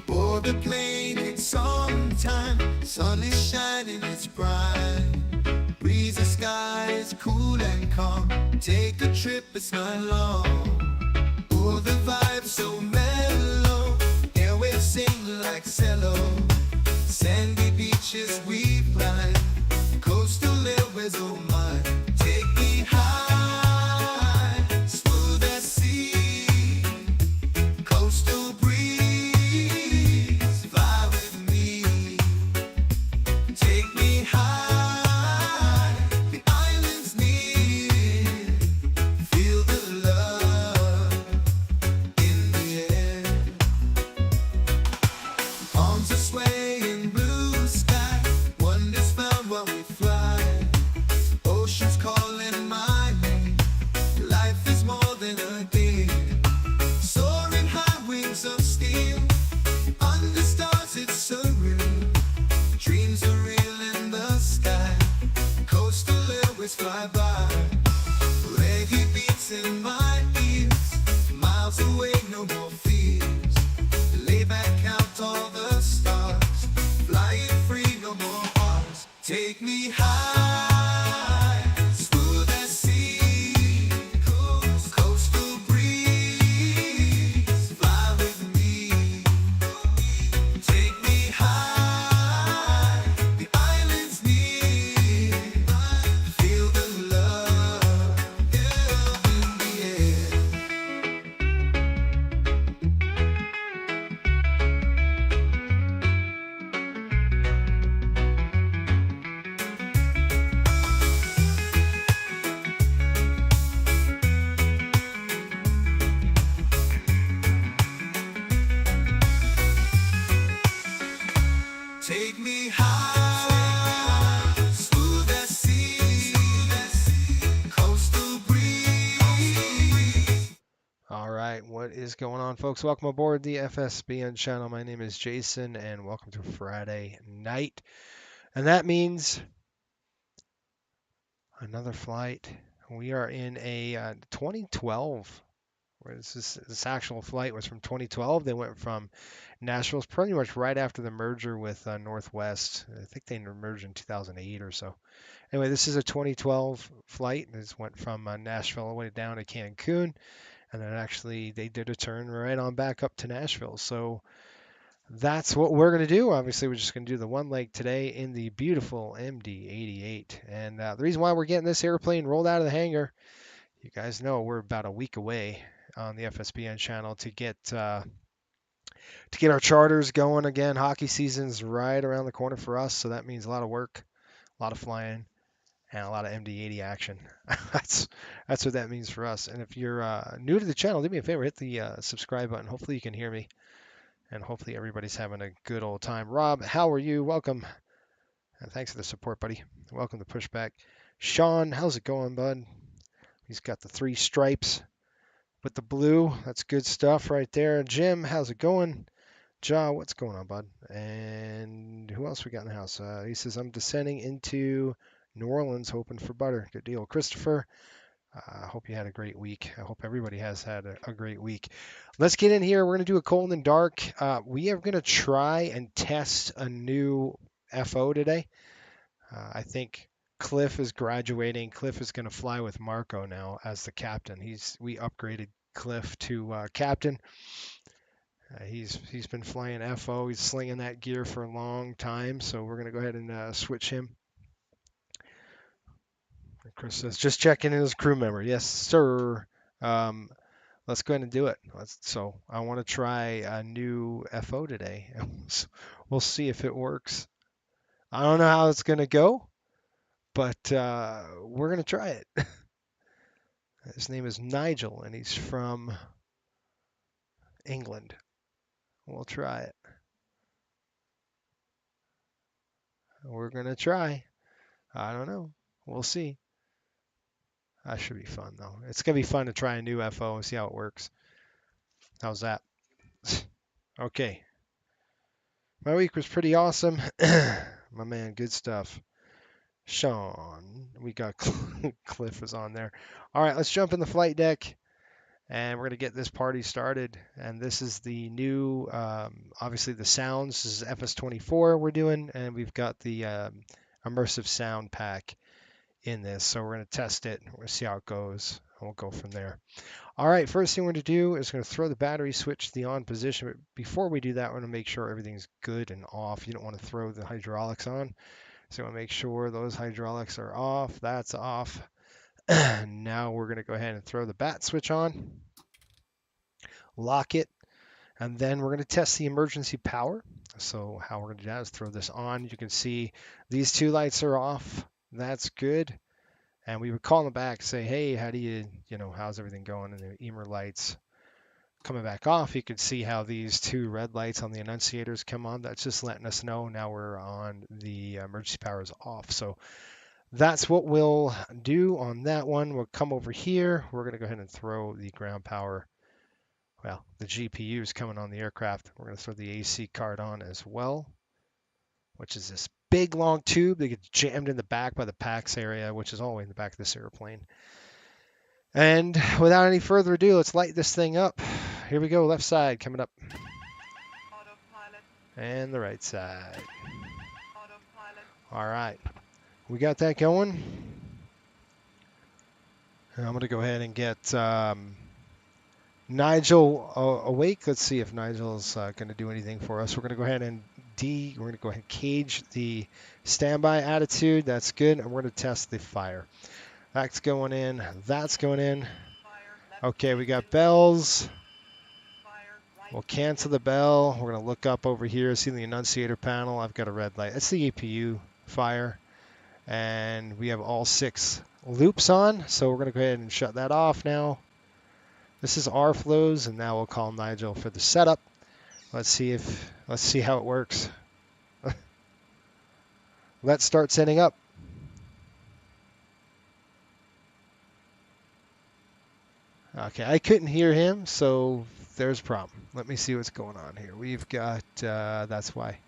Board the plane, it's on time. Sun is shining, it's bright. Breezy skies, cool and calm. Take a trip, it's not long. Oh, the vibe's so mellow. Airwaves sing like cello. Sandy beaches we find. Coastal Airways, oh my. Take me high, smooth as sea. Coastal breeze, fly with me. Take me high, the island's near. Feel the love in the air. Palms are swaying, blue sky. Wonders found while we fly. Oceans calling my name. Life is more than a game. Soaring high, wings of steel. Under stars, it's surreal. Dreams are real in the sky. Coastal Airways fly by. Reggae beats in my ears. Miles away, no more fears. Lay back, count all the stars. Flying free, no more bars. Take me high, smooth as sea. Coastal breeze, fly with me. Take me high, the island's near. Feel the love in the air. Take me high, smooth as sea. Coastal breeze. All right, what is going on, folks? Welcome aboard the FSBN channel. My name is Jason, and welcome to Friday night. And that means another flight. We are in a 2012. Where this actual flight was from 2012. They went from Nashville, pretty much right after the merger with Northwest. I think they merged in 2008 or so. Anyway, this is a 2012 flight. This went from Nashville all the way down to Cancun. And then actually they did a turn right on back up to Nashville. So that's what we're going to do. Obviously, we're just going to do the one leg today in the beautiful MD-88. And the reason why we're getting this airplane rolled out of the hangar, you guys know we're about a week away on the FSBN channel to get our charters going again. Hockey season's right around the corner for us, so that means a lot of work, a lot of flying, and a lot of MD-80 action. that's what that means for us. And if you're new to the channel, do me a favor, hit the subscribe button. Hopefully you can hear me, and hopefully everybody's having a good old time. Rob, how are you? Welcome. And thanks for the support, buddy. Welcome to Pushback. Sean, how's it going, bud? He's got the 3 stripes with the blue. That's good stuff right there. Jim, how's it going? Ja, what's going on, bud? And who else we got in the house? He says, I'm descending into New Orleans hoping for butter. Good deal. Christopher, I hope you had a great week. I hope everybody has had a great week. Let's get in here. We're going to do a cold and dark. We are going to try and test a new FO today. I think Cliff is graduating. Cliff is going to fly with Marco now as the captain. We upgraded Cliff to captain. He's been flying FO. He's slinging that gear for a long time, so we're going to go ahead and switch him. Chris says, just checking in as a crew member. Yes, sir. Let's go ahead and do it. So I want to try a new FO today. We'll see if it works. I don't know how it's going to go, but we're going to try it. His name is Nigel, and he's from England. We'll try it. We're going to try. I don't know. We'll see. That should be fun, though. It's going to be fun to try a new FO and see how it works. How's that? Okay. My week was pretty awesome. My man, good stuff. Sean, we got Cliff is on there. All right, let's jump in the flight deck and we're going to get this party started. And this is the new, obviously the sounds. This is FS24 we're doing, and we've got the immersive sound pack in this. So we're going to test it. We're going to see how it goes, and we'll go from there. All right, first thing we're going to do is going to throw the battery switch to the on position. But before we do that, we're going to make sure everything's good and off. You don't want to throw the hydraulics on. So we'll make sure those hydraulics are off. That's off. Now we're going to go ahead and throw the bat switch on, lock it, and then we're going to test the emergency power. So how we're going to do that is throw this on. You can see these two lights are off. That's good. And we would call them back, say, hey, how do you know, how's everything going? And the EMER lights coming back off. You can see how these two red lights on the annunciators come on. That's just letting us know now we're on, the emergency power is off. So that's what we'll do on that one. We'll come over here. We're going to go ahead and throw the ground power. Well, the GPU is coming on the aircraft. We're going to throw the AC card on as well, which is this big long tube that gets jammed in the back by the PAX area, which is all the way in the back of this airplane. And without any further ado, let's light this thing up. Here we go, left side coming up. Autopilot. And the right side. Autopilot. All right, we got that going. And I'm going to go ahead and get Nigel awake. Let's see if Nigel's going to do anything for us. We're going to go ahead and we're going to go ahead and cage the standby attitude. That's good. And we're going to test the fire. That's going in. That's going in. Fire. Left. Okay, we got bells. Fire. Right. We'll cancel the bell. We're going to look up over here, see the annunciator panel. I've got a red light. That's the APU fire. And we have all 6 loops on. So we're going to go ahead and shut that off now. This is our flows, and now we'll call Nigel for the setup. Let's see how it works. Let's start setting up. Okay, I couldn't hear him, so there's a problem. Let me see what's going on here. We've got, that's why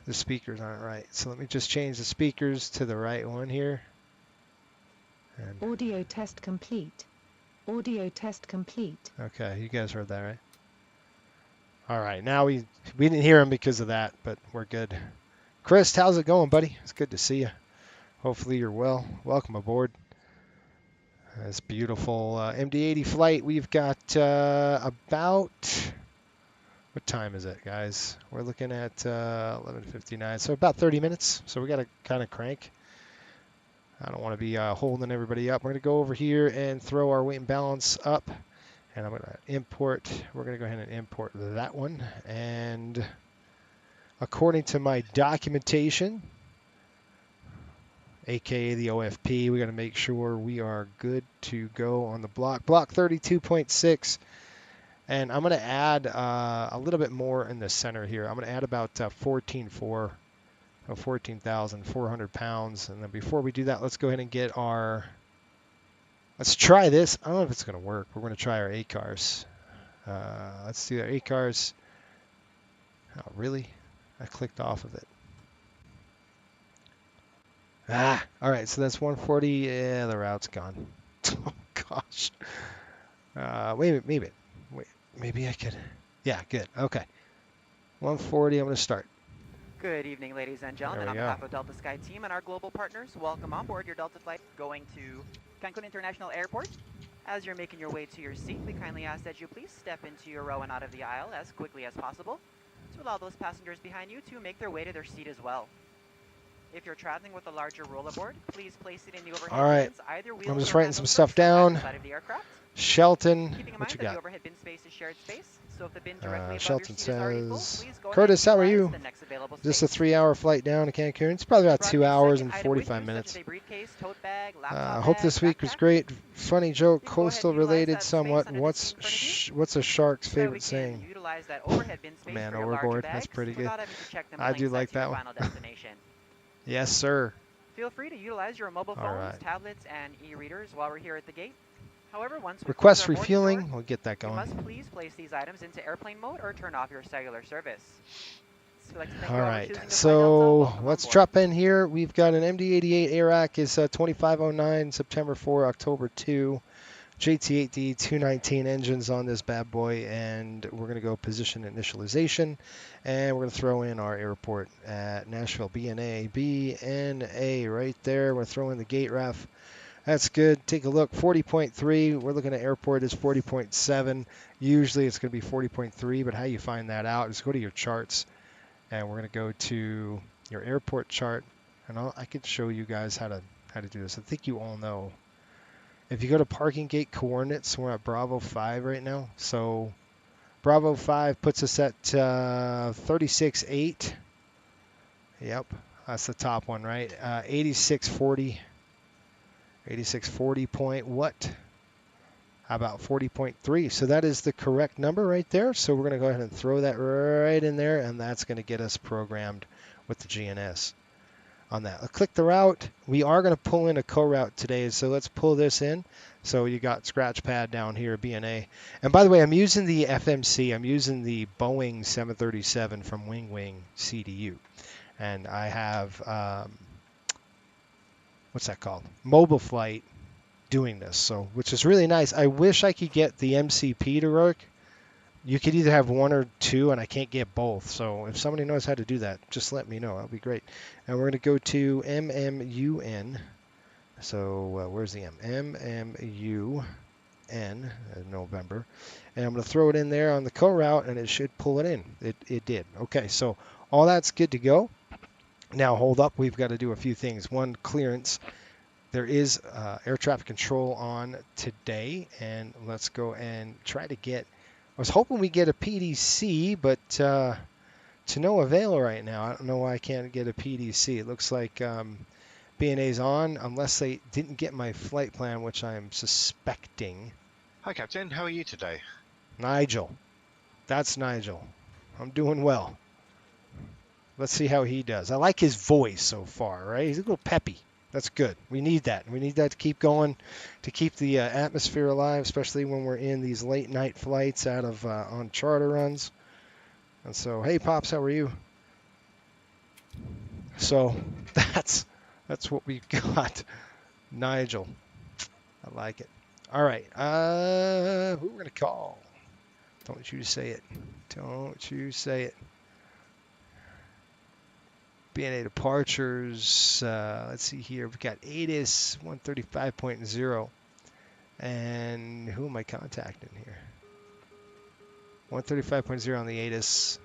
the speakers aren't right. So let me just change the speakers to the right one here. And, Audio test complete. Audio test complete. okay, you guys heard that, right? All right, now we didn't hear him because of that, but we're good. Chris, how's it going, buddy? It's good to see you. Hopefully you're well. Welcome aboard. This beautiful MD-80 flight. We've got about, what time is it, guys? We're looking at 11:59, so about 30 minutes. So we got to kind of crank. I don't want to be holding everybody up. We're going to go over here and throw our weight and balance up. And I'm going to import, we're going to go ahead and import that one. And according to my documentation, aka the OFP, we got to make sure we are good to go on the block. Block 32.6. And I'm going to add a little bit more in the center here. I'm going to add about 14,400 pounds. And then before we do that, let's go ahead and get our, let's try this. I don't know if it's going to work. We're going to try our ACARs. Let's do our ACARs. Oh, really? I clicked off of it. Ah, all right, so that's 140. Yeah, the route's gone. Oh, gosh. Wait, maybe I could. Yeah, good. Okay. 140, I'm going to start. Good evening, ladies and gentlemen. There On we go. behalf of Delta Sky Team and our global partners, welcome on board your Delta flight going to Cancun International Airport. As you're making your way to your seat, we kindly ask that you please step into your row and out of the aisle as quickly as possible to allow those passengers behind you to make their way to their seat as well. If you're traveling with a larger rollerboard, please place it in the overhead All right. bins, either wheels I'm just or writing some handles stuff on either down. side of the aircraft. Shelton, Keeping in what mind you that the got? overhead bin space is shared space, so if the bin directly above Shelton your seat is already full, says, please go ahead Curtis, and how are utilize you? the next available Is this a space. 3-hour flight down to Cancun? It's probably about Brought 2 the hours second and item with 45 you, minutes. such as a briefcase, tote bag, I laptop hope bag, this week was backpack. great. Funny joke, You can go ahead coastal and utilize related that space somewhat. under the What's seat in front of you, what's a shark's so that we favorite can saying? utilize that overhead bin space Man for your larger overboard. bags That's pretty good. without having to check them I plain do sight like to your that one. final destination. Yes, sir. Feel free to utilize your mobile All phones, right. tablets, and e-readers while we're here at the gate. However, once we Request close our boarding refueling. door, We'll get that you going. must please place these items into airplane mode or turn off your cellular service. So we'd like to thank All you all for right. choosing to fly Delta. So Welcome on let's board. drop in here. We've got an MD-88 AIRAC is 2509 September 4 October 2. JT8D 219 engines on this bad boy, and we're going to go position initialization, and we're going to throw in our airport at Nashville. BNA right there. We're throwing the gate ref. That's good. Take a look. 40.3. We're looking at airport is 40.7. Usually it's going to be 40.3, but how you find that out is go to your charts, and we're going to go to your airport chart, and I could show you guys how to do this. I think you all know. If you go to parking gate coordinates, we're at Bravo 5 right now. So Bravo 5 puts us at 36.8. Yep, that's the top one, right? 86.40. 86.40 point what? How about 40.3? So that is the correct number right there. So we're going to go ahead and throw that right in there, and that's going to get us programmed with the GNS. On that. I'll click the route. We are going to pull in a co-route today, so let's pull this in. So you got scratch pad down here, BNA. And by the way, I'm using the FMC. I'm using the Boeing 737 from Wing CDU. And I have, what's that called? Mobile Flight doing this, so which is really nice. I wish I could get the MCP to work. You could either have one or two, and I can't get both. So if somebody knows how to do that, just let me know. That'll be great. And we're going to go to MMUN. So where's the M? MMUN, November. And I'm going to throw it in there on the co-route, and it should pull it in. It did. Okay, so all that's good to go. Now, hold up. We've got to do a few things. One, clearance. There is air traffic control on today, and let's go and try to get... I was hoping we get a PDC, but to no avail right now. I don't know why I can't get a PDC. It looks like BNA's on, unless they didn't get my flight plan, which I'm suspecting. Hi, Captain. How are you today? Nigel. That's Nigel. I'm doing well. Let's see how he does. I like his voice so far, right? He's a little peppy. That's good. We need that. We need that to keep going, to keep the atmosphere alive, especially when we're in these late night flights out of on charter runs. And so, hey, Pops, how are you? So that's what we got. Nigel. I like it. All right. Who we're going to call? Don't you say it. Don't you say it. BNA departures, let's see here. We've got ATIS 135.0. And who am I contacting here? 135.0 on the ATIS.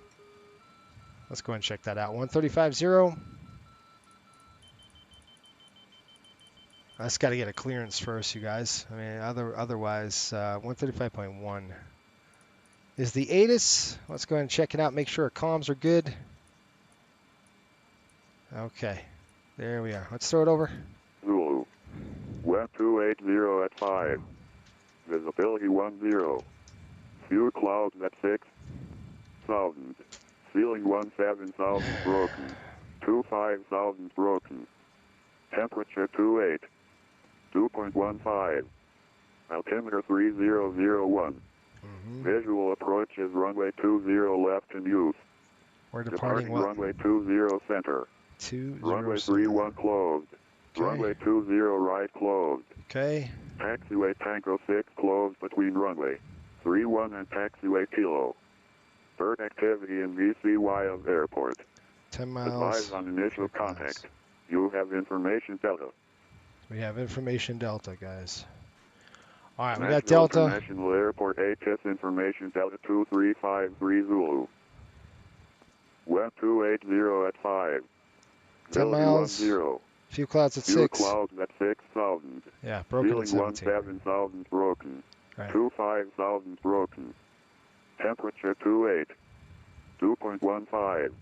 Let's go ahead and check that out. 135.0. That's got to get a clearance first, you guys. I mean, otherwise, 135.1 is the ATIS. Let's go ahead and check it out. Make sure our comms are good. Okay, there we are. Let's throw it over. Zulu, web 280 at 5. Visibility 10. Few clouds at 6,000. Ceiling 17,000 broken. 25,000 broken. Temperature 28. 2.15. Altimeter 3001. Visual approach is runway 20 left in use. We're departing what? Runway 20 center. 20 Runway center. 31 closed. Okay. Runway 20 right closed. Okay. Taxiway Tango 6 closed between runway 31 and taxiway Kilo. Bird activity in VCY of airport. 10 miles. Advise on initial contact. You have information Delta. We have information Delta, guys. All right, we got Nashville Delta. International Airport ATIS information Delta 2353 Zulu. Web 280 at 5. 10 miles. 10. Few clouds at Few 6. clouds at 6,000. Yeah, broken at Ceiling 17. 17,000 broken. Right. 25,000 broken. Temperature 28. 2.15.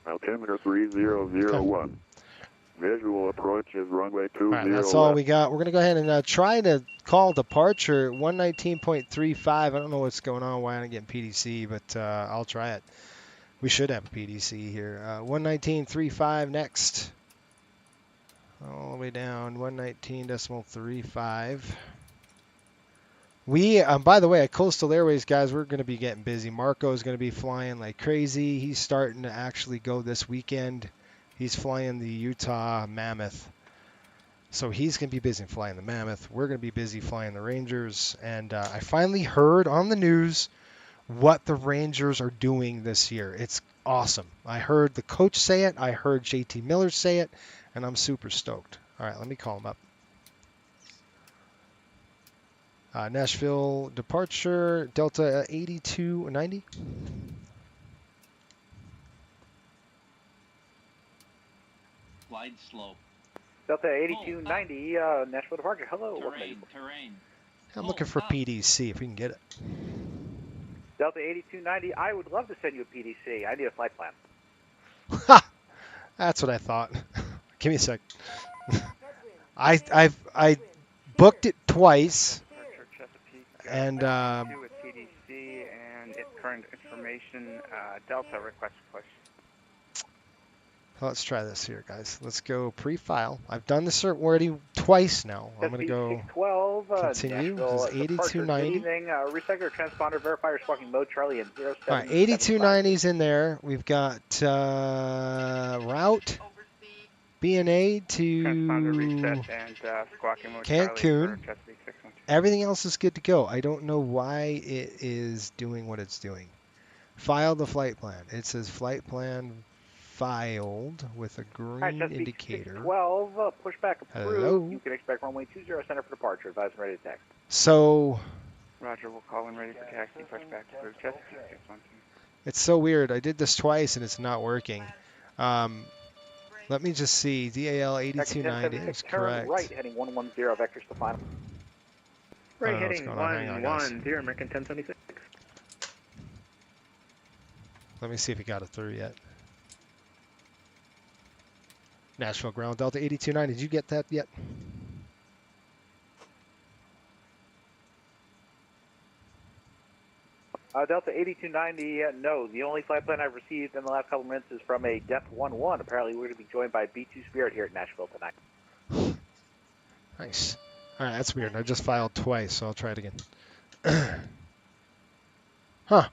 Altimeter 3001. Okay. Visual approach is runway 20 All right, that's all left. we got. We're going to go ahead and try to call departure 119.35. I don't know what's going on, why I'm not getting PDC, but I'll try it. We should have a PDC here. 119.35 next. All the way down, 119.35. We, by the way, at Coastal Airways, guys, we're going to be getting busy. Marco is going to be flying like crazy. He's starting to actually go this weekend. He's flying the Utah Mammoth. So he's going to be busy flying the Mammoth. We're going to be busy flying the Rangers. And I finally heard on the news what the Rangers are doing this year. It's awesome. I heard the coach say it. I heard JT Miller say it. And I'm super stoked. All right, let me call him up. Nashville departure, Delta 8290. Glide slope. Delta 8290, Nashville departure. Hello. Terrain. I'm looking for PDC if we can get it. Delta 8290, I would love to send you a PDC. I need a flight plan. Ha! That's what I thought. Give me a sec. I booked it twice, and with PDC and its current information, Delta request push. let's try this here, guys. Let's go pre-file. I've done this already twice now. I'm gonna go 12, continue. This is 8290. Good evening. Resector transponder verifier squawking mode Charlie and 07. All right, 8290's in there. We've got route BNA to Cancun. Everything else is good to go. I don't know why it is doing what it's doing. File the flight plan. It says flight plan filed with a green indicator. 12, pushback approved. Hello? You can expect runway 20 center for departure. Advise and ready to taxi. So Roger, we'll call in ready for taxi. Pushback approved. Chesapeake 612. it's so weird. I did this twice and it's not working. Let me just see. DAL 8290 is correct. Right, heading 110, vectors to final. Right, heading 110, American 1076. Let me see if it got it through yet. Nashville ground, Delta 8290. Did you get that yet? Delta 8290, no. The only flight plan I've received in the last couple minutes is from a Depth 11. Apparently, we're going to be joined by B2 Spirit here at Nashville tonight. Nice. All right, that's weird. I just filed twice, so I'll try it again. Huh.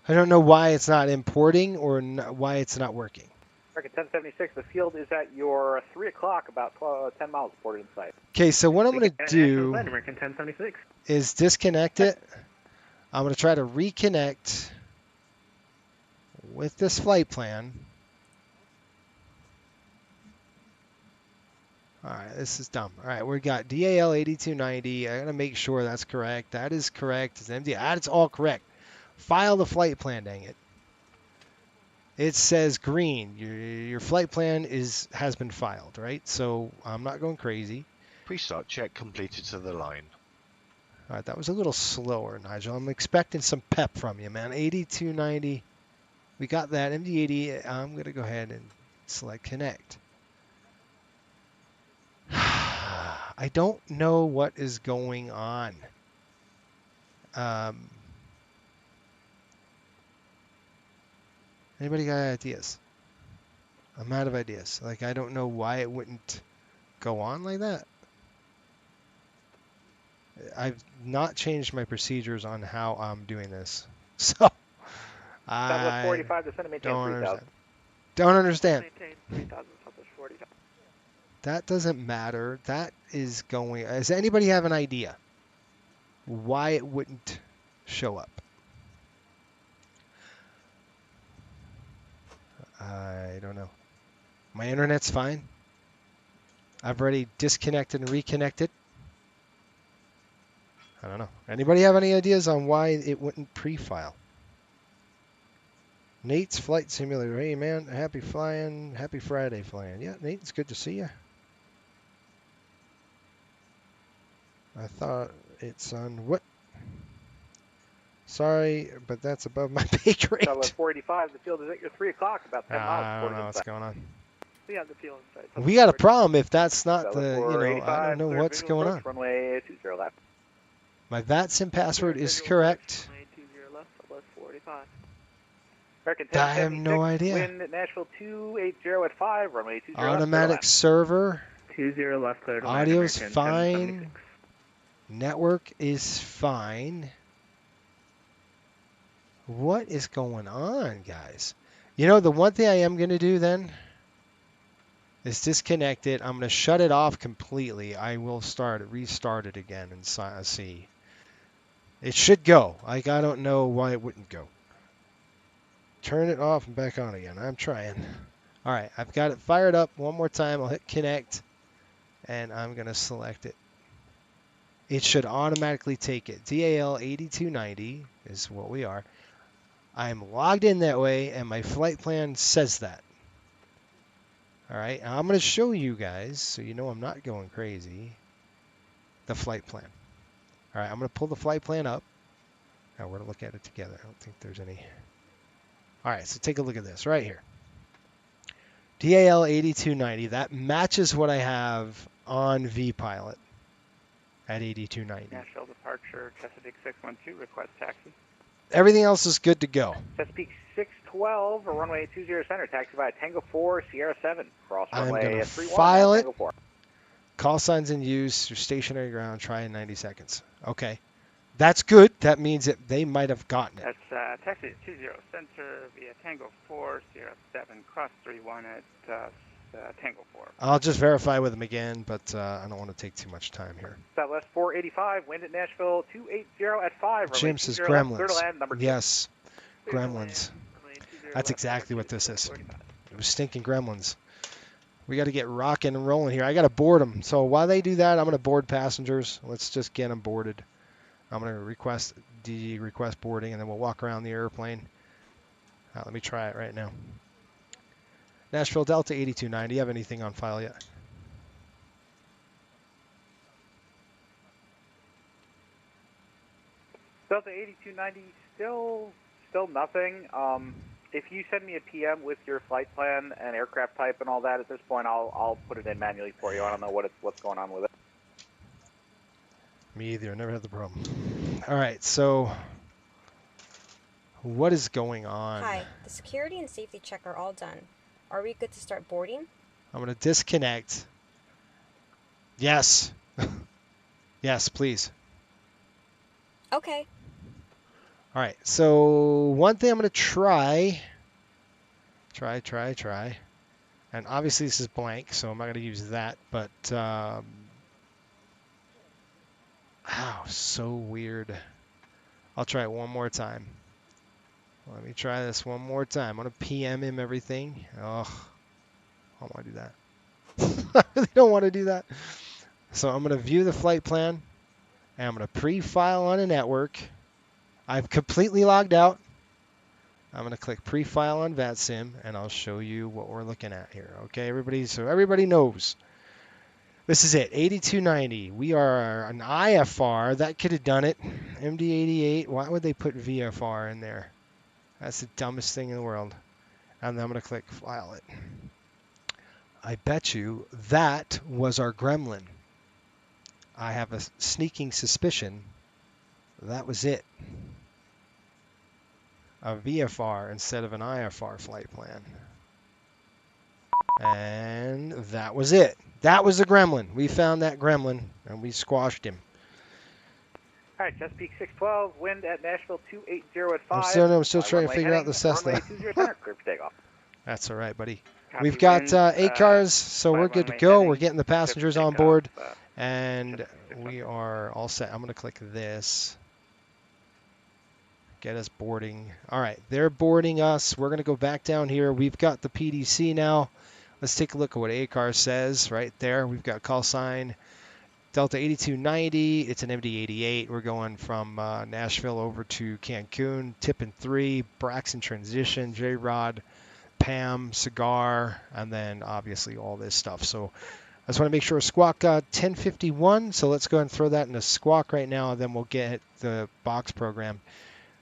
I don't know why it's not importing or why it's not working. American 1076, the field is at your 3 o'clock, about 10 miles ported in sight. Okay, so what I'm going to do American 1076. is disconnect it. I'm going to try to reconnect with this flight plan. All right, this is dumb. All right, we got DAL 8290. I got to make sure that's correct. That is correct. It's MD. That's all correct. File the flight plan, dang it. It says green. Your flight plan has been filed, right? So I'm not going crazy. Pre-start check completed to the line. All right, that was a little slower, Nigel. I'm expecting some pep from you, man. 8290. We got that. MD-88. I'm going to go ahead and select connect. I don't know what is going on. Anybody got ideas? I'm out of ideas. Like, I don't know why it wouldn't go on like that. I've not changed my procedures on how I'm doing this. So, I 45 to maintain don't 3000. understand. Don't understand. Maintain 3000, Southwest 45. That doesn't matter. That is going... Does anybody have an idea why it wouldn't show up? I don't know. My internet's fine. I've already disconnected and reconnected. I don't know. Anybody have any ideas on why it wouldn't pre-file? Nate's Flight Simulator. Hey, man. Happy flying. Happy Friday flying. Yeah, Nate, it's good to see you. I thought it's on what? Sorry, but that's above my pay grade. Southwest 485, the field is at your 3 o'clock, about 10 miles I don't ported know in what's sight. going on. Yeah, the field in sight. We got a problem if that's not the, Southwest you know, I don't know 485, what's clear going visual on. approach, Runway 20 left. My VATSIM password is correct. Runway 20 left, Southwest 485. American I have 1076, no idea. wind at Nashville 280 at 5, runway 20 left. Automatic server. 20 left, clear to land, Audio's American fine. 1076. Network is fine. What is going on, guys? You know, the one thing I am going to do then It's disconnected. I'm going to shut it off completely. I will restart it again and see. It should go. Like, I don't know why it wouldn't go. Turn it off and back on again. I'm trying. All right, I've got it fired up one more time. I'll hit connect, and I'm going to select it. It should automatically take it. DAL-8290 is what we are. I'm logged in that way, and my flight plan says that. All right, I'm going to show you guys, so you know I'm not going crazy, the flight plan. All right, I'm going to pull the flight plan up. Now we're going to look at it together. I don't think there's any. All right, so take a look at this right here. DAL-8290, that matches what I have on vPilot at 8290. Nashville departure, Chesapeake 612, request taxi. Everything else is good to go. Chesapeake 612, runway 20 center, taxi by Tango 4, Sierra 7. Cross I'm runway going to 31 file it. Tango 4. Call signs in use. Your stationary ground. Try in 90 seconds. Okay. That's good. That means that they might have gotten it. That's taxi 20 center via Tango 4, Sierra 7, cross 31 at Tango 4. I'll just verify with them again, but I don't want to take too much time here. Southwest 485, wind at Nashville 280 at 5. Jim says runway 20 left, gremlins. clear to land, number 2. Yes, gremlins. That's exactly what this is. It was stinking gremlins. We got to get rocking and rolling here. I got to board them. So while they do that, I'm going to board passengers. Let's just get them boarded. I'm going to request boarding, and then we'll walk around the airplane. Let me try it right now. Nashville Delta 8290. Do you have anything on file yet? Delta 8290, still nothing. If you send me a PM with your flight plan and aircraft type and all that, at this point I'll put it in manually for you. I don't know what's going on with it. Me either. I never had the problem. All right, so what is going on? Hi, the security and safety check are all done. Are we good to start boarding? I'm going to disconnect. Yes. Yes, please. Okay. All right, so one thing I'm going to try. And obviously this is blank, so I'm not going to use that, but so weird. I'll try it one more time. Let me try this one more time. I'm going to PM him everything. Oh, I don't want to do that. I really don't want to do that. So I'm going to view the flight plan, and I'm going to pre-file on a network. I've completely logged out. I'm going to click pre-file on VATSIM, and I'll show you what we're looking at here. Okay, everybody, so everybody knows. This is it, 8290. We are an IFR. That could have done it. MD-88. Why would they put VFR in there? That's the dumbest thing in the world. And then I'm going to click file it. I bet you that was our gremlin. I have a sneaking suspicion that was it. A VFR instead of an IFR flight plan. And that was it. That was the gremlin. We found that gremlin, and we squashed him. All right, Chesapeake 612, wind at Nashville 280 at 5. I'm still trying to figure out the Cessna. Runway 20 center, clear for takeoff. That's all right, buddy. Copy We've got wind, 8 cars, so we're good to runway go. heading, We're getting the passengers clear for on takeoff, board, and we are all set. I'm going to click this. Get us boarding. All right, they're boarding us. We're going to go back down here. We've got the PDC now. Let's take a look at what ACAR says right there. We've got call sign Delta 8290. It's an MD-88. We're going from Nashville over to Cancun. Tippin 3, Braxton transition, J-Rod, Pam, cigar, and then obviously all this stuff. So I just want to make sure Squawk 1051. So let's go ahead and throw that into Squawk right now, and then we'll get the box program.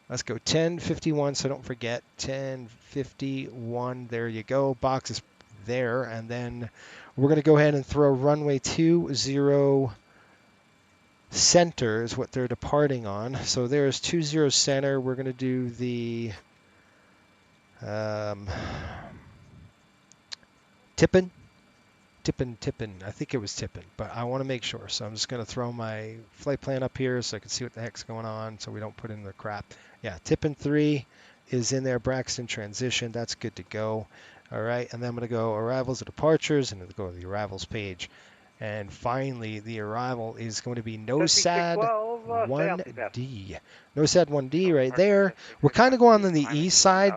Let's go 1051, so don't forget 1051. There you go. Box is there, and then we're going to go ahead and throw runway 20 center is what they're departing on. So there's 20 center. We're going to do the Tippin. I think it was Tippin, but I want to make sure. So I'm just going to throw my flight plan up here so I can see what the heck's going on, so we don't put in the crap. Yeah, Tippin 3 is in there. Braxton transition. That's good to go. All right, and then I'm going to go arrivals and departures, and go to the arrivals page. And finally, the arrival is going to be NOSAD 612, stay altitude pass. 1D. NOSAD 1D right there. We're kind of going on the east side.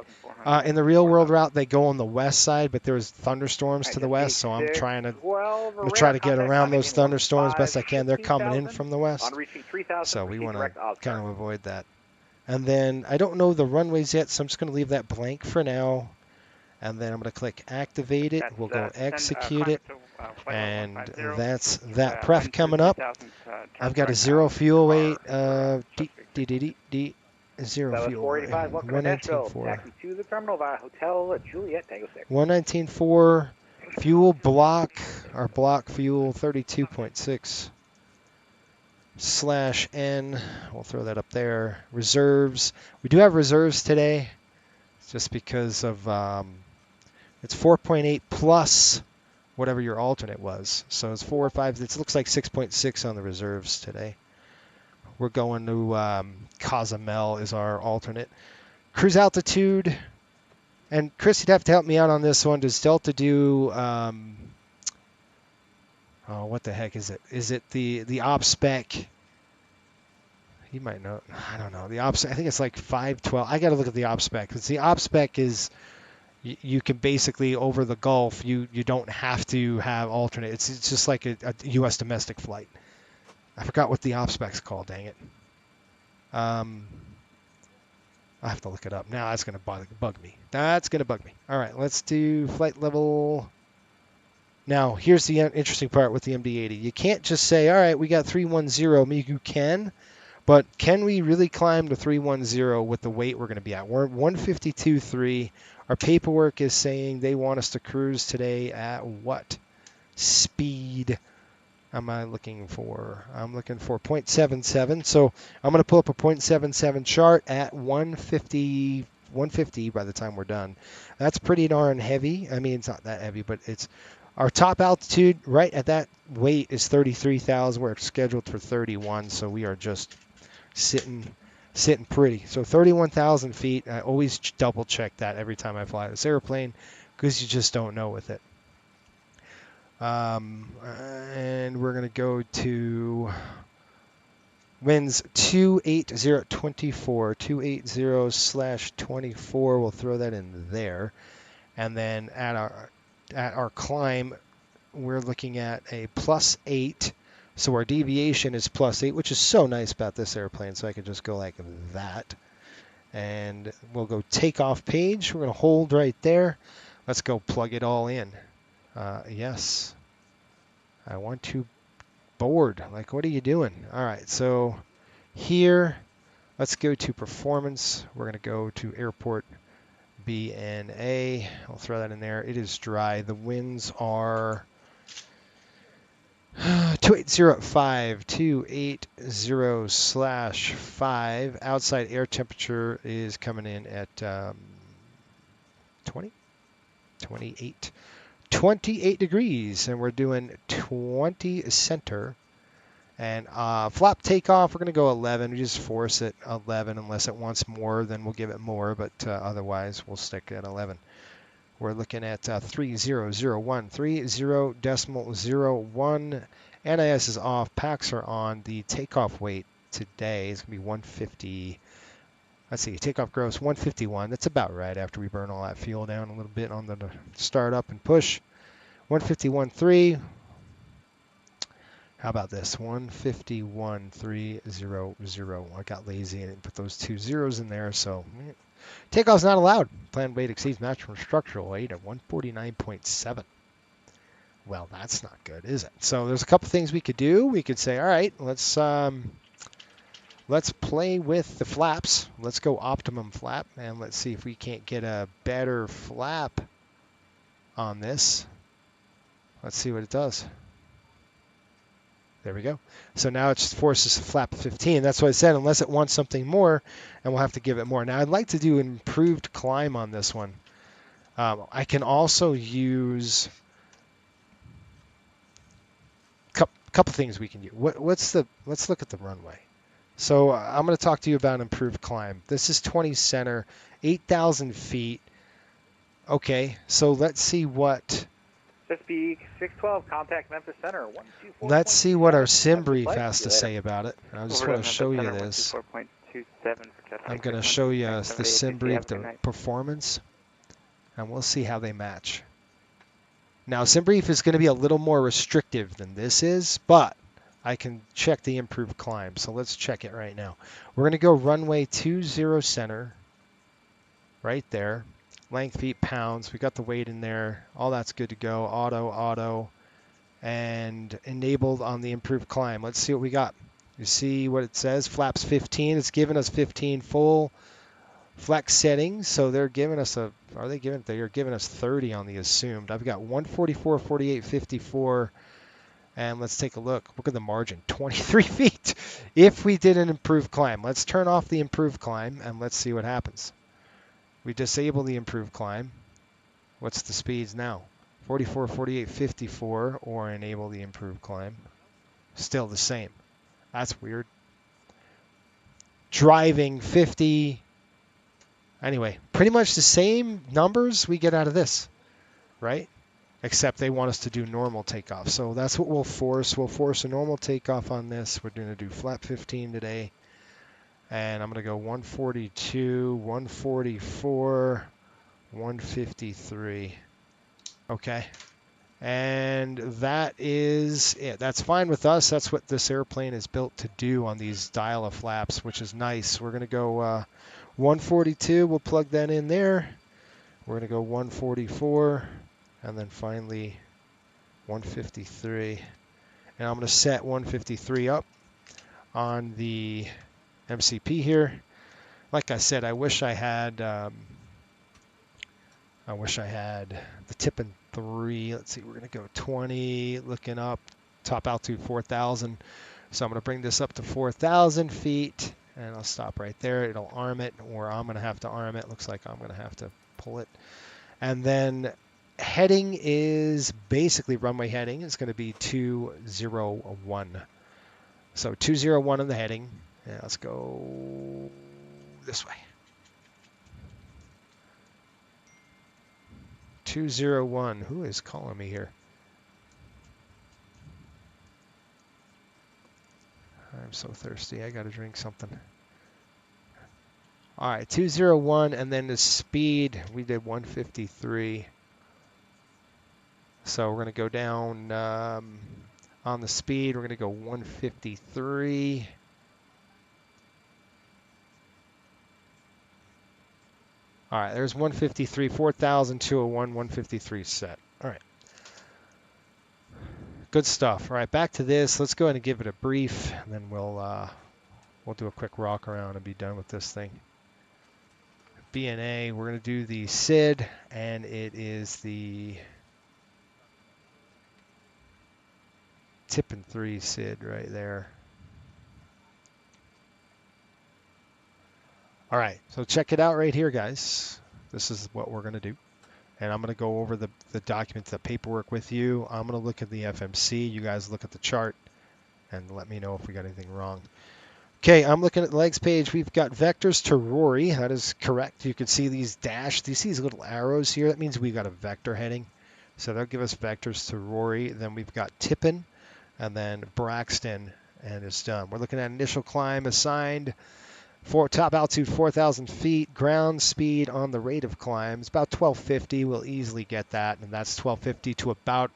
In the real world route, they go on the west side, but there's thunderstorms to the west, so I'm trying to get around those thunderstorms best I can. They're coming in from the west, so we want to kind of avoid that. And then I don't know the runways yet, so I'm just going to leave that blank for now. And then I'm going to click activate it. We'll go execute it. And that's that pref coming up. I've got a 0 fuel weight of zero fuel weight. 119.4. Taxi to the terminal via Hotel Juliet Tango 6. 119.4 fuel block. Our block fuel 32.6 /N. We'll throw that up there. Reserves. We do have reserves today, just because of it's 4.8 plus whatever your alternate was. So it's 4 or 5. It looks like 6.6 on the reserves today. We're going to Cozumel is our alternate. Cruise altitude. And Chris, you'd have to help me out on this one. Does Delta do, what the heck is it? Is it the op spec? You might know. I don't know. The op spec, I think it's like 512. I got to look at the op spec. Because the op spec is, you can basically, over the Gulf, you don't have to have alternate. It's just like a U.S. domestic flight. I forgot what the op spec's called, dang it. I have to look it up. Now that's going to bug me. That's going to bug me. All right, let's do flight level. Now, here's the interesting part with the MD-80. You can't just say, all right, we got 310. I mean, you can, but can we really climb to 310 with the weight we're going to be at? We're at 152.3. Our paperwork is saying they want us to cruise today at what speed am I looking for? I'm looking for 0.77. So I'm going to pull up a 0.77 chart at 150 by the time we're done. That's pretty darn heavy. I mean, it's not that heavy, but it's our top altitude right at that weight is 33,000. We're scheduled for 31, so we are just sitting pretty. So 31,000 feet. I always double check that every time I fly this airplane because you just don't know with it. And we're going to go to winds 280.24, 280/24. We'll throw that in there. And then at our climb, we're looking at a +8. So our deviation is +8, which is so nice about this airplane. So I can just go like that. And we'll go takeoff page. We're going to hold right there. Let's go plug it all in. Yes. I want to board. Like, what are you doing? All right. So here, let's go to performance. We're going to go to airport BNA. I'll throw that in there. It is dry. The winds are 280 /5. Outside air temperature is coming in at 28 degrees, and we're doing 20 center. And flap takeoff, we're going to go 11. We just force it 11 unless it wants more, then we'll give it more, but otherwise we'll stick at 11. We're looking at 3001, 30.01. NIS is off. Packs are on. The takeoff weight today is going to be 150. Let's see, takeoff gross 151. That's about right after we burn all that fuel down a little bit on the start up and push. 151.3. How about this? 151.300. I got lazy and put those 2 zeros in there, so takeoff's not allowed. Planned weight exceeds maximum structural weight at 149.7. Well, that's not good, is it? So there's a couple things we could do. We could say, all right, let's play with the flaps. Let's go optimum flap, and let's see if we can't get a better flap on this. Let's see what it does. There we go. So now it just forces to flap 15. That's what I said, unless it wants something more, and we'll have to give it more. Now, I'd like to do an improved climb on this one. I can also use a couple things we can use. Let's look at the runway. So I'm going to talk to you about improved climb. This is 20 center, 8,000 feet. Okay, so let's see what Chesapeake 612, contact Memphis Center 124.27. let's see what our sim Empty brief flight. has See to you later. say about it. I just Over to want to Memphis show you Center, this. 124.27 for Chesapeake I'm going to 612, show you Max the 78, sim have brief, a good the night. performance, and we'll see how they match. Now, sim brief is going to be a little more restrictive than this is, but I can check the improved climb. So let's check it right now. We're going to go runway 20 center, right there. Length, feet, pounds. We got the weight in there. All that's good to go. Auto, and enabled on the improved climb. Let's see what we got. You see what it says? Flaps 15. It's giving us 15 full flex settings. So they're giving us a, are they giving, they're giving us 30 on the assumed. I've got 144, 48, 54. And let's take a look. Look at the margin, 23 feet. If we did an improved climb, let's turn off the improved climb and let's see what happens. We disable the improved climb. What's the speeds now? 44, 48, 54, or enable the improved climb. Still the same. That's weird. Driving 50. Anyway, pretty much the same numbers we get out of this, right? Except they want us to do normal takeoff. So that's what we'll force. We'll force a normal takeoff on this. We're going to do flap 15 today. And I'm going to go 142, 144, 153. Okay. And that is it. That's fine with us. That's what this airplane is built to do on these dial of flaps, which is nice. We're going to go 142. We'll plug that in there. We're going to go 144. And then finally 153. And I'm going to set 153 up on the MCP here. Like I said, I wish I had the Tippin 3. Let's see, we're going to go 20, looking up, top altitude 4,000. So I'm going to bring this up to 4,000 feet, and I'll stop right there. It'll arm it, or I'm going to have to arm it. Looks like I'm going to have to pull it. And heading is basically runway heading. It's going to be 201. So 201 on the heading. Yeah, let's go this way. 201. Who is calling me here? I'm so thirsty. I got to drink something. All right, 201, and then the speed, we did 153. So we're going to go down on the speed. We're going to go 153. All right, there's 153, 4,201, 153 set. All right. Good stuff. All right, back to this. Let's go ahead and give it a brief, and then we'll do a quick rock around and be done with this thing. BNA, we're going to do the SID, and it is the Tippin 3 SID right there. All right, so check it out right here, guys. This is what we're going to do. And I'm going to go over the documents, the paperwork with you. I'm going to look at the FMC. You guys look at the chart and let me know if we got anything wrong. Okay, I'm looking at the legs page. We've got vectors to Rory. That is correct. You can see these dashed. Do you see these little arrows here? That means we've got a vector heading. So that'll give us vectors to Rory. Then we've got Tippin and then Braxton, and it's done. We're looking at initial climb assigned. Top altitude 4,000 feet, ground speed on the rate of climb is about 1,250. We'll easily get that, and that's 1,250 to about,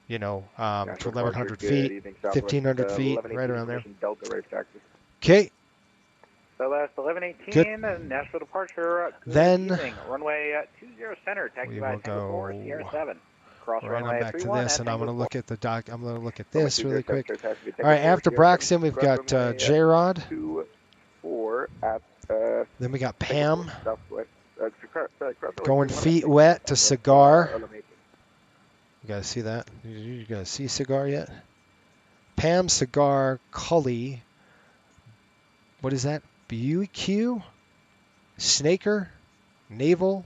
to 1,100 feet, 1,500 feet, right around there. Okay. Southwest 1118, Nashville departure. Then evening. Runway 20 center, taxi by Tango 4, Sierra 7. Cross runway back to 31 this, and I'm going to look at the doc. I'm going to look at this really quick. All right, after Braxton, we've got J-Rod. Then we got Pam. Going feet wet to Cigar. You guys see that? You guys see Cigar yet? Pam, Cigar, Cully. What is that? BQ? Snaker? Naval?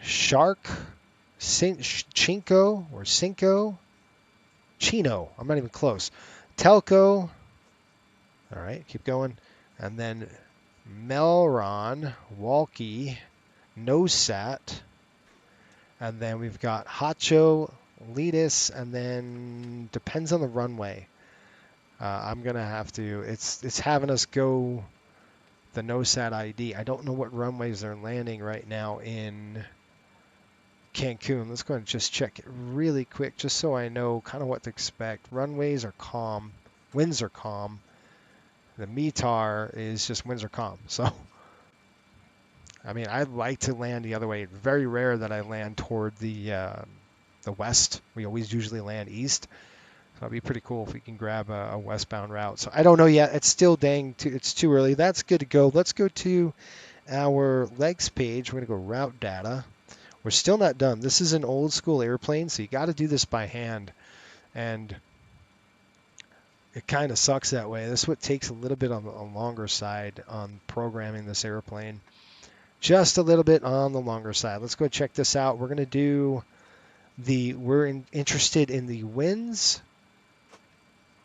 Shark? Chinko or Cinco? Chino. I'm not even close. Telco. All right, keep going. And then Melron, Walkie, Nosat, and then we've got Hacho, Letus, and then depends on the runway. I'm gonna have to. It's having us go the Nosat ID. I don't know what runways they're landing right now in Cancun. Let's go ahead and just check it really quick, just so I know kind of what to expect. Runways are calm, winds are calm. The METAR is just winds are calm. So, I mean, I'd like to land the other way. It's very rare that I land toward the west. We always usually land east. So it'd be pretty cool if we can grab a westbound route. So I don't know yet. It's still it's too early. That's good to go. Let's go to our legs page. We're going to go route data. We're still not done. This is an old school airplane, so you got to do this by hand. And it kind of sucks that way. This is what takes a little bit on the longer side on programming this airplane. Just a little bit on the longer side. Let's go check this out. We're going to do interested in the winds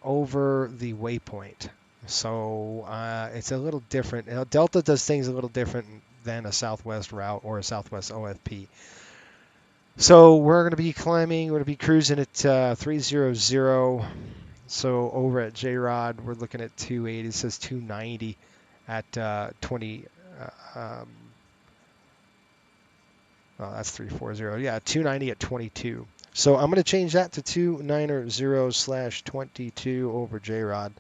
over the waypoint. So it's a little different. Delta does things a little different than a Southwest route or a Southwest OFP. So we're going to be climbing, we're going to be cruising at 300. So over at JROD, we're looking at 280. It says 290 at 20. Oh, that's 340. Yeah, 290 at 22. So I'm going to change that to 290/22 over JROD.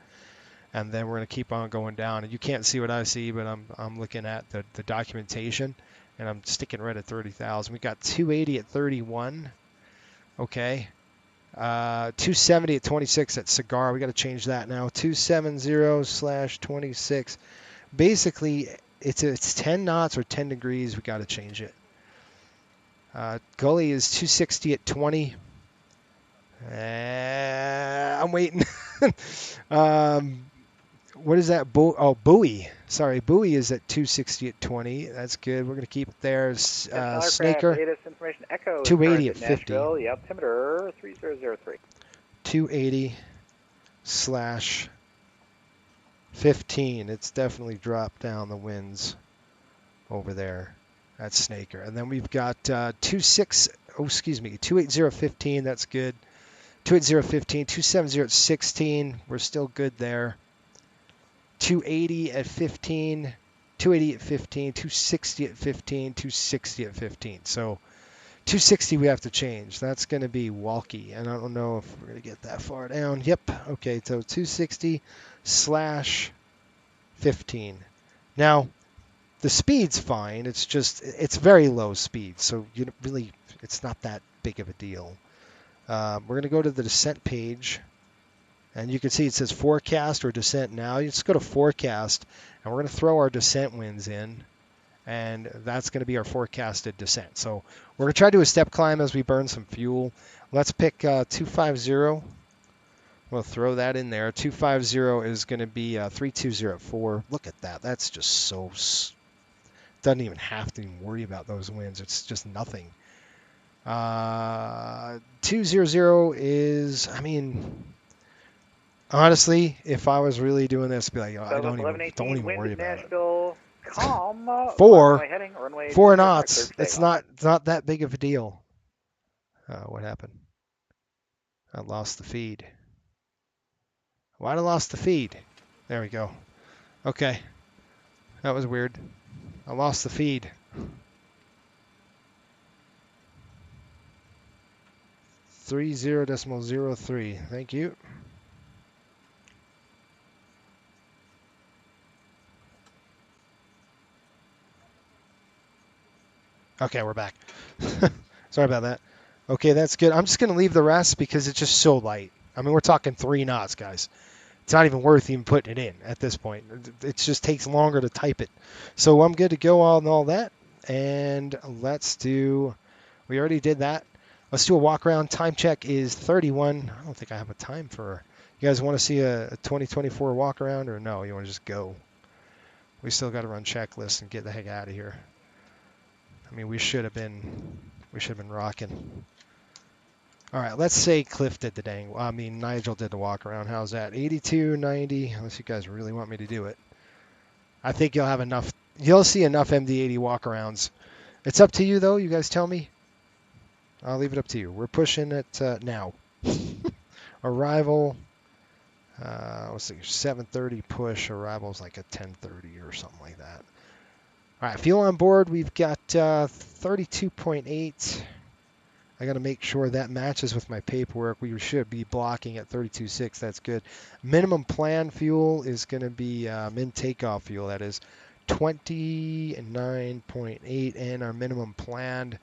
And then we're going to keep on going down. And you can't see what I see, but I'm looking at the documentation. And I'm sticking right at 30,000. We got 280 at 31. Okay. 270 at 26 at Cigar. We got to change that now. 270/26. Basically, it's 10 knots or 10 degrees. We got to change it. Gully is 260 at 20. I'm waiting. What is that? Buoy. Sorry, Buoy is at 260 at 20. That's good. We're going to keep it there. Snaker, latest information Echo 280 at 50. Nashville. Yep, altimeter 3003. 280/15. It's definitely dropped down the winds over there at Snaker. And then we've got 280/15. That's good. 280/15. 270 at 16. We're still good there. 280 at 15, 280 at 15, 260 at 15, 260 at 15. So 260 we have to change. That's going to be Walkie. And I don't know if we're going to get that far down. Yep. Okay, so 260/15. Now, the speed's fine. It's just, it's very low speed. So you really, it's not that big of a deal. We're going to go to the descent page. And you can see it says forecast or descent now. You just go to forecast, and we're going to throw our descent winds in, and that's going to be our forecasted descent. So we're going to try to do a step climb as we burn some fuel. Let's pick 250. We'll throw that in there. 250 is going to be 3204. Look at that. That's just so... Doesn't even have to even worry about those winds. It's just nothing. 200 is, I mean... Honestly, if I was really doing this, I'd be like, I don't even worry about Nashville, it. calm, Four runway knots. It's not that big of a deal. What happened? I lost the feed. Why'd I lost the feed? There we go. Okay. That was weird. I lost the feed. .03. Thank you. Okay, we're back. Sorry about that. Okay, that's good. I'm just going to leave the rest because it's just so light. I mean, we're talking 3 knots, guys. It's not even worth even putting it in at this point. It just takes longer to type it. So I'm good to go on all that. And let's do... We already did that. Let's do a walk around. Time check is 31. I don't think I have a time for... You guys want to see a 2024 walk around or no? You want to just go? We still got to run checklists and get the heck out of here. I mean, we should have been rocking. All right, let's say Cliff did Nigel did the walk around. How's that? 82, 90, unless you guys really want me to do it. I think you'll have enough. You'll see enough MD-80 walkarounds. It's up to you, though. You guys tell me. I'll leave it up to you. We're pushing it now. Arrival. Let's see. 7:30 push. Arrival's like a 10:30 or something like that. All right. Fuel on board. We've got 32.8. I got to make sure that matches with my paperwork. We should be blocking at 32.6. That's good. Minimum plan fuel is going to be min takeoff fuel. That is 29.8, and our minimum planned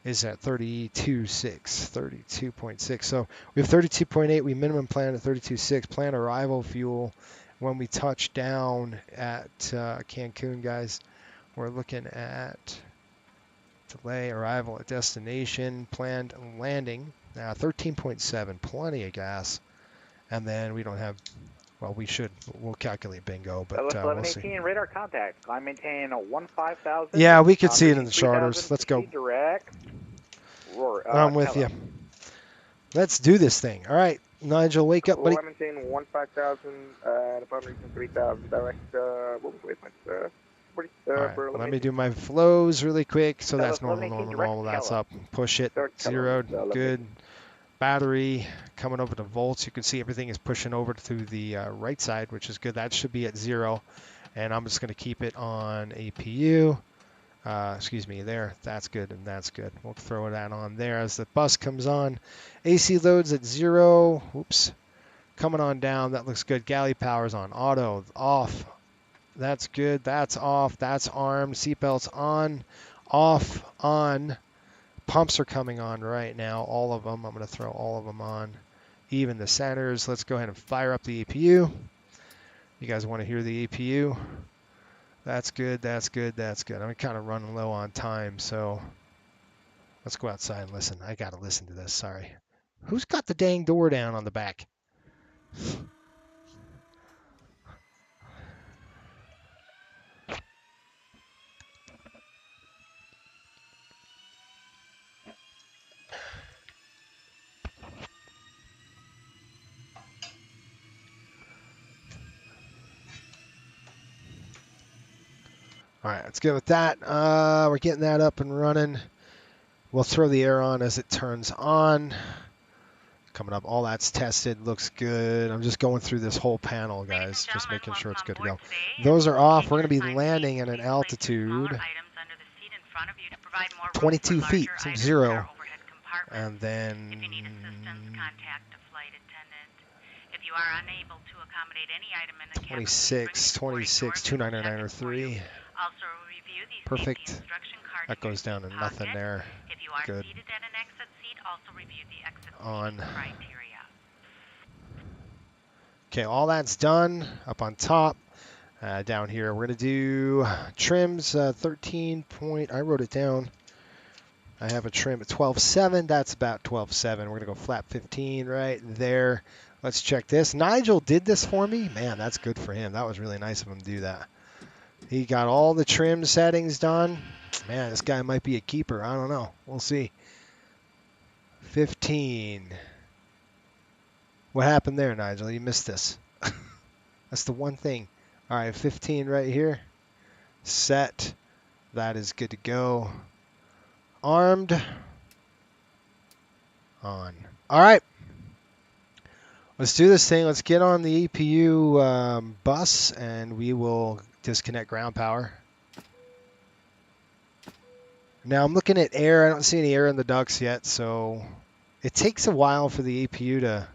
is at 32.6. 32.6. So we have 32.8. We minimum plan at 32.6. Plan arrival fuel when we touch down at Cancun, guys. We're looking at delay, arrival at destination, planned landing. 13.7, plenty of gas. And then we don't have, well, we'll calculate bingo, but we'll see. 1118, radar contact. Climb maintain a 15,000. Yeah, we could see it in the charters. Let's go. Direct. Roar, I'm with you. Let's do this thing. All right, Nigel, wake up, buddy. Climb maintain 15,000 and upon reaching 3,000, direct, what was the waypoint? All right, let me do my flows really quick. So that's normal. That's up. Push it. Zeroed. Good. Battery coming over to volts. You can see everything is pushing over to the right side, which is good. That should be at 0. And I'm just going to keep it on APU. Excuse me, there. That's good, and that's good. We'll throw that on there as the bus comes on. AC loads at 0. Oops. Coming on down. That looks good. Galley power's on. Auto. Off. That's good. That's off. That's armed. Seatbelts on. Off. On. Pumps are coming on right now. All of them. I'm going to throw all of them on. Even the centers. Let's go ahead and fire up the APU. You guys want to hear the APU? That's good. That's good. That's good. I'm kind of running low on time, so let's go outside and listen. I got to listen to this. Sorry. Who's got the dang door down on the back? All right, let's go with that. We're getting that up and running. We'll throw the air on as it turns on. Coming up, all that's tested, looks good. I'm just going through this whole panel, guys, just making sure it's good to go. Those are off. We're going to be landing at an altitude 22 feet from 0. And then 26, 29903. Perfect. That goes down to nothing there. Good. On. Okay, all that's done. Up on top. Down here, we're going to do trims 13 point. I wrote it down. I have a trim at 12.7. That's about 12.7. We're going to go flap 15 right there. Let's check this. Nigel did this for me. Man, that's good for him. That was really nice of him to do that. He got all the trim settings done. Man, this guy might be a keeper. I don't know. We'll see. 15. What happened there, Nigel? You missed this. That's the one thing. All right, 15 right here. Set. That is good to go. Armed. On. All right. Let's do this thing. Let's get on the APU bus, and we will disconnect ground power. Now I'm looking at air. I don't see any air in the ducts yet, so it takes a while for the APU to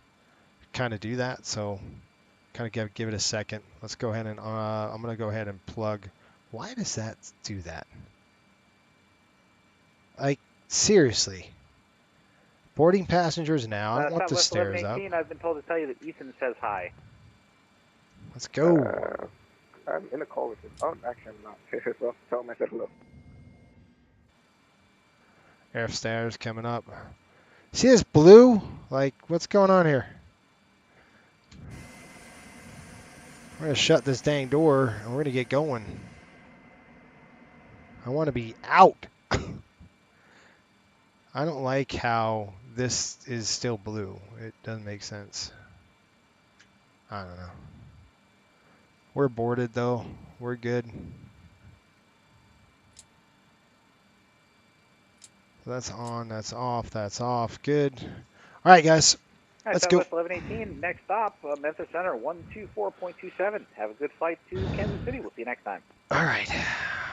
kind of do that. So kind of give it a second. Let's go ahead and I'm going to go ahead and plug. Why does that do that? Like, seriously. Boarding passengers now. I don't want the stairs up. I've been told to tell you that Ethan says hi. Let's go. I'm in a call with him. Oh, actually, I'm not. So tell myself hello. Air stairs coming up. See this blue? Like, what's going on here? We're going to shut this dang door, and we're going to get going. I want to be out. I don't like how this is still blue. It doesn't make sense. I don't know. We're boarded, though. We're good. So that's on, that's off, that's off. Good. All right, guys. All right, Let's go. Southwest 1118. Next stop, Memphis Center 124.27. Have a good flight to Kansas City. We'll see you next time. All right.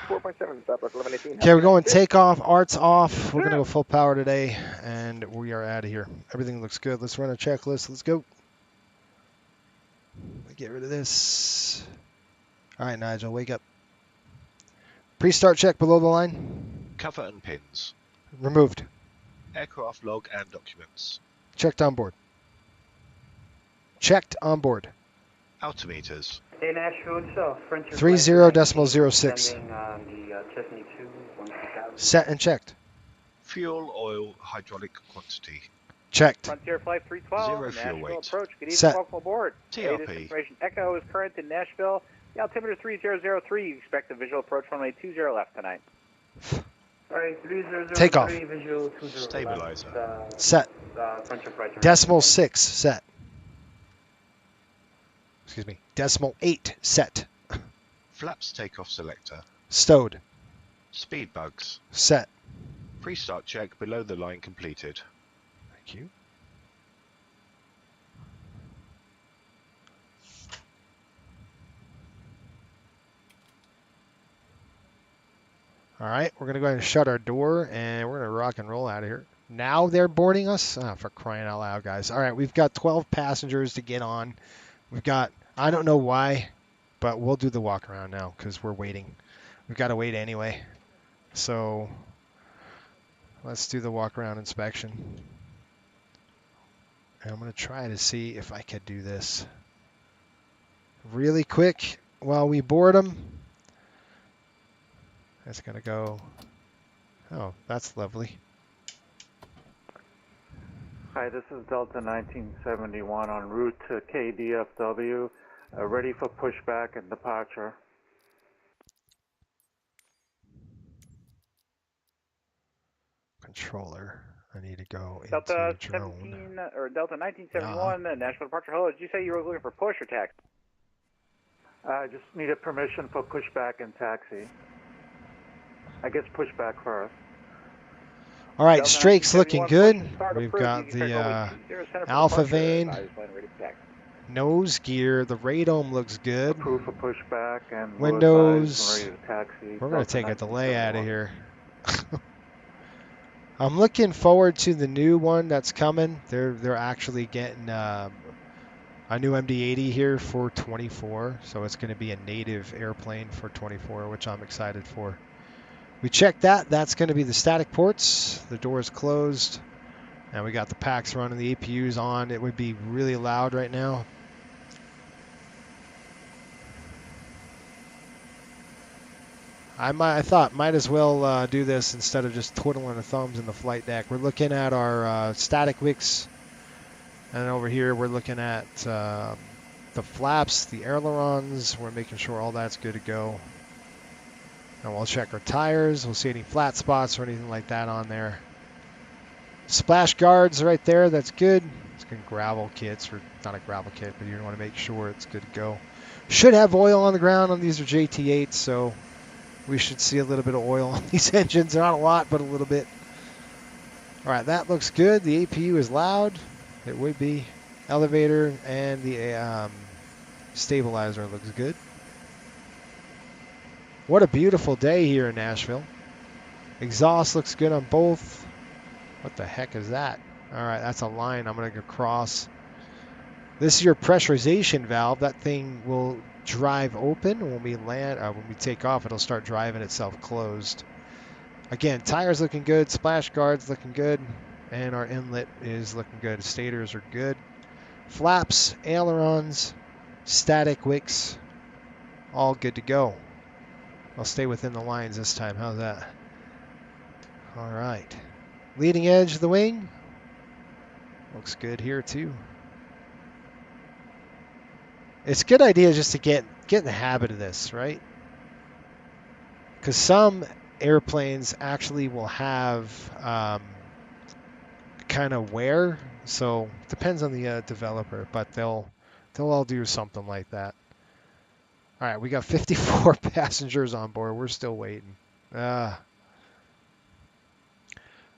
4.7, Southwest 1118. Okay, we're going takeoff. Art's off. We're going to go full power today, and we are out of here. Everything looks good. Let's run a checklist. Let's go. Get rid of this. All right, Nigel, wake up. Pre-start check below the line. Cover and pins. Removed. Aircraft log and documents. Checked on board. Checked on board. Altimeters. Hey, Nashville itself. 30.06. Set and checked. Fuel, oil, hydraulic quantity. Checked. Frontier Flight 312. Zero fuel Nashville weight. approach. Good evening. Set. Welcome aboard. Hey, this TRP. information Echo is current in Nashville. The altimeter 3003. You expect a visual approach runway 20 left tonight. Alright, 3003. Takeoff. Visual 20 Stabilizer. left, Set. Frontier Flight Decimal 6 set. Excuse me. Decimal 8 set. Flaps takeoff selector. Stowed. Speed bugs. Set. Pre-start check below the line completed. Thank you. All right, we're going to go ahead and shut our door, and we're going to rock and roll out of here. Now they're boarding us? Oh, for crying out loud, guys. All right, we've got 12 passengers to get on. We've got, I don't know why, but we'll do the walk around now because we're waiting. We've got to wait anyway. So let's do the walk around inspection. And I'm going to try to see if I could do this really quick while we board them. That's going to go. Oh, that's lovely. Hi, this is Delta 1971 en route to KDFW, ready for pushback and departure. Controller. I need to go into Delta drone. 17 or Delta 1971, Nashville departure. Hello. Did you say you were looking for push or taxi? I just needed permission for pushback and taxi. I guess pushback first. All right, Delta strake's looking 1971, good. start We've approved. got You can start the going 20 center for alpha departure. vane, Advise when ready for taxi. nose gear. The radome looks good. Approved for pushback and Windows. ready to taxi. We're going to Delta take a delay out of 1971. here. I'm looking forward to the new one that's coming. They're actually getting a new MD-80 here for 24, so it's going to be a native airplane for 24, which I'm excited for. We checked that. That's going to be the static ports. The door is closed, and we got the packs running. The APU's on. It would be really loud right now. I thought might as well do this instead of just twiddling the thumbs in the flight deck. We're looking at our static wicks, and over here we're looking at the flaps, the ailerons. We're making sure all that's good to go. And we'll check our tires. We'll see any flat spots or anything like that on there. Splash guards right there. That's good. It's good gravel kits, or not a gravel kit, but you want to make sure it's good to go. Should have oil on the ground. On these are JT8s, so we should see a little bit of oil on these engines. Not a lot, but a little bit. All right, that looks good. The APU is loud. It would be. Elevator and the stabilizer looks good. What a beautiful day here in Nashville. Exhaust looks good on both. What the heck is that? All right, that's a line I'm going to go across. This is your pressurization valve. That thing will drive open when we land. When we take off, it'll start driving itself closed. Again, tires looking good. Splash guards looking good. And our inlet is looking good. Stators are good. Flaps, ailerons, static wicks, all good to go. I'll stay within the lines this time. How's that? All right. Leading edge of the wing. Looks good here too. It's a good idea just to get in the habit of this, right? Because some airplanes actually will have kind of wear. So it depends on the developer, but they'll all do something like that. All right, we got 54 passengers on board. We're still waiting.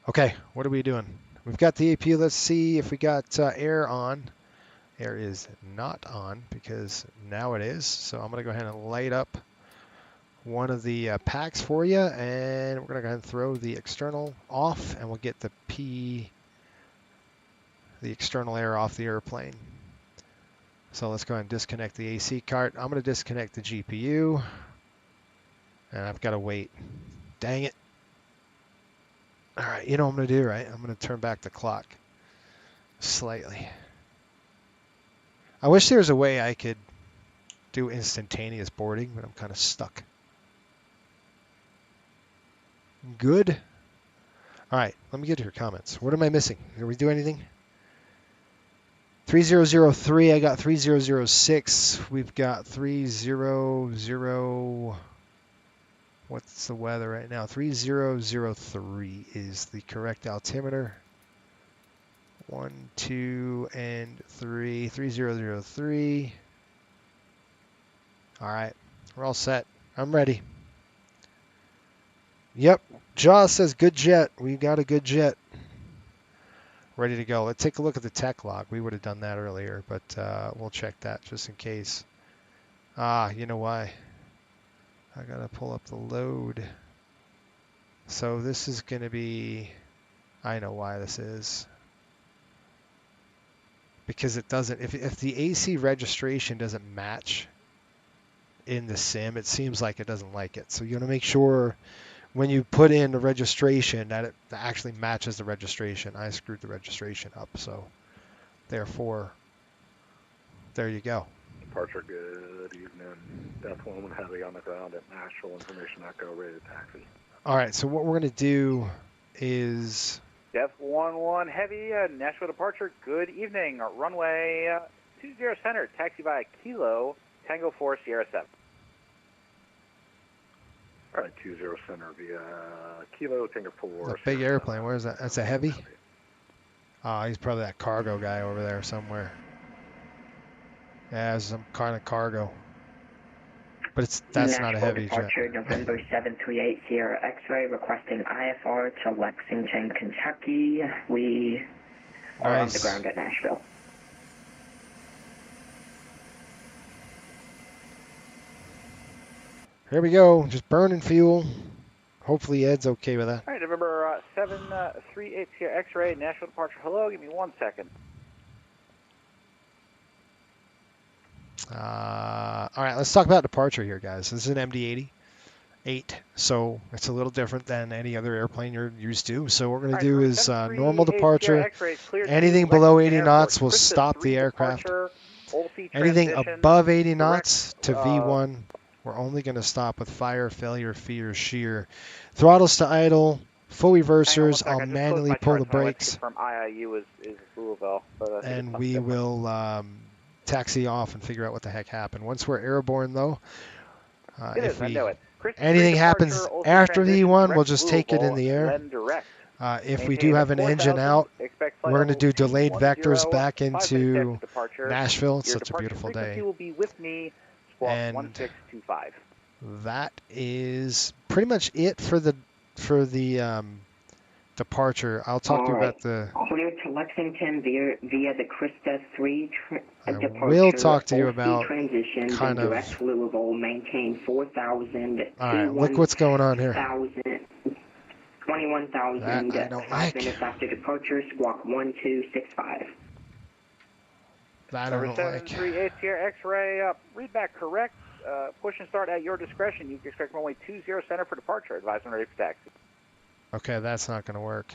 Okay, what are we doing? We've got the AP. Let's see if we got air on. Air is not on because now it is. So I'm going to go ahead and light up one of the packs for you, and we're going to go ahead and throw the external off, and we'll get the external air off the airplane. So let's go ahead and disconnect the AC cart. I'm going to disconnect the GPU, and I've got to wait. Dang it. All right, you know what I'm going to do, right? I'm going to turn back the clock slightly. I wish there was a way I could do instantaneous boarding, but I'm kind of stuck. Good. All right, let me get to your comments. What am I missing? Did we do anything? 3003, I got 3006. We've got 300. What's the weather right now? 3003 is the correct altimeter. 1, 2, and 3. 3003. All right, we're all set. I'm ready. Yep, Jaws says good jet. We got a good jet. Ready to go. Let's take a look at the tech log. We would have done that earlier, but we'll check that just in case. You know why? I gotta pull up the load. So this is gonna be, I know why this is. Because it doesn't, if the AC registration doesn't match in the sim, it seems like it doesn't like it. So you want to make sure when you put in the registration that it actually matches the registration. I screwed the registration up, so therefore, there you go. Departure, good evening. Death Woman Heavy on the ground at Nashville. Information Echo, ready to taxi. All right, so what we're going to do is... Def 11 Heavy, Nashville departure, good evening. Runway 20 center, taxi via Kilo, Tango 4, Sierra 7. All right, 20 center via Kilo, Tango 4. A big airplane, where is that? That's a heavy? Oh, he's probably that cargo guy over there somewhere. Yeah, it's some kind of cargo. But that's not a heavy departure, jet. November 738 Sierra X-ray, requesting IFR to Lexington, Kentucky. We are on the ground at Nashville. Here we go, just burning fuel. Hopefully Ed's okay with that. All right, November 738 Sierra X-ray, Nashville departure. Hello, give me 1 second. All right, let's talk about departure here, guys. This is an MD-88, so it's a little different than any other airplane you're used to. So what we're going to do is normal departure. Anything below 80 knots will stop the aircraft. Anything above 80 knots to V1, we're only going to stop with fire, failure, fear, shear. Throttles to idle, full reversers. I'll manually pull the brakes. From IIU is Louisville. And we will taxi off and figure out what the heck happened. Once we're airborne, though, if anything happens after V1, we'll just take it in the air. If we do have an engine out, we're going to do delayed vectors back into Nashville. It's such a beautiful day. And that is pretty much it for the departure. I'll talk to you about the... Clear to Lexington via the Krista 3 departure. We'll talk to you about transition kind of... direct Louisville, maintain 4,000. All right, look what's going on here. 21,000. I don't like. Minutes after departure, squawk 1265. That I don't like. 738 Sierra X-ray, read back correct. Push and start at your discretion. You can expect runway 20 center for departure. Advise when ready for taxi. Okay, that's not going to work.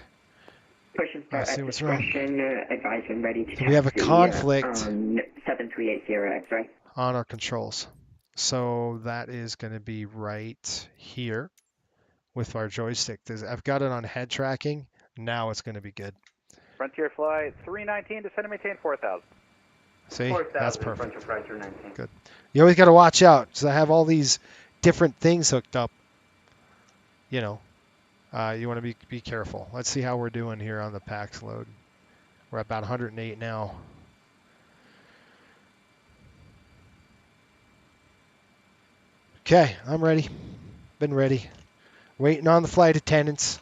Push and start at discretion. Advise when ready to taxi. So we have a conflict 738 Sierra X-ray on our controls. So that is going to be right here with our joystick. I've got it on head tracking. Now it's going to be good. Frontier flight 319, descend and maintain 4,000. See, that's perfect. Good. You always got to watch out. So I have all these different things hooked up. You know, you want to be careful. Let's see how we're doing here on the PAX load. We're at about 108 now. Okay, I'm ready. Been ready. Waiting on the flight attendants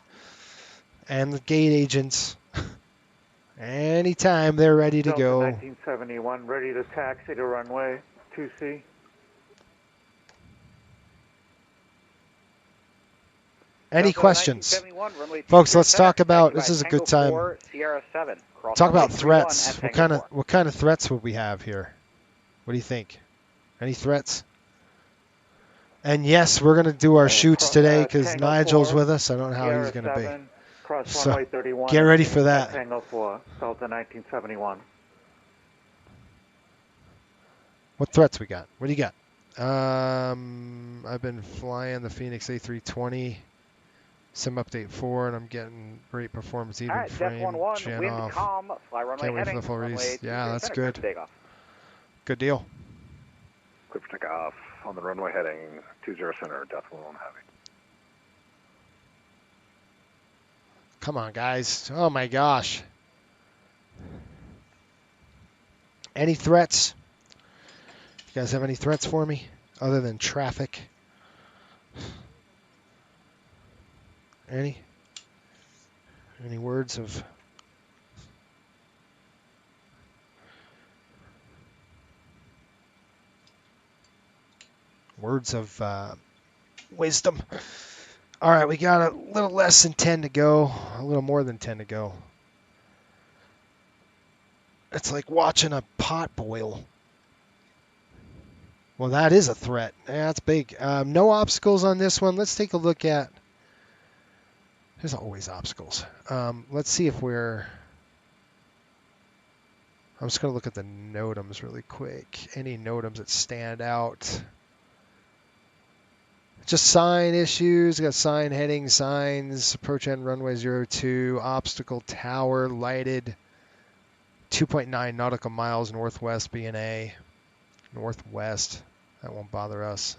and the gate agents. Anytime they're ready to Delta go. 1971, ready to taxi to runway 2C. Any Delta questions? 1971, runway Folks, let's 207, talk about, taxi by this is a Tango good time. 4, Sierra 7. Cross Talk runway about 31 threats. at What Tango 4. kind of threats would we have here? What do you think? Any threats? And yes, we're going to do our shoots today because Tango Nigel's 4, with us. I don't know how Sierra he's going to be. 7, cross So, runway 31. get ready for at that. Tango 4, Delta 1971. What threats we got? What do you got? I've been flying the Phoenix A320, sim update 4, and I'm getting great performance even Alright, frame, Def 11, gen wind off. calm, fly runway Can't wait for heading, the full runway release. Yeah, that's 20 good. takeoff. Good deal. Clear for takeoff on the runway heading 20 center, Delta 11 heavy. Come on, guys. Oh my gosh. Any threats? You guys have any threats for me other than traffic? Any? Any words of wisdom? All right, we got a little less than 10 to go, a little more than 10 to go. It's like watching a pot boil. Well, that is a threat. Yeah, that's big. No obstacles on this one. Let's take a look at. There's always obstacles. Let's see if we're. I'm just going to look at the NOTAMs really quick. Any NOTAMs that stand out? Just sign issues. Got sign heading, signs, approach end runway 02, obstacle tower, lighted, 2.9 nautical miles northwest BNA. Northwest. That won't bother us.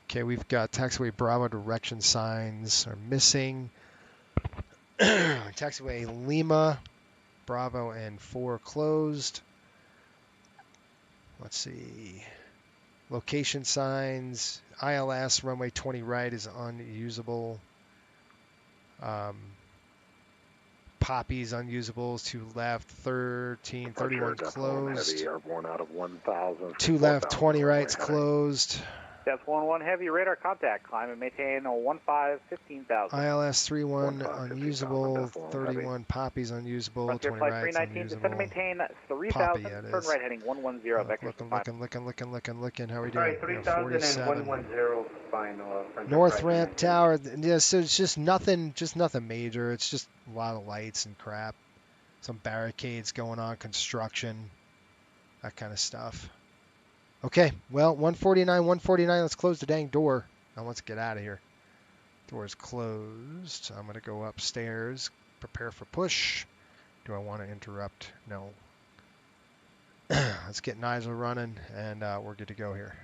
Okay, we've got taxiway Bravo direction signs are missing. Taxiway Lima, Bravo and 4 closed. Let's see. Location signs. ILS runway 20 right is unusable. Poppies unusable. 2 left. 13, 31 closed. Heavy, airborne out of 1,000. 2 left, 20 right's closed. Def 11 heavy, radar contact, climb and maintain 15,000. ILS 31 unusable. 31 Poppies unusable. Frontier 20 Flight right's 319, descend and unusable. maintain 3,000, Poppy, turn right heading 110, vector Looking. How are we doing? Alright, 3,000 and 47. 110, final. North ramp tower. Yeah, so it's just nothing major. It's just a lot of lights and crap. Some barricades going on, construction, that kind of stuff. Okay, well, 149. Let's close the dang door. Now let's get out of here. Door is closed. I'm going to go upstairs, prepare for push. Do I want to interrupt? No. Let's get Nigel running, and we're good to go here.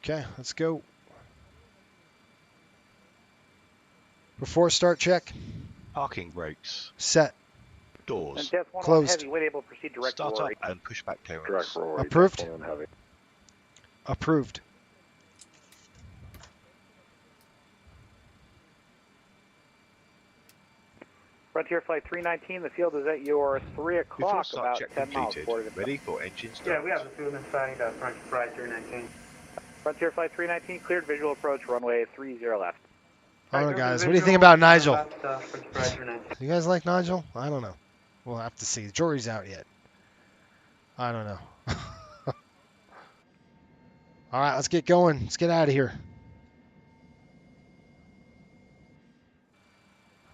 Okay, let's go. Before start check. Parking brakes. Set. Doors. And Def 11 Closed. heavy, weight able to proceed direct Start up Rory. and push back clearance. Direct Rory, Approved. Delta 11 heavy. Approved. Frontier Flight 319, the field is at your 3 Before o'clock, start about check 10 miles completed, forward of ready for engine start. Yeah, we have the field inside Frontier Flight 319. Frontier Flight 319, cleared visual approach, runway 30 left. I don't know, guys. What do you think about Nigel? Frontier Flight 319. You guys like Nigel? I don't know. We'll have to see. The jury's out yet. I don't know. All right, let's get going. Let's get out of here.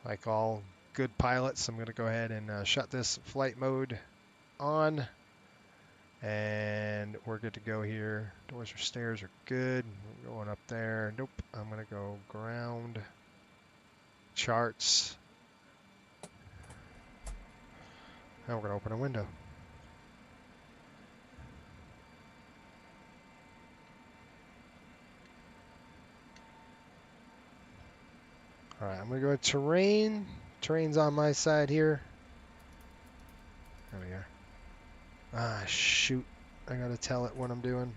Like all good pilots, I'm going to go ahead and shut this flight mode on. And we're good to go here. Doors or stairs are good. We're going up there. Nope. I'm going to go ground. Charts. Now we're going to open a window. All right, I'm going to go to terrain. Terrain's on my side here. There we are. Ah, shoot. I got to tell it what I'm doing.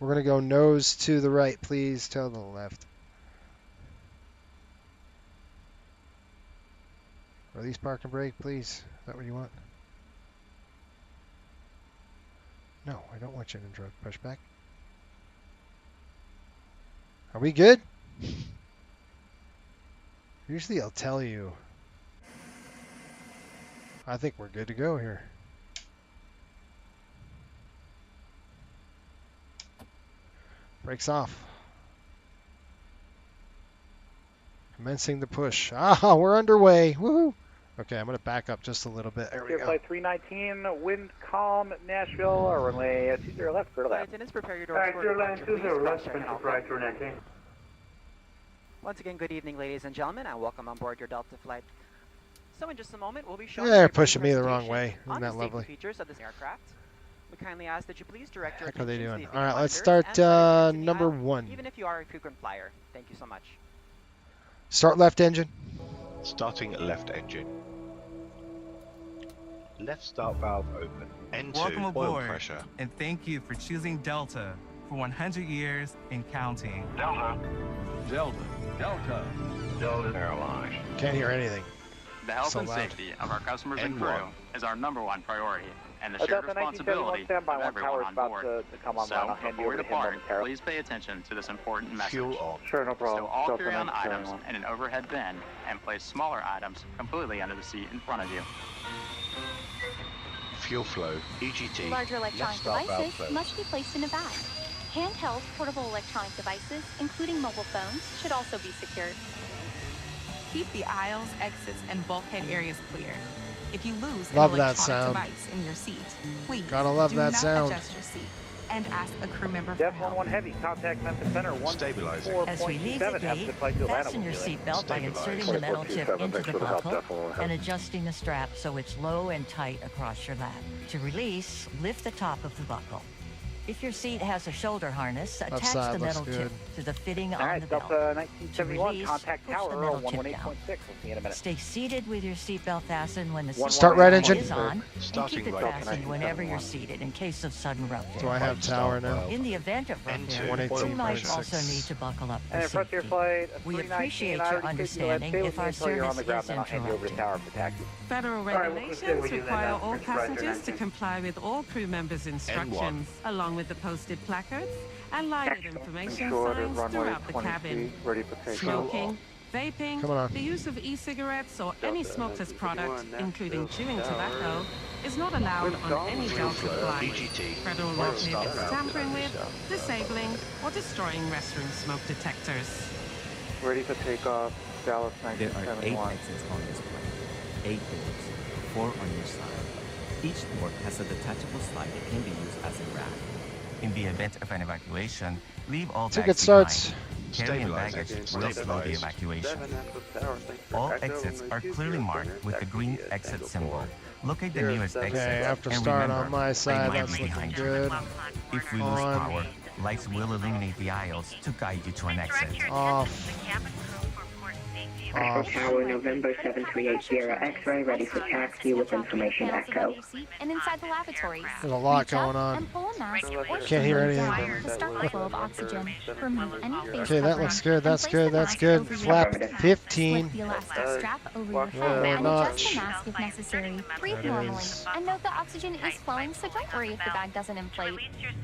We're going to go nose to the right, please. Tail to the left. Release park and brake, please. Is that what you want? No, I don't want you to drug push back. Are we good? Usually I'll tell you. I think we're good to go here. Brakes off. Commencing the push. Ah, we're underway. Woohoo! Okay, I'm going to back up just a little bit. There we go. Flight 319, wind calm, Nashville, or runway 20 left, clear left. Attendants, prepare your doors Alright, for airline departure. 20 Please left, cross-check and French all Flight 219. Once again, good evening, ladies and gentlemen, and welcome on board your Delta flight. So in just a moment, we'll be showing They're you a brief pushing me the wrong presentation way. on Isn't the that safety lovely? features of this aircraft. We kindly ask that you please direct your Heck are they attention to doing? the All right, let's monitors start and flight attendants in the number aisle, 1. even if you are a frequent flyer. Thank you so much. Start left engine. Starting left engine. Left start valve open. Welcome N2 oil aboard, pressure. and thank you for choosing Delta for 100 years and counting. Delta. Delta. Delta. Delta Airline. Can't hear anything. The health So and loud. safety of our customers and N1. crew is our #1 priority, and the shared Delta 1971, responsibility stand by, of one everyone tower's on about board. to come online. So, I'll hand you before we over to him depart, momentarily. please pay attention to this important message. Fuel on. Sure, no problem. Stow all Delta carry-on 1971. items in an overhead bin and place smaller items completely under the seat in front of you. Fuel flow. EGT. Larger Left electronic start valve devices closed. must be placed in a bag. Handheld portable electronic devices, including mobile phones, should also be secured. Keep the aisles, exits, and bulkhead areas clear. If you lose an Love that electronic sound. device in your seat, please Gotta love do that not sound. adjust your seat and ask a crew member for Def help. 11 heavy, contact Memphis Center, Stabilizing. 'As we leave the 14.27, have to gate, flight to Atlanta. fasten your We'll be late. seatbelt by inserting the metal tip 2427, into thanks the for the help, buckle definitely. and adjusting the strap so it's low and tight across your lap. To release, lift the top of the buckle. If your seat has a shoulder harness, attach side the looks metal good. tip to the fitting All on right, the belt. Delta To 1971, release, contact push the tower, metal tip 118.6. We'll see you in a minute. Stay seated with your seatbelt fastened when the seatbelt Start right engine. is on, and Starting keep it right fastened whenever you're seated in case of sudden rupture. Do I have tower now? In the event of rupture, N2 you might 118.6. also need to buckle up for And front of your safety. flight, We 319, appreciate I your already could you understanding stay with if me our until you're on the service ground, is then I'll hand you over to interrupted. tower for taxi. Federal All right, we'll stay regulations with you then, require all French Flight passengers to 219. comply with all crew members' instructions, along with the posted placards and lighted information Ensure that signs runway throughout the 20 cabin. feet, ready for takeoff. Smoking, vaping, Come on. the use of e-cigarettes or any smokeless product, including chewing tobacco, is not allowed on any Delta flight. EGT. Federal law Left start prohibits valve tampering with, closed. disabling, or destroying restroom smoke detectors. Ready for takeoff, Dallas There are 8 1971. exits on this plane. 8 doors, 4 on your side. Each door has a detachable slide that can be used as a raft. In the event of an evacuation, leave all Ticket bags starts. behind. Carry-in baggage will slow the Stabilize. evacuation. All exits are clearly marked with the green exit symbol. Locate the nearest exit Okay, after and start remember, on my they side, might that's be looking behind you. good. If we lose On. power, lights will illuminate the aisles to guide you to an exit. Off. Off. Tower, November 7380, X-ray, ready for taxi with information echo. And inside the lavatories. There's a lot Reach up going on. and pull a mask or Can't hear string anything. down to start the flow of oxygen. Remove any face Okay, that covering looks good. and That's place good. the That's mask good. over your Flap mouth. 15. Slip the elastic strap over your Yeah, head and we're adjust the mask if necessary. Breathe That normally. is- And note the oxygen is flowing, so don't worry if the bag doesn't inflate.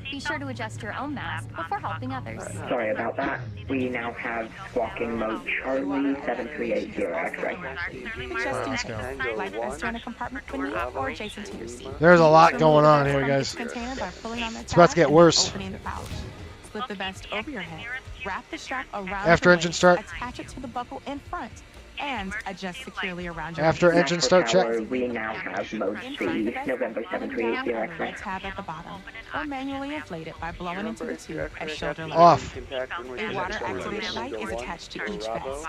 Be sure to adjust your own mask before helping others. Sorry about that. We now have walking mode Charlie 7380, X-ray. Adjusting Let's go. Flight rest in a compartment beneath or adjacent to your seat. There's a lot Remove going the on goods here, from guys. each container by pulling on the It's about to tab get and worse. opening the pouch. Slip the vest over your head. Wrap the strap around After your engine waist, start. Attach it to the buckle in front, and adjust securely around your After waist. engine start check. Tower, we now have mode C, November 7380, Down X-ray. the tab at the bottom, or manually inflate it by blowing into the tube at shoulder level. Off. A water-activated light is attached to each vest.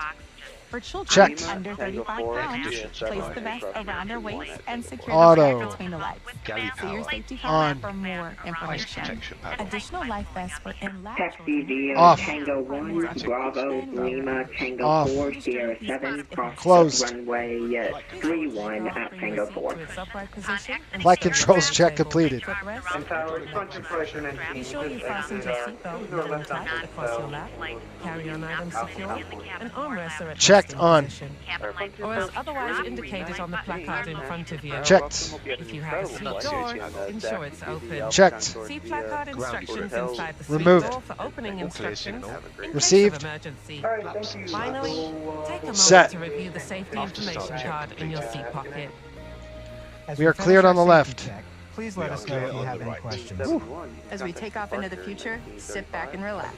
For children Checked. under 35 pounds, place the vest around their waist and secure Auto. the strap between the legs. Galley See your power. safety On. card for more Ice information. protection panel. Additional life vests for in-lab Taxi children. via Off. Tango 1, Bravo, Lima, Tango Off. 4, Sierra 7, cross Closed. runway 31 at Tango 4. Flight controls check completed. And tower, front and right turn 19. Be sure you fasten your seatbelt really tight across your lap. Carry-on items secure, and armrests are at Checked resting on. position, or as otherwise indicated on the placard in front of you. Checked. If you have a seat door, ensure it's open. Checked. See placard instructions inside the seat Removed. door for opening instructions in Received. case of emergency. Alright, thank you. Finally, take a moment Set. to review the safety information card in your seat pocket. We are cleared on the left. Please let us know if you have any questions. As we take off into the future, sit back and relax.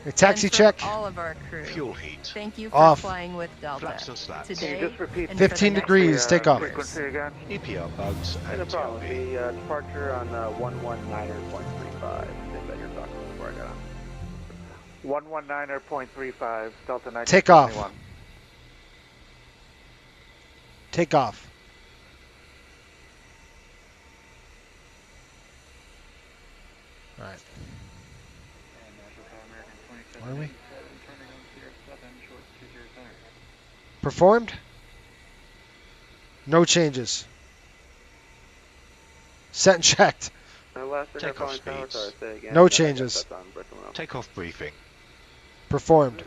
A taxi And for check. all of our crew, Fuel heat. thank you for Off. flying with Delta. Flaps and slats. Today, Just repeat and for the 15 next degrees, take off. Frequency again. EPR bugs No and problem. TLB. The departure on 119.35. Think that you're talking before I got on. 119.35, Delta 19. Take off. Take off. All right. Where are we? Performed? No changes. Set and checked. Takeoff speeds. No changes. Takeoff briefing. Performed.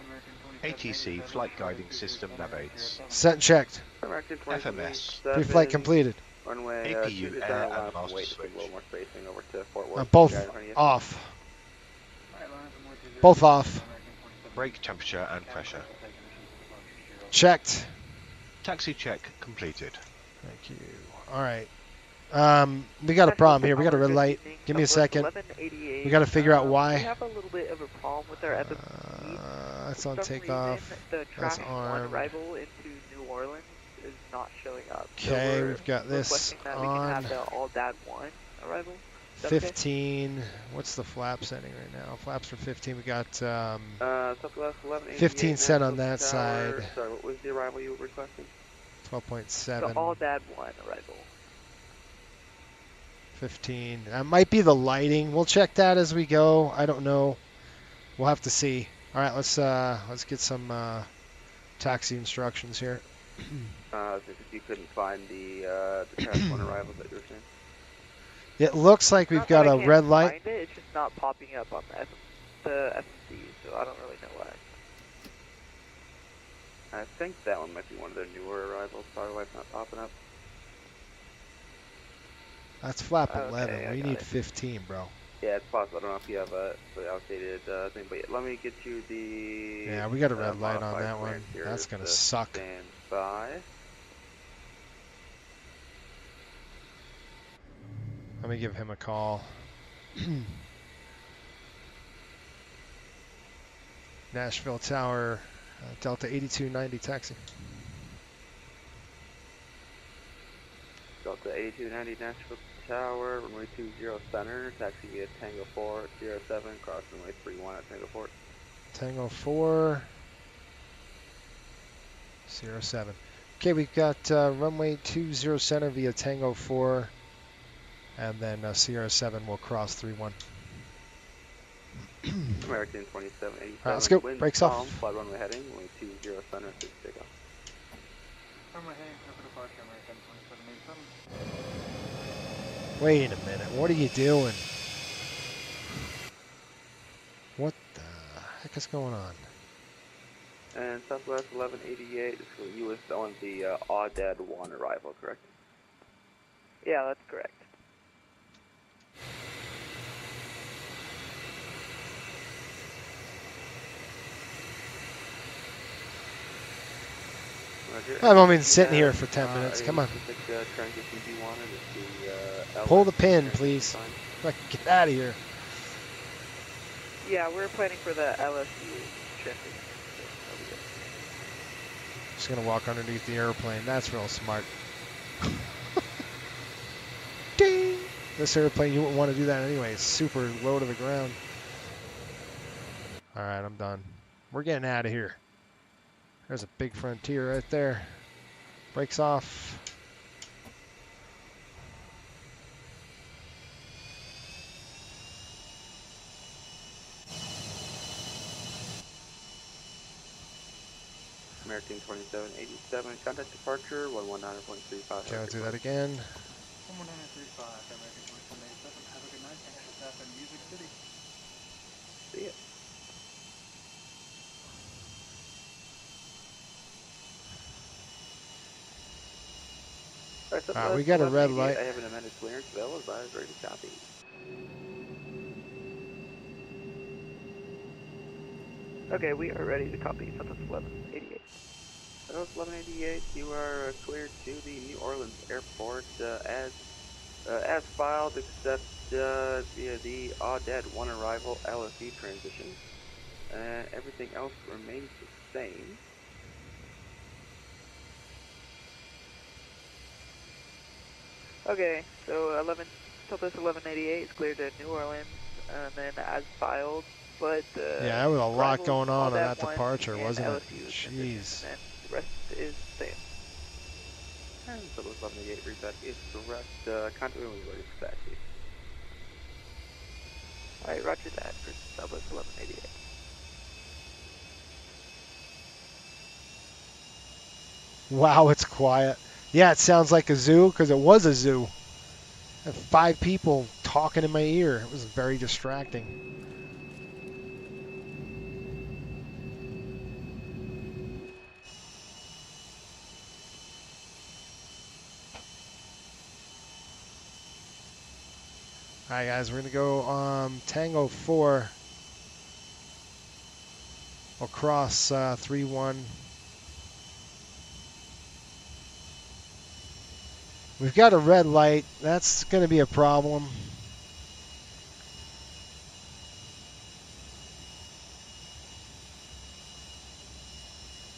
ATC flight guiding system navigates. Set and checked. FMS. Pre-flight completed. APU air and master switch. Both off. Both off. Brake temperature and pressure. Checked. Taxi check completed. Thank you. All right. We got a problem here. We got a red light. Give me a second. We got to figure out We why. have a little bit of a problem with our FMC. That's on For some takeoff. reason, the That's track 1 armed. arrival into New Orleans is not showing up. Okay, so we've got this requesting that we can on. have the all dad 1 arrival. Is that okay? 15. What's the flap setting right now? Flaps for 15. We got Southwest 1188, 15 set on Nashville that Tower. side. Sorry, what was the arrival you were requesting? 12.7. The all dad 1 arrival. 15. That might be the lighting. We'll check that as we go. I don't know. We'll have to see. All right, let's get some taxi instructions here. If you couldn't find the track 1 arrivals that you were saying. It looks like we've Not got that I a can't red light. find it, it's just not popping up on the FMC, so I don't really know why. I think that one might be one of their newer arrivals. Probably why it's not popping up. That's flap Okay, 11. I We got need it. 15, bro. Yeah, it's possible. I don't know if you have the outdated thing, but yeah, let me get you the. Yeah, we got a red light on modified that one. clearance here That's gonna to suck. Stand by. Let me give him a call. Nashville Tower, Delta 8290 taxi. Delta 8290 Nashville Tower, runway 20 center, taxi via Tango 4 Sierra 7, cross runway 31 at Tango 4. Tango 4, Sierra 7. Okay, we've got runway 20 center via Tango 4, and then Sierra 7 will cross 31. American 2787. Alright, let's go. Wind Brakes calm, off. flight runway heading, runway 20 center, 6 takeoff. Runway heading for departure, American 2787. Wait a minute, what are you doing? What the heck is going on? And Southwest 1188, this is you was on the Audad 1 arrival, correct? Yeah, that's correct. Roger. I've only been sitting here for 10 minutes. Come on. Pull the pin, please. If I can get out of here. Yeah, we're planning for the LSU shifting. Just gonna walk underneath the airplane. That's real smart. Ding! This airplane, you wouldn't want to do that anyway. It's super low to the ground. Alright, I'm done. We're getting out of here. There's a big Frontier right there. Brakes off. American 2787, contact departure 119.35. Okay, I'll do that again. 119.35, American 2787. Have a good night. Thanks for tapping Music City. See ya. Alright, so We got a red 1188, light. I have an amended clearance available. Advised, ready to copy. Okay, we are ready to copy. Southwest 1188. Southwest 1188, you are cleared to the New Orleans airport as filed, except via the AUDED 1 arrival LSE transition. Everything else remains the same. Okay, so Southwest 1188 is cleared to New Orleans, and then as filed, but Yeah, there was a lot arrivals, going on that AUDED 1 departure, and wasn't it? LSU Jeez. and the rest is the same. And Southwest 1188 reset is correct. Continuity ready for taxi. Alright, roger that for Southwest 1188. Wow, it's quiet. Yeah, it sounds like a zoo because it was a zoo. I had 5 people talking in my ear. It was very distracting. All right, guys, we're going to go Tango 4 across 3-1. We've got a red light. That's going to be a problem.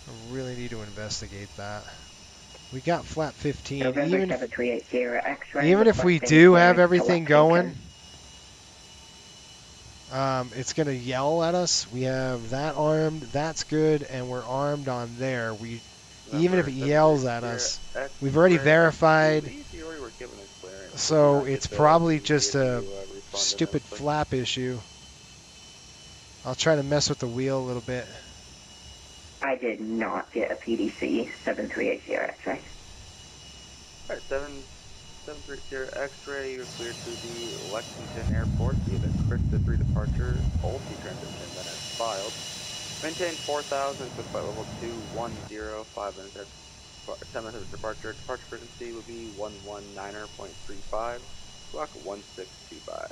I really need to investigate that. We got flat 15. November 7380 X-ray. Even if we do have everything going, it's going to yell at us. We have that armed. That's good, and we're armed on there. Even if it yells at us, we've already verified. So it's probably just a stupid flap issue. I'll try to mess with the wheel a little bit. I did not get a PDC 7380 X-ray. Alright, 730 X-ray, you're cleared to the Lexington Airport via the Krista 3 departure, OLT transition, then as filed. Maintain 4,000, quick flight level 210, 5 minutes, 10 minutes of departure. Departure frequency would be 119.35, clock 1625.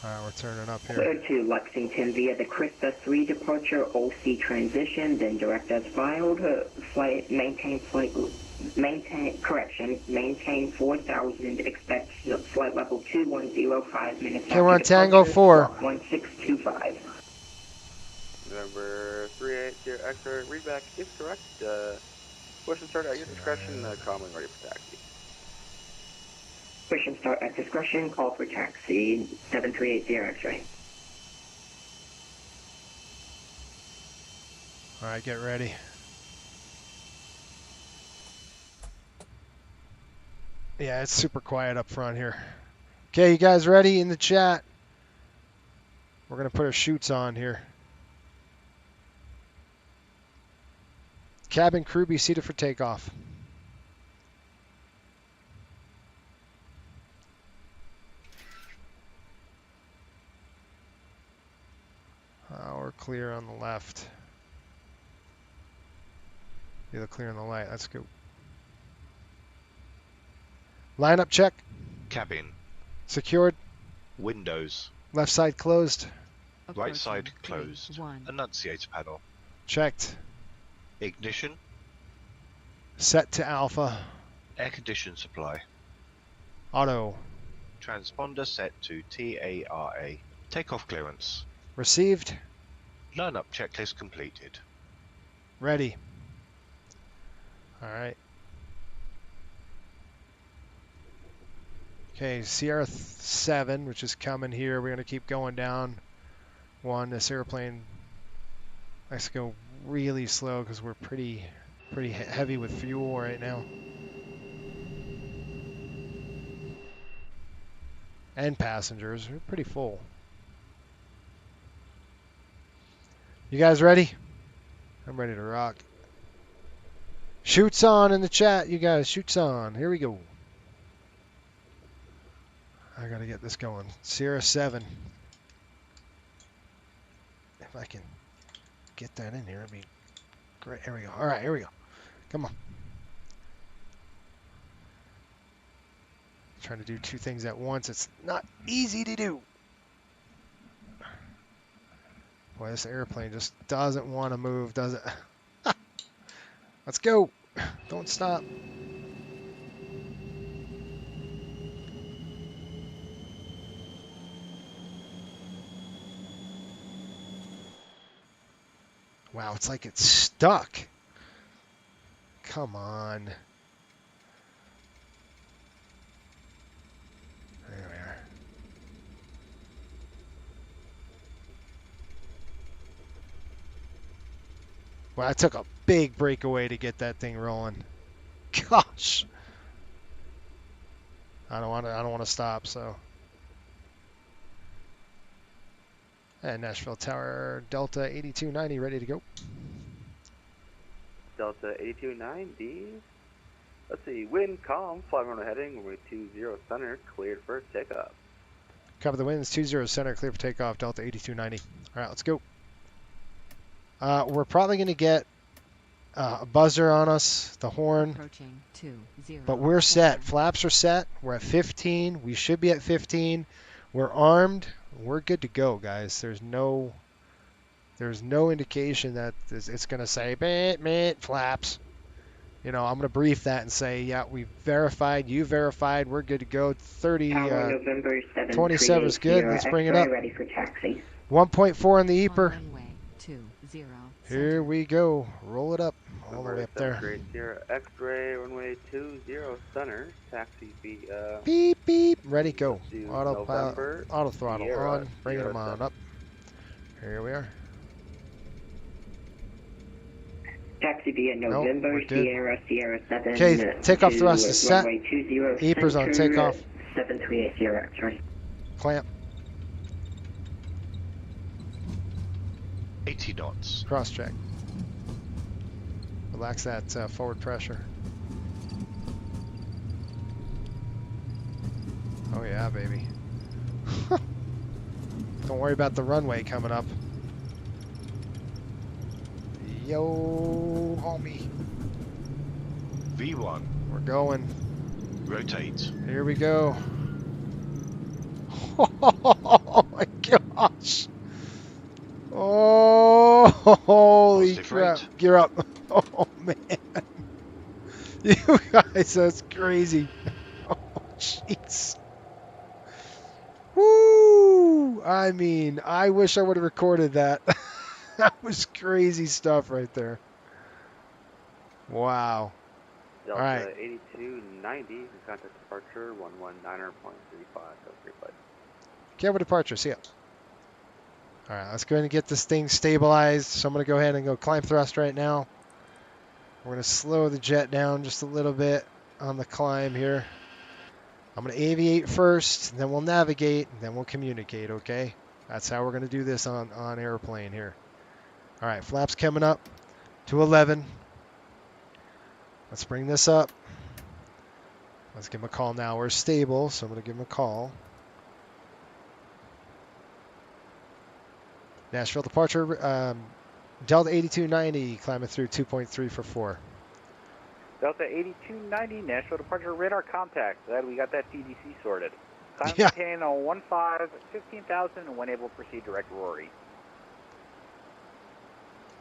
Alright, we're turning up here. Clear to Lexington via the Krista 3 departure, OC transition, then direct as filed. Maintain 4,000, expect flight level 210, 5 minutes. Okay, we're on Tango 4. 1625. November 380 X-ray, readback is correct. Push and start at your discretion, calmly ready for taxi. Push and start at discretion, call for taxi 7380 X-ray. Alright, get ready. Yeah, it's super quiet up front here. Okay, you guys ready in the chat? We're going to put our chutes on here. Cabin crew be seated for takeoff. We're clear on the left. You look clear on the right. Let's go. Lineup check. Cabin. Secured. Windows. Left side closed. Right side closed. Annunciator panel. Checked. Ignition. Set to alpha. Air condition supply. Auto. Transponder set to TARA. Takeoff clearance. Received. Lineup checklist completed. Ready. All right. Okay, Sierra 7, which is coming here. We're going to keep going down. This airplane likes to go really slow because we're pretty heavy with fuel right now. And passengers. We're pretty full. You guys ready? I'm ready to rock. Shoots on in the chat, you guys. Shoots on. Here we go. I gotta get this going. Sierra 7. If I can get that in here, it'd be great. Here we go. All right, here we go. Come on. Trying to do two things at once. It's not easy to do. Boy, this airplane just doesn't want to move, does it? Let's go. Don't stop. Wow, it's like it's stuck. Come on. There we are. Well, I took a big breakaway to get that thing rolling. Gosh. I don't want to stop, so. And Nashville Tower, Delta 8290, ready to go. Delta 8290. Let's see, wind calm, fly runway heading, runway 20 center, cleared for takeoff. Cover the winds, 20 center, clear for takeoff, Delta 8290. All right, let's go. We're probably going to get a buzzer on us, the horn, but we're set. Flaps are set. We're at 15. We should be at 15. We're armed. We're good to go, guys. There's no indication that it's going to say flaps. You know, I'm going to brief that and say, yeah, we verified, you verified, we're good to go. 27 is good. Let's bring it up. Ready for taxi. 1.4 on the EPR. Here we go. Roll it up. All the way up there. Great Sierra X-ray, runway 20 center, taxi via... Beep, beep. Ready, go. November, Auto throttle Sierra, on. Bring them on up. Here we are. Taxi via November, Sierra 7. Okay, takeoff thrust is set. EPR's on takeoff. 7380 X-ray. Clamp. 80 knots. Cross check. Relax that forward pressure. Oh yeah, baby. Don't worry about the runway coming up. Yo, homie. V1. We're going. Rotate. Here we go. Oh my gosh. Oh, holy crap. Gear up. Oh, man. You guys, that's crazy. Oh, jeez. Woo! I mean, I wish I would have recorded that. That was crazy stuff right there. Wow. Delta All right. 8290, contact departure 119.35, Okay, with departure, see ya. All right, let's go ahead and get this thing stabilized. So I'm going to go ahead and go climb thrust right now. We're going to slow the jet down just a little bit on the climb here. I'm going to aviate first, then we'll navigate, and then we'll communicate, okay? That's how we're going to do this on airplane here. All right, flaps coming up to 11. Let's bring this up. Let's give him a call now. We're stable, so I'm going to give him a call. Nashville departure, Delta 8290, climbing through 2.3 for 4. Delta 8290, Nashville departure, radar contact. Glad we got that TDC sorted. Climb Yeah. maintain on 15,000, and when able, proceed direct Rory.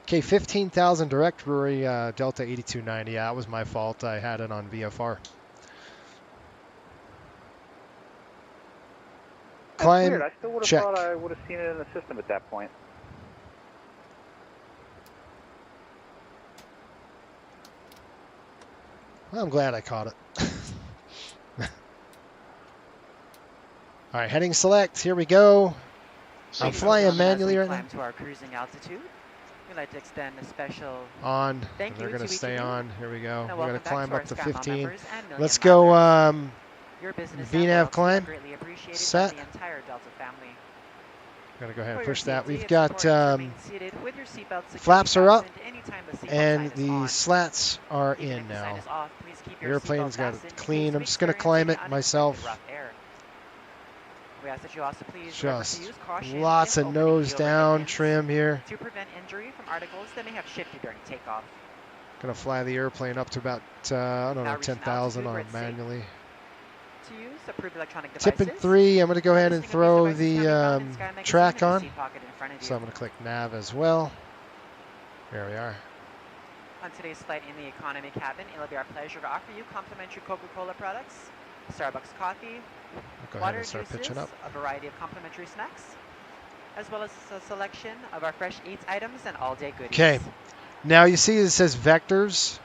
Okay, 15,000 direct Rory, Delta 8290. Yeah, that was my fault. I had it on VFR. That's Climb weird. I still would have check. thought I would have seen it in the system at that point. Well, I'm glad I caught it. All right, heading select. Here we go. I'm flying manually right now. Climb to our cruising altitude. We'd like to extend a special on. thank They're you going to to each stay of you. on. Here we go. And We're going welcome to back climb to our up to SkyMom 15. members and Million Let's go Your business VNAV and loyalty are climb. greatly appreciated Set. by the entire Delta family. Got to go ahead For and your push that. safety, We've it's got important to remain seated with your seatbelt securely flaps are up fastened anytime the seatbelt and sign is the on. slats are Even in if the sign now. is off, please keep The your airplane's seatbelt got fastened it in case clean. I'm we just going to experience climb any it unexpected myself. rough air. We ask that you also please remember to Just use caution lots if of opening nose the down overhead bins trim here. to prevent injury from articles that may have shifted during takeoff. Going to fly the airplane up to about, I don't know, 10,000 on manually. To use approved electronic Tip devices. in 3. I'm going to go ahead and Listing of throw these devices can be found the in Sky Magazine track in the on. seat pocket in front of you. So I'm going to click nav as well. There we are. On today's flight in the economy cabin, it'll be our pleasure to offer you complimentary Coca-Cola products, Starbucks coffee, Go ahead water, and start juices, pitching up. a variety of complimentary snacks, as well as a selection of our fresh eats items and all-day goodies. Okay. Now you see it says vectors.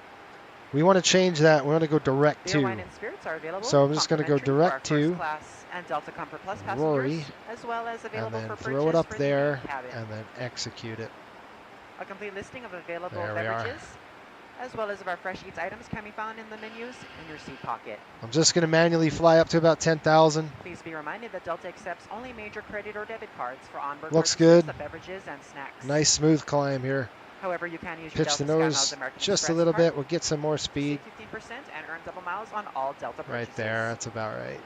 We want to change that. We want to go direct Beer, wine, to. and spirits are available. So I'm just going to go direct for our to first class and Delta Comfort Plus passengers, Rory, as well as and available then for throw it purchase up for there, the main cabin. and then execute it. A complete listing of available There we are. beverages, as well as of our fresh eats items, can be found in the menus in your seat pocket. I'm just going to manually fly up to about 10,000. Please be reminded that Delta accepts only major credit or debit cards for onboard Looks purchases good. of beverages and snacks. Nice smooth climb here. However, you can use your Pitch the Delta nose SkyMiles American just a Express little card, bit. We'll get some more speed. save 15% and earn double miles on all Delta purchases. Right there. That's about right.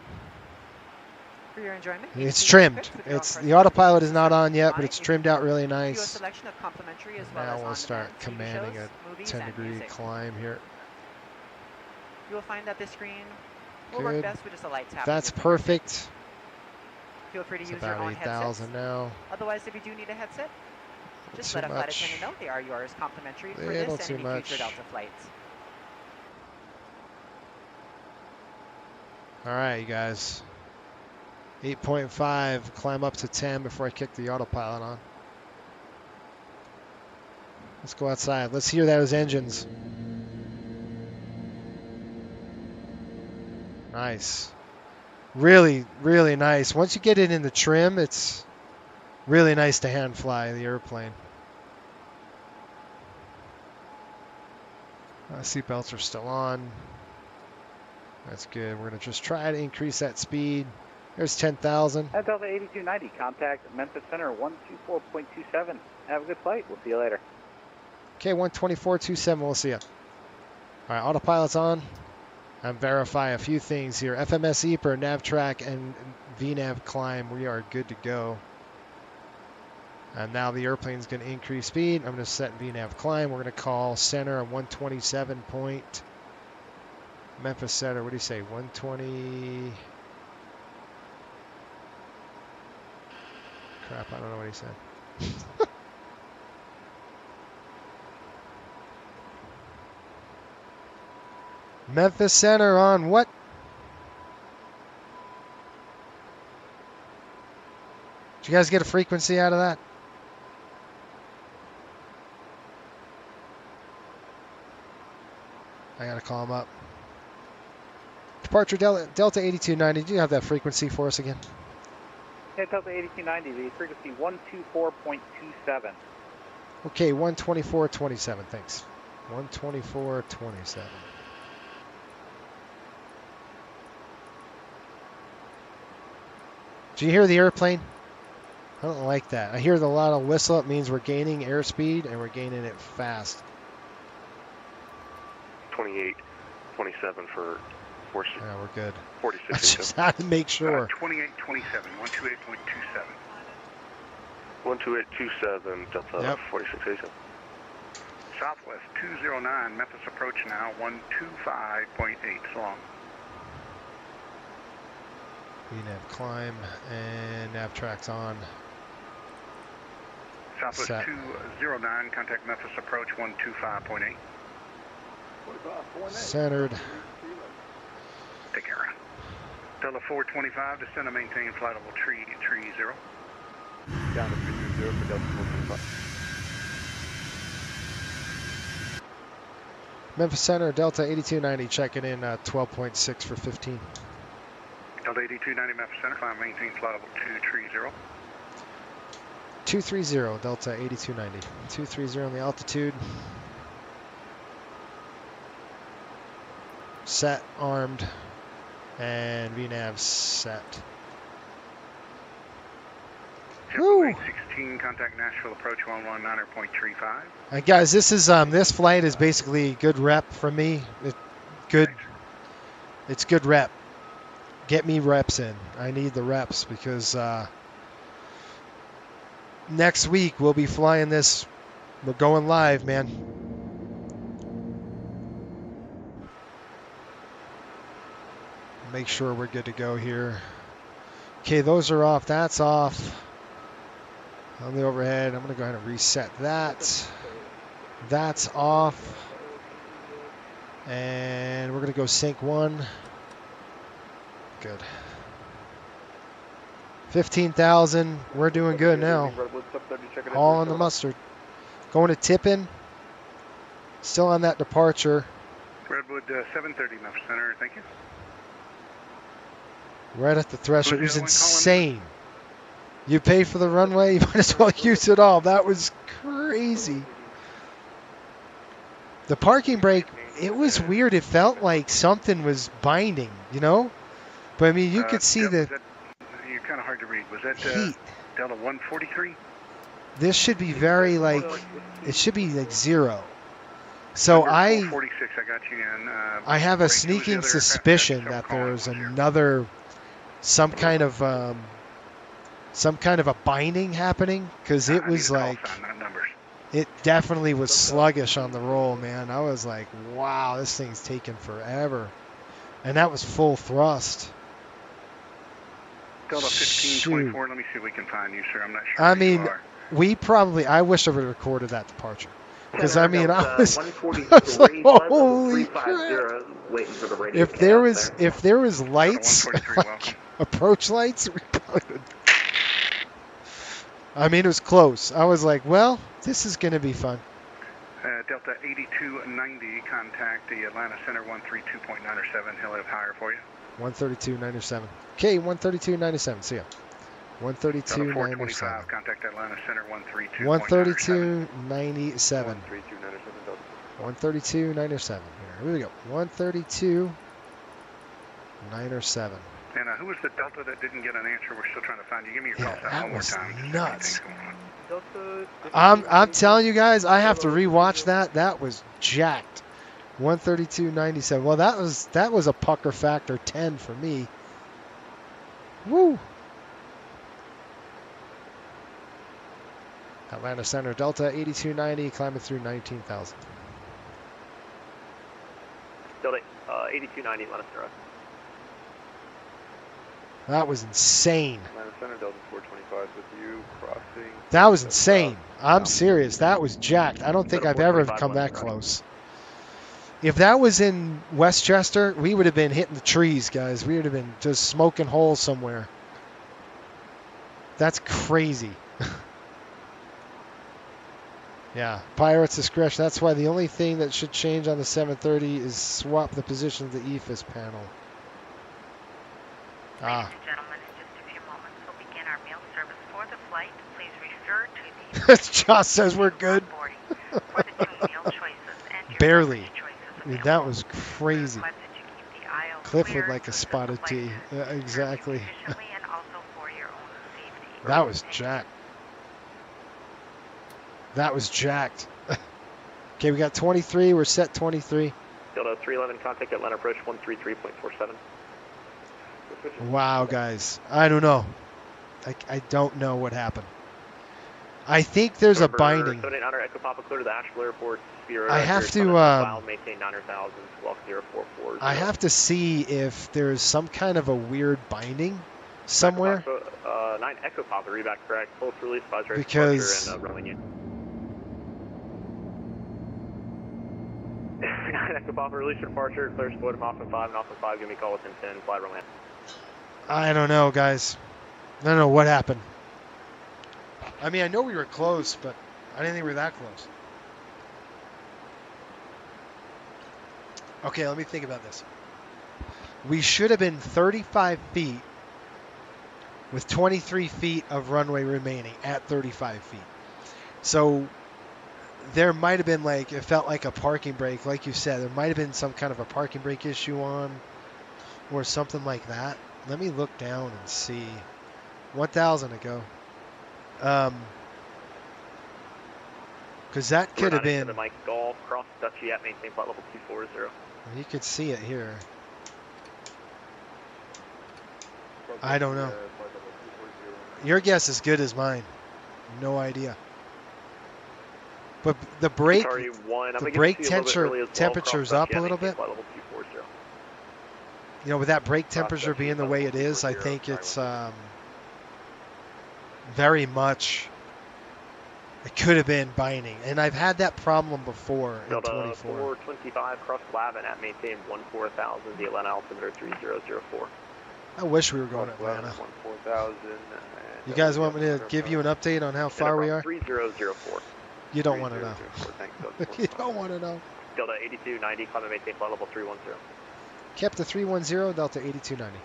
For your enjoyment, It's trimmed. It's the autopilot is not on yet, but it's trimmed out really nice. Selection of complimentary as well Now as we'll start on-demand TV commanding shows, a movies, 10-degree music. climb here. You will find that this screen will work Good. best with just a light tap. That's of your perfect. fingertips. Feel free to It's use your about own 8,000 headsets. now. Otherwise, if you do need a headset, just Too let a flight much. attendant know they are yours complimentary for Little this too and any much. future Delta flights. All right, you guys. 8.5, climb up to 10 before I kick the autopilot on. Let's go outside. Let's hear those engines. Nice. Really, really nice. Once you get it in the trim, it's really nice to hand fly the airplane. Seatbelts are still on. That's good. We're going to just try to increase that speed. There's 10,000. At Delta 8290, contact Memphis Center 124.27. Have a good flight. We'll see you later. Okay, 124.27. We'll see you. All right, autopilot's on. And verify a few things here. FMS EPR, nav track, and VNAV climb. We are good to go. And now the airplane's going to increase speed. I'm going to set VNAV climb. We're going to call center on 127 point. Memphis Center, what do you say? 120. Crap, I don't know what he said. Memphis Center on what? Did you guys get a frequency out of that? I gotta call him up. Departure Delta 8290. Do you have that frequency for us again? At Delta 8290, the frequency 124.27. Okay, 124.27. Thanks. 124.27. Do you hear the airplane? I don't like that. I hear a lot of whistle. It means we're gaining airspeed and we're gaining it fast. 2827 for 46. Yeah, we're good. 46. I just had to make sure. 2827, 128.27. 12827, Delta Yep. 4687. Southwest 209, Memphis approach now, 125.8, so long. VNAV climb and nav tracks on. Southwest Set. 209, contact Memphis approach, 125.8. Centered. Take care. Delta 425, descend and maintain flight level tree 0. Down to 330 for Delta 425. Memphis Center, Delta 8290, checking in 12.6 for 15. Delta 8290, Memphis Center, climb maintain flight level 230. 230, Delta 8290. 230 on the altitude. Set, armed, and VNAV set. Woo! 16, contact Nashville approach 119.35. Guys, this is this flight is basically good rep for me. It's good rep. Get me reps in. I need the reps because next week we'll be flying this. We're going live, man. Make sure we're good to go here. Okay, those are off. That's off. On the overhead, I'm going to go ahead and reset that. That's off. And we're going to go sync 1. Good. 15,000. We're doing good now. All on the mustard. Going to Tippin. Still on that departure. Redwood 730, Enough Center, thank you. Right at the threshold. It was insane. You pay for the runway, you might as well use it all. That was crazy. The parking brake, it was weird. It felt like something was binding, you know? But I mean, you could see the You're kind of hard to read. Was that heat. Delta 143? This should be very like, it should be like 0. So I got you in. I have a sneaking suspicion that there's another, some kind of a binding happening, because it was like, it definitely was sluggish on the roll, man. I was like, wow, this thing's taking forever. And that was full thrust. Delta 1524, let me see if we can find you, sir. I'm not sure. I mean, I wish I would have recorded that departure. Because I mean, I was like, holy crap. If there was lights, like approach lights, we probably would. I mean, it was close. I was like, well, this is going to be fun. Delta 8290, contact the Atlanta Center 132.907. He'll have higher for you. 132.97. Okay, 132.97. See ya. 132.97. Contact Atlanta Center 132.907. 132.97. 132.97. Here we go. 132.97. And who was the Delta that didn't get an answer? We're still trying to find you. Give me your call sign one more time. Nuts. I'm telling you guys, I have to rewatch that. That was jacked. 132.97. Well, that was a pucker factor 10 for me. Woo. Atlanta Center Delta 8290 climbing through 19,000. Delta 8290 Atlanta Center. That was insane. Atlanta Center Delta 425 with you crossing. That was insane. I'm serious. That was jacked. I don't think I've ever come that close. If that was in Westchester, we would have been hitting the trees, guys. We would have been just smoking holes somewhere. That's crazy. Yeah, Pirates discretion. That's why the only thing that should change on the 730 is swap the position of the EFIS panel. Ladies and gentlemen, in just a few moments, we'll begin our meal service for the flight. Please refer to the Josh says we're good. for the 2 meal choices and your Barely. choices. I mean, that was crazy. Request that you keep the aisle Cliff clear would like a so spotted the tee. flight Yeah, exactly. efficiently and also for your own safety. That was jacked. That was jacked. Okay, we got 23. We're set 23. Delta 311, contact Atlanta approach 133.47. Wow, guys. I don't know. I don't know what happened. I think there's a binding. 7800 Echo Papa clear to the Asheville Airport. I have to maintain 900,000, walk 044. I have to see if there's some kind of a weird binding somewhere. 9 Echo Papa, reback correct. Pulse release, advisory Because and runway unit. 9 Echo Papa, release your departure. Clear split from Austin 5 and Austin 5. Give me a call within 10. Flight runway. I don't know, guys. I don't know what happened. I mean, I know we were close, but I didn't think we were that close. Okay, let me think about this. We should have been 35 feet with 23 feet of runway remaining at 35 feet. So there might have been like, it felt like a parking brake, like you said. There might have been some kind of a parking brake issue on, or something like that. Let me look down and see. 1,000 to go. Because that could have been. Mike Golf, cross Dutchy at maintain flight level 240. You could see it here. I don't know. Your guess is good as mine. No idea. But the brake temperature's up a little bit. You know, with that brake temperature being the way it is, I think it's very much. It could have been binding, and I've had that problem before in 24. 425 cross Lavin at maintain 14,000, the Atlanta altimeter 3004. I wish we were going to Atlanta. 14,000. You guys want me to give you an update on how far we are? 3004. You don't want to know. You don't want to know. Delta 8290, climb and maintain flight level 310. Kept the 310, Delta 8290.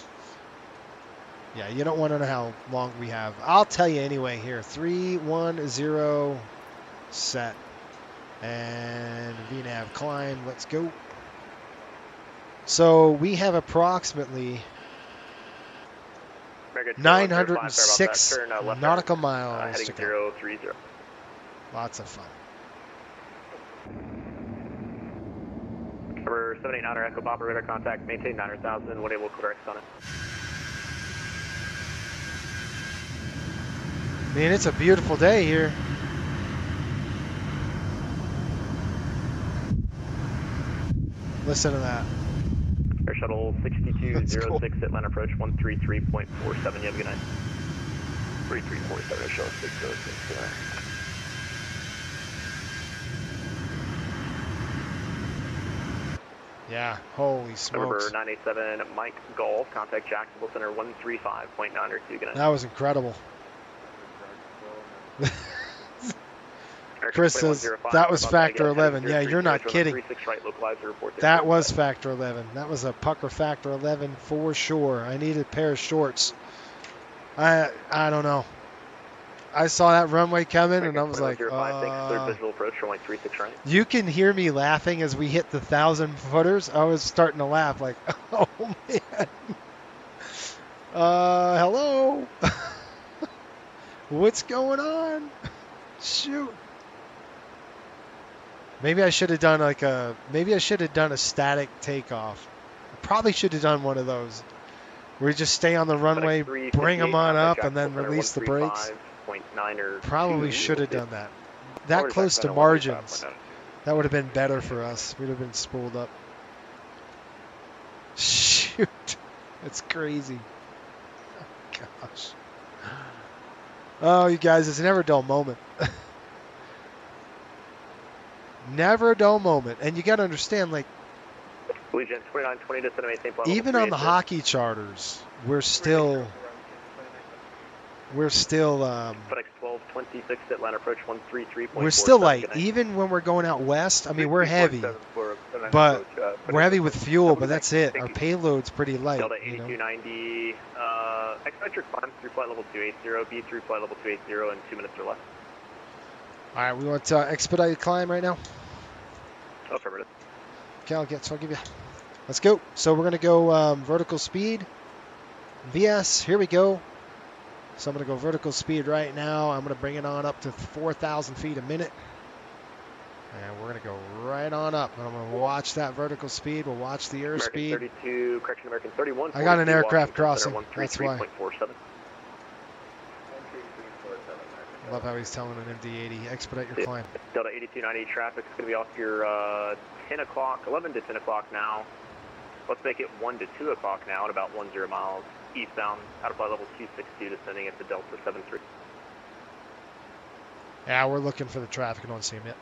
Yeah, you don't want to know how long we have. I'll tell you anyway here. 310 set. And VNAV climb. Let's go. So we have approximately 906 nautical miles to go. Lots of fun. Number 789 Echo Papa radar contact, maintain 900,000, 1 able to direct on it. Man, it's a beautiful day here. Listen to that. Air Shuttle 6206, cool. Atlanta approach 133.47. You have a good night. 3347, Air Shuttle 606. Yeah, holy smokes. Number 987, Mike Golf, contact Jacksonville Center 135.902. Good night. That was incredible. Chris says that was factor 11. Yeah, you're not kidding. That was factor 11. That was a pucker factor 11 for sure. I needed a pair of shorts. I don't know. I saw that runway coming and I was like, you can hear me laughing as we hit the 1,000 footers. I was starting to laugh like, oh man. Hello. What's going on? Shoot. Maybe I should have done a static takeoff. I probably should have done one of those. Where you just stay on the runway, bring them on up, and then release the brakes. Probably should have done that. That close to margins. That would have been better for us. We'd have been spooled up. Shoot. That's crazy. Oh, gosh. Oh, you guys, it's never a dull moment. Never a dull moment. And you got to understand, like, even on the hockey charters, we're still FedEx 1226 Atlanta approach 133.47. We're still light, even when we're going out west. I mean, we're heavy, but we're heavy with fuel, but that's it. Our payload's pretty light. Delta 8290, expect your climb through flight level 280, be through flight level 280 in 2 minutes or less. All right, we want expedited climb right now. Affirmative. Okay, I'll give you. Let's go. So we're going to go vertical speed. VS, here we go. So I'm going to go vertical speed right now. I'm going to bring it on up to 4,000 feet a minute. And we're going to go right on up. And I'm going to watch that vertical speed. We'll watch the airspeed. American 32, correction, American 31. I got an aircraft crossing. That's why. I love how he's telling an MD-80, expedite your climb. Delta 8290 traffic is going to be off your 10 o'clock, 11 to 10 o'clock now. Let's make it 1 to 2 o'clock now at about 10 miles eastbound, out of flight level 262, descending at the Delta 73. Yeah, we're looking for the traffic. I don't see him yet.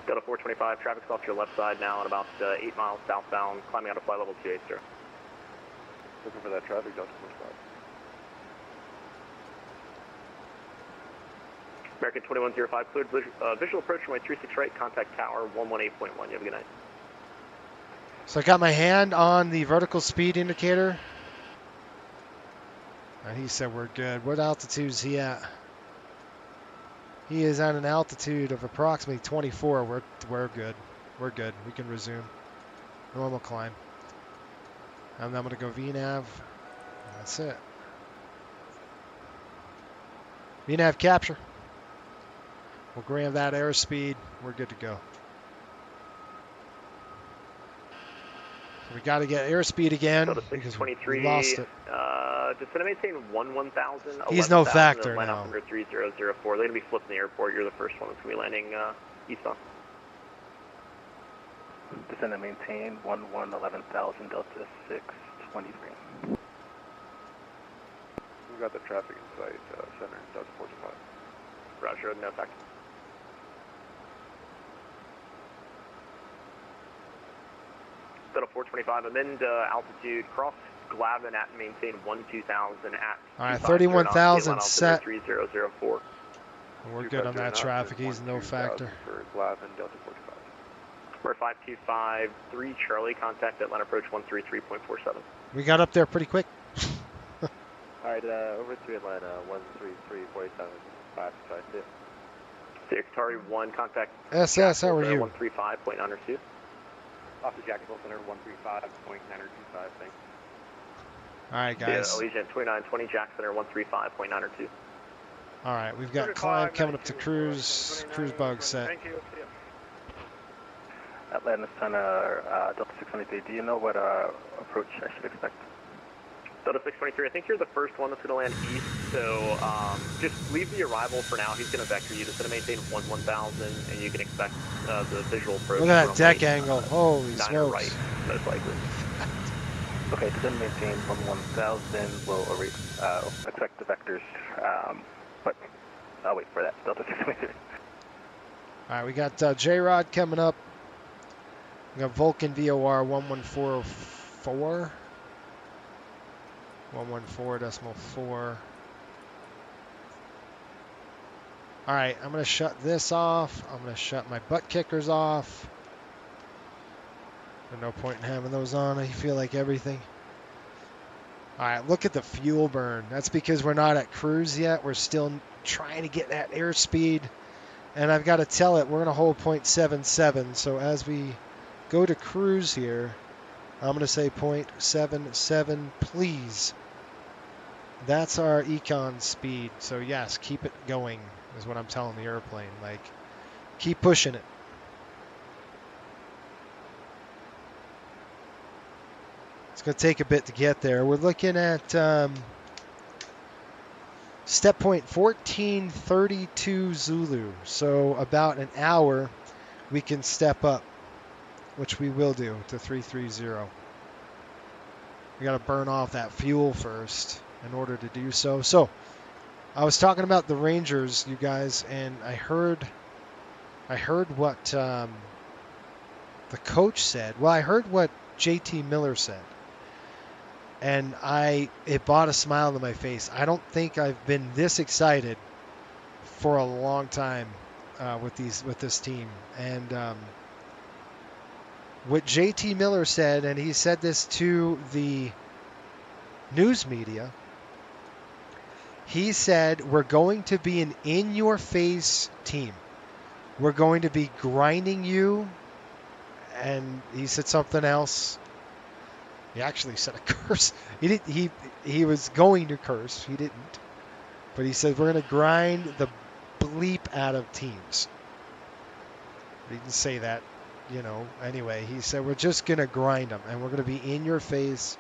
Delta 425, traffic's off your left side now at about 8 miles southbound, climbing out of flight level 280. Looking for that traffic, Delta 425. American 2105, cleared visual approach runway 36 right, contact tower 118.1. You have a good night. So I got my hand on the vertical speed indicator. And he said we're good. What altitude is he at? He is at an altitude of approximately 24. We're good. We're good. We can resume. Normal climb. And I'm going to go VNAV. That's it. VNAV capture. We'll grab that airspeed. We're good to go. We got to get airspeed again because we lost it. Descend and maintain 1,000. He's no factor line now. up under 3004. They're going to be flipping the airport. You're the first one that's going to be landing eastbound. Descend and maintain 11,000 Delta 623. We got the traffic in sight, center, Delta 45. Roger, no factor. Delta 425, amend altitude, cross Glavin at maintain 12,000 at. All right, 31,000 set. 3004. We're good on that traffic. He's no factor. For Glavin, Delta 45. We're 5253 Charlie, contact Atlanta approach 133.47. We got up there pretty quick. All right, over to Atlanta, 133.47, 552. Sierra Qatari 1, contact. SS, how are you? 135.902. Off to Jacksonville Center, 135.925, thanks. All right, guys. Allegiant 2920, Jack Center, 135.902. All right, we've got climb coming up to cruise bug set. Thank you. Atlanta Center, Delta 623, do you know what approach I should expect? Delta 623, I think you're the first one that's going to land east, so just leave the arrival for now. He's going to vector you. Just going to maintain 1,000, and you can expect the visual approach. Look at that deck angle. Holy smokes. Right, most likely. Okay, descend maintain 1,000. We'll expect the vectors, but I'll wait for that. Delta 623. All right, we got J-Rod coming up. We got Vulcan VOR 114.4. 114.4. All right, I'm going to shut this off. I'm going to shut my butt kickers off. There's no point in having those on. I feel like everything. All right, look at the fuel burn. That's because we're not at cruise yet. We're still trying to get that airspeed. And I've got to tell it, we're going to hold 0.77. So as we go to cruise here, I'm going to say 0.77, please. That's our econ speed. So yes, keep it going is what I'm telling the airplane. Like, keep pushing it. It's going to take a bit to get there. We're looking at step point 1432 Zulu. So about an hour we can step up, which we will do to 330. We got to burn off that fuel first in order to do so. So I was talking about the Rangers, you guys, and I heard what the coach said. Well, I heard what JT Miller said. And it brought a smile to my face. I don't think I've been this excited for a long time with this team. And what JT Miller said, and he said this to the news media, he said, we're going to be an in-your-face team. We're going to be grinding you. And he said something else. He actually said a curse. He was going to curse. He didn't. But he said, we're going to grind the bleep out of teams. He didn't say that, Anyway, he said, we're just going to grind them. And we're going to be in your face,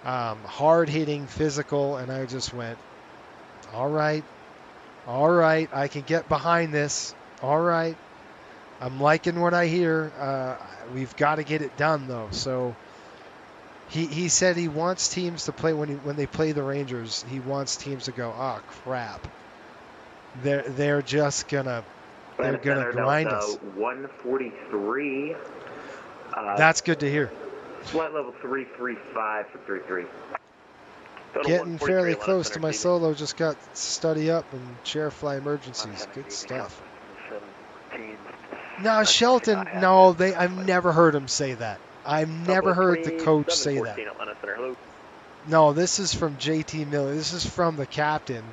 hard-hitting, physical. And I just went, all right. I can get behind this. All right. I'm liking what I hear. We've got to get it done, though. So he said he wants teams to play when they play the Rangers. He wants teams to go, oh crap, they're just gonna grind us. 143. That's good to hear. Flight level 335 for 33. Getting fairly close to my solo. Just got study up and chair fly emergencies. Good stuff. No, Shelton. No, I've never heard him say that. I've never heard the coach say that. No, this is from JT Miller. This is from the captain.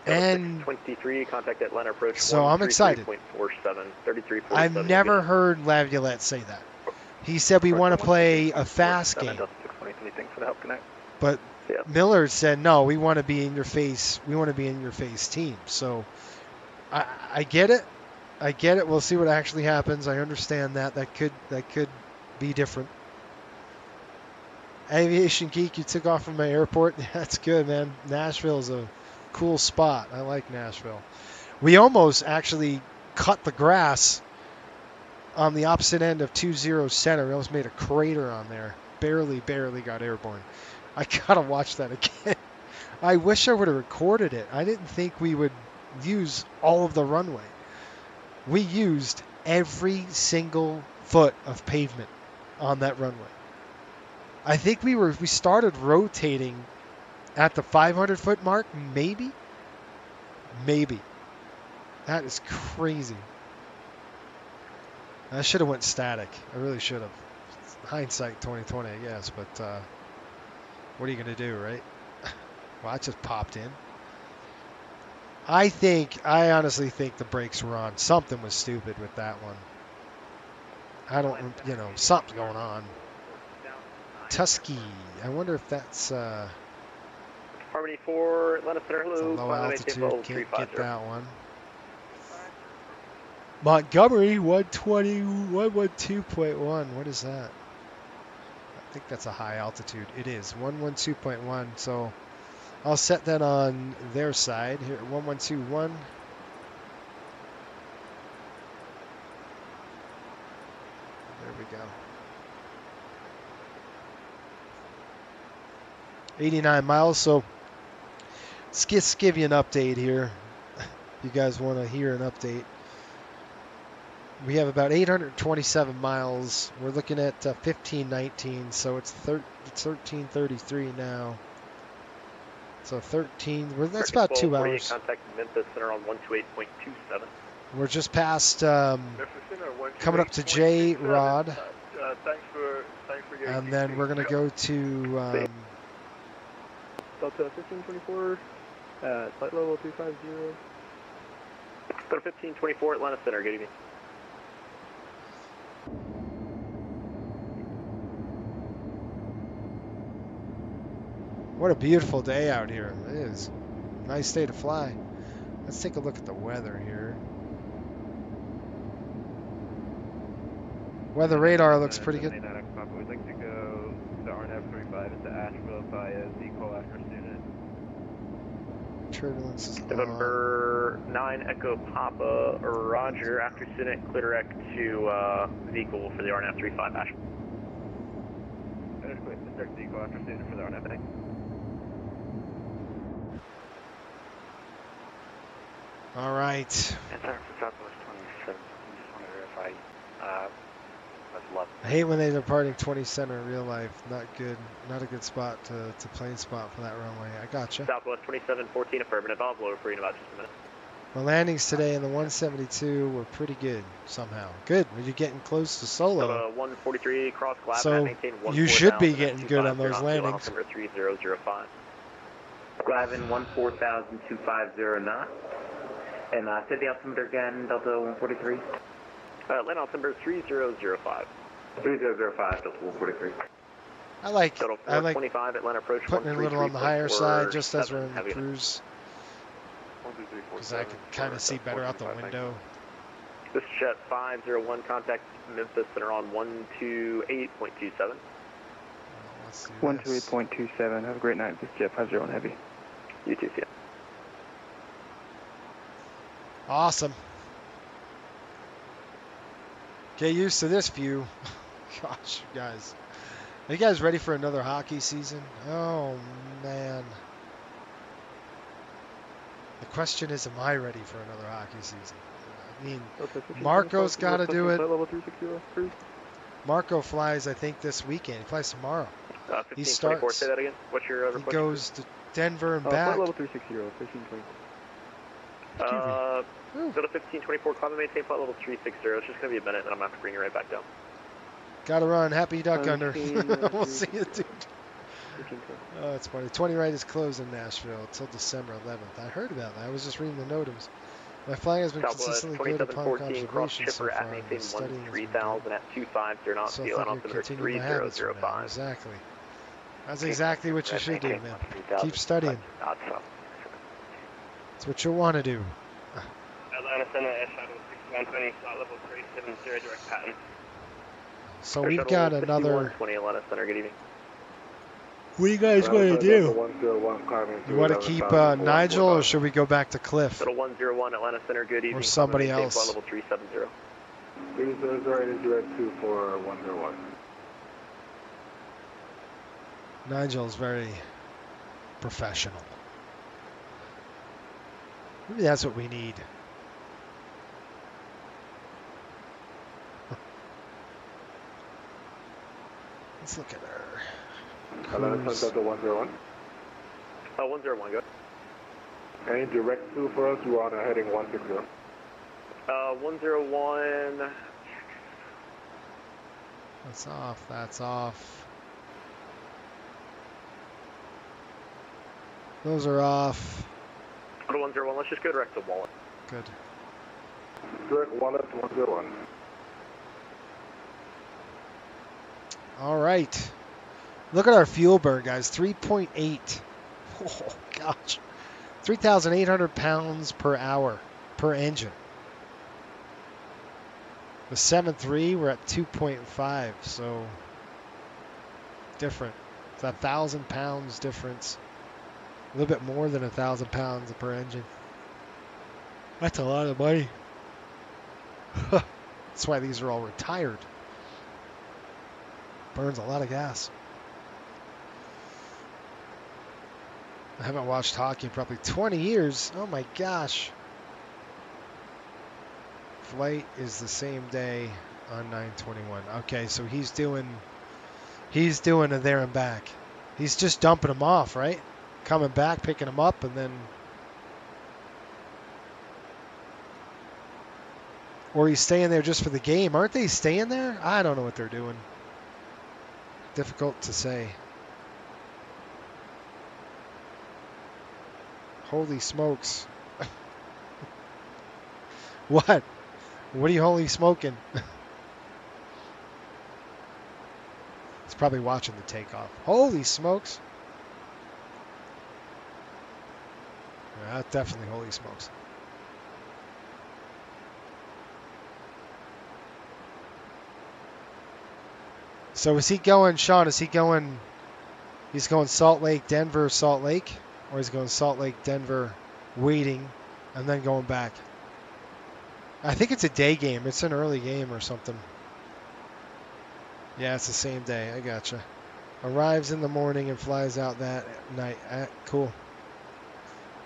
And 23, contact Atlanta approach. So I'm excited. 33.47, I've never heard Laviolette say that. He said we want to play a fast game. Anything for the help connect? But Miller said no, we want to be in your face. We want to be in your face team. So I get it. I get it. We'll see what actually happens. I understand that. That could be different. Aviation Geek, you took off from my airport. That's good, man. Nashville's a cool spot. I like Nashville. We almost actually cut the grass on the opposite end of 20 center. We almost made a crater on there. Barely got airborne. I gotta watch that again. I wish I would have recorded it. I didn't think we would use all of the runway. We used every single foot of pavement on that runway. I think we started rotating at the 500-foot mark, maybe. That is crazy. I should have went static. I really should have. Hindsight 2020, I guess, but what are you going to do, right? Well, I just popped in. I honestly think the brakes were on. Something was stupid with that one. I don't, something's going on. Tusky. I wonder if that's Harmony 4, Atlanta Center, hello. low altitude. Can't get that one. Montgomery 112.1. What is that? I think that's a high altitude. It is 112.1. So I'll set that on their side here. 1121. There we go. 89 miles. So let's just give you an update here. You guys want to hear an update? We have about 827 miles. We're looking at 1519, so it's 1333 now. So 13. That's about 2 hours. Contact Memphis Center on 128.27. We're just past coming up to J Rod, and then we're gonna go to Delta 1524 at flight level 250. Delta 1524 Atlanta Center. Good evening. What a beautiful day out here. It is. Nice day to fly. Let's take a look at the weather here. Weather radar looks pretty good. We'd like to go to RNF-35 into Asheville via Z-Call after student. Turbulence is November 9 Echo Papa Roger after student clear direct to Z-Call for the RNF-35 Asheville. Direct Z-Call after student for the RNF. All right. Center for Southwest 27. I just want to verify. I hate when they're departing 20 center in real life. Not good. Not a good spot to plane spot for that runway. I gotcha. Southwest 2714 affirmative. I'll blow for you in about just a minute. The landings today in the 172 were pretty good somehow. Good. You're getting close to solo. 143 cross glass. So you should be getting good on those landings. Number 3005. Glavin 14,250 knots. And say the altimeter again, Delta 143. Land altimeter 3005. 3005, Delta 143. I like 25 Atlanta approach putting it a little on the higher side just as we're in the cruise. Because I can kind of see better out the window. This is Jet 501, contact Memphis Center on 128.27. 128.27. Have a great night. This is Jet 501 Heavy. You too, see ya. Awesome. Get used to this view. Gosh, you guys. Are you guys ready for another hockey season? Oh, man. The question is, am I ready for another hockey season? I mean, Marco's got to do it. Marco flies, I think, this weekend. He flies tomorrow. He starts. Say that again. What's your he goes to Denver and back. Flight level 360, 1524. Go to 1524, climb and maintain flight level 360. It's just going to be a minute, and I'm going to have to bring you right back down. Gotta run. Happy duck under. We'll see you, dude. Oh, it's funny. 20 right is closed in Nashville until December 11th. I heard about that. I was just reading the notams. My flying has been Southwest consistently good upon 2714, cross observation so chipper far. at My maintain studying has been 3000 good. at 25 knots, So I the think altimeter you're continuing my habits from now. 3005. Exactly. That's exactly what you should do, man. Keep studying. That's what you want to do. Atlanta Center, Air Shuttle 6120, flight level 370, direct pattern. So we've got another. 6120 Atlanta Center, good evening. What do you guys want to do? You want to keep Nigel, or should we go back to Cliff? Shuttle 101 Atlanta Center, good evening. Or somebody Maintain else? Flight level 370. 300 is direct 2 for 101. Nigel's very professional. Maybe that's what we need. Let's look at her. Atlanta Center 101. 101, go. Any direct 2 for us? We're on a heading 160. 101. That's off. That's off. Those are off. 101, let's just go direct to Wallet. Good. Direct Wallet 101. All right. Look at our fuel burn, guys. 3.8. Oh, gosh. 3,800 pounds per hour per engine. The 7.3, we're at 2.5, so different. It's 1,000 pounds difference. A little bit more than 1,000 pounds per engine. That's a lot of money. That's why these are all retired. Burns a lot of gas. I haven't watched hockey in probably 20 years. Oh my gosh. Flight is the same day on 9/21. Okay, so he's doing a there and back. He's just dumping them off, right? Coming back, picking them up, and then, or he's staying there just for the game. Aren't they staying there? I don't know what they're doing. Difficult to say. Holy smokes. What? What are you holy smoking? He's probably watching the takeoff. Holy smokes. Yeah, definitely holy smokes. So is he going, Sean, is he going, he's going Salt Lake, Denver, Salt Lake? Or he's going Salt Lake, Denver, waiting, and then going back? I think it's a day game. It's an early game or something. Yeah, it's the same day. I gotcha. Arrives in the morning and flies out that night. Cool.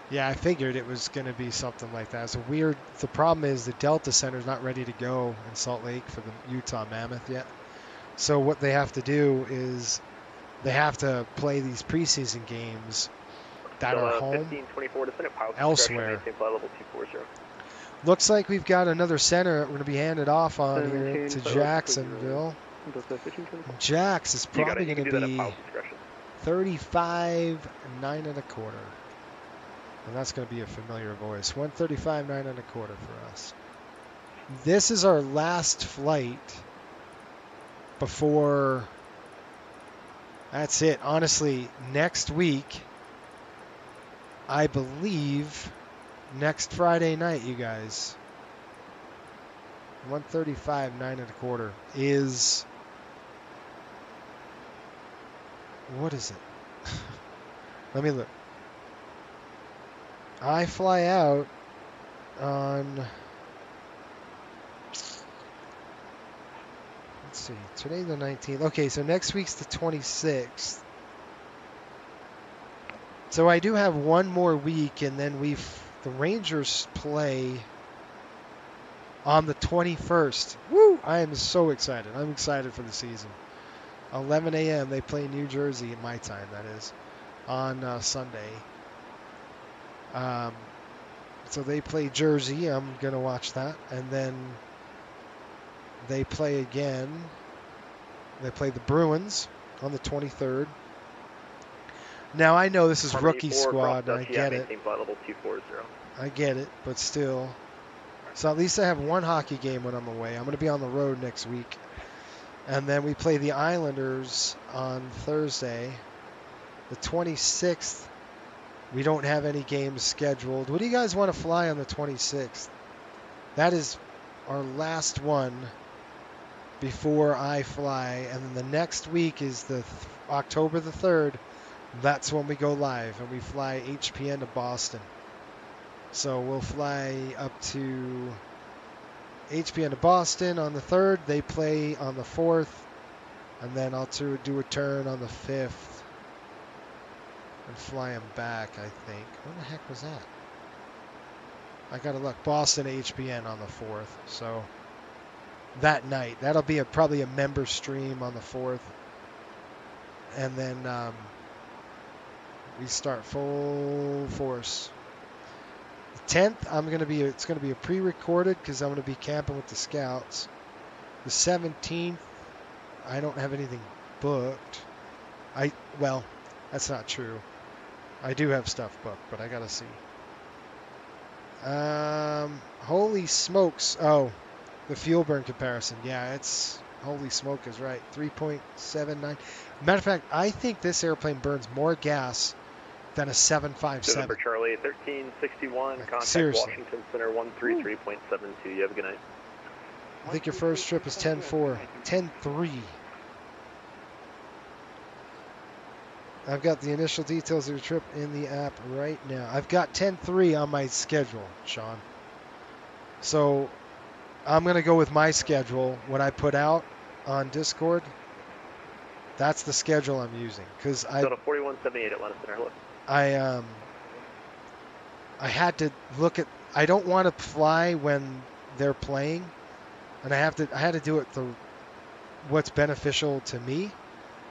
Yeah, I figured it was going to be something like that. It's a weird. The problem is the Delta Center's not ready to go in Salt Lake for the Utah Mammoth yet. So what they have to do is they have to play these preseason games that are home 1524 descendant pilot elsewhere. maintain flight level 240. Looks like we've got another center we're going to be handed off on here to Jacksonville. Jax is probably going to be 35, 9 1/4. And that's going to be a familiar voice. 135, 9 1/4 for us. This is our last flight before. That's it. Honestly, next week, I believe, next Friday night, you guys, 135, 9 1/4 is, what is it? Let me look. I fly out on, let's see, today the 19th. Okay, so next week's the 26th. So I do have one more week, and then the Rangers play on the 21st. Woo! I am so excited. I'm excited for the season. 11 a.m. they play New Jersey at my time, that is, on Sunday. So they play Jersey. I'm going to watch that. And then they play again. They play the Bruins on the 23rd. Now I know this is Harmony rookie 4, squad, and I cross get Dutch, it. maintain flight level 240. I get it, but still. So at least I have one hockey game when I'm away. I'm going to be on the road next week. And then we play the Islanders on Thursday. The 26th, we don't have any games scheduled. What do you guys want to fly on the 26th? That is our last one before I fly. And then the next week is the October the 3rd. That's when we go live, and we fly HPN to Boston. So we'll fly up to HPN to Boston on the 3rd. They play on the 4th. And then I'll do a turn on the 5th and fly them back, I think. When the heck was that? I got to look. Boston HPN on the 4th. So that night, that'll be probably a member stream on the 4th. And then we start full force. The 10th, it's going to be a pre-recorded because I'm going to be camping with the scouts. The 17th, I don't have anything booked. Well, that's not true. I do have stuff booked, but I gotta see. Holy smokes! Oh, the fuel burn comparison. Yeah, it's holy smoke is right. 3.79. Matter of fact, I think this airplane burns more gas than a 757. November Charlie 1361. Contact seriously. Washington Center 133.72. You have a good night. I think your first trip is 10-4. 10-3. I've got the initial details of your trip in the app right now. I've got 10-3 on my schedule, Sean. So I'm going to go with my schedule. What I put out on Discord, that's the schedule I'm using. Because Delta 4178 Atlanta Center. Hello. I had to look at. I don't want to fly when they're playing, and I had to do it what's beneficial to me.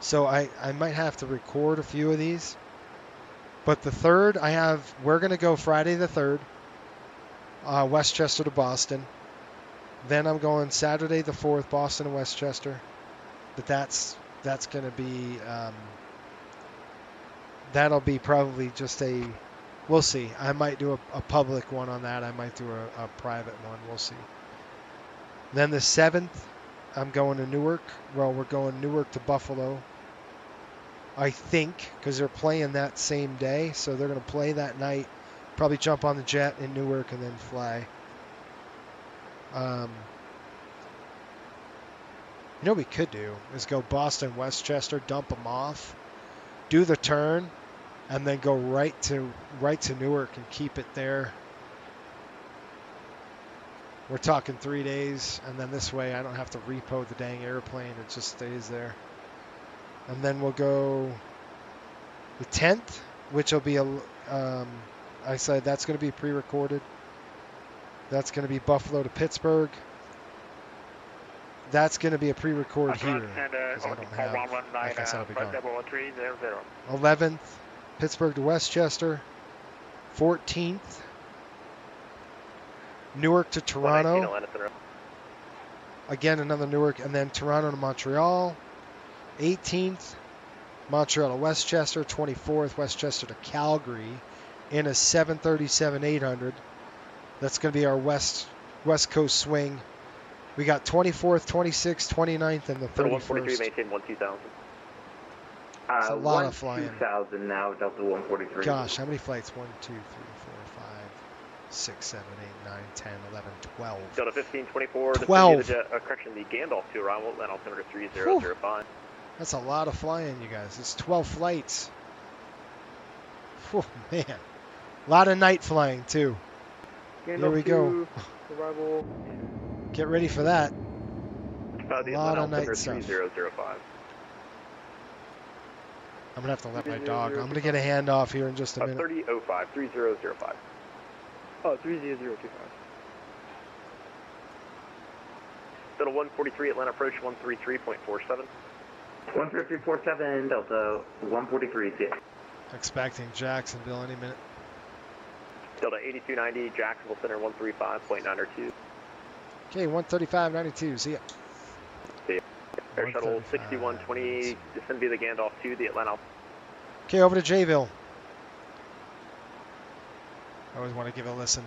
So I might have to record a few of these. But the 3rd, we're going to go Friday the 3rd, Westchester to Boston. Then I'm going Saturday the 4th, Boston to Westchester. But that's going to be, that'll be probably just we'll see. I might do a public one on that. I might do a private one. We'll see. Then the 7th, I'm going to Newark. Well, we're going Newark to Buffalo, I think, because they're playing that same day. So they're going to play that night, probably jump on the jet in Newark and then fly. You know what we could do is go Boston, Westchester, dump them off, do the turn, and then go right to Newark and keep it there. We're talking 3 days, and then this way I don't have to repo the dang airplane. It just stays there. And then we'll go the 10th, which will be I said that's going to be pre-recorded. That's going to be Buffalo to Pittsburgh. That's going to be a pre-record here. I don't have, like I said, I'll be gone. 11th, Pittsburgh to Westchester. 14th, Newark to Toronto. Again, another Newark, and then Toronto to Montreal. 18th, Montreal to Westchester. 24th, Westchester to Calgary in a 737-800. That's going to be our West Coast swing. We got 24th, 26th, 29th, and the 31st. 143, maintain 12000. It's a lot of flying. 2000 now, Delta 143. Gosh, how many flights? 1, 2, 3, 4, 5, 6, 7, 8, 9, 10, 11, 12. Delta 1524. 12. Correction, the Gandalf to arrival at altimeter 3005. That's a lot of flying, you guys. It's 12 flights. Oh, man. A lot of night flying, too. Here we go. Arrival. Get ready for that. A lot of night stuff. 3005. I'm going to have to let my dog. I'm going to get a handoff here in just a minute. 3005, 3005. Oh, 30025. Delta 143, Atlanta approach 133.47. 133.47, Delta 143, see ya. Expecting Jacksonville any minute. Delta 8290, Jacksonville Center 135.902. Okay, 135.92, see ya. See ya. Air Shuttle 6120, descend via the Gandalf to the Atlanta. Okay, over to Jayville. I always want to give it a listen.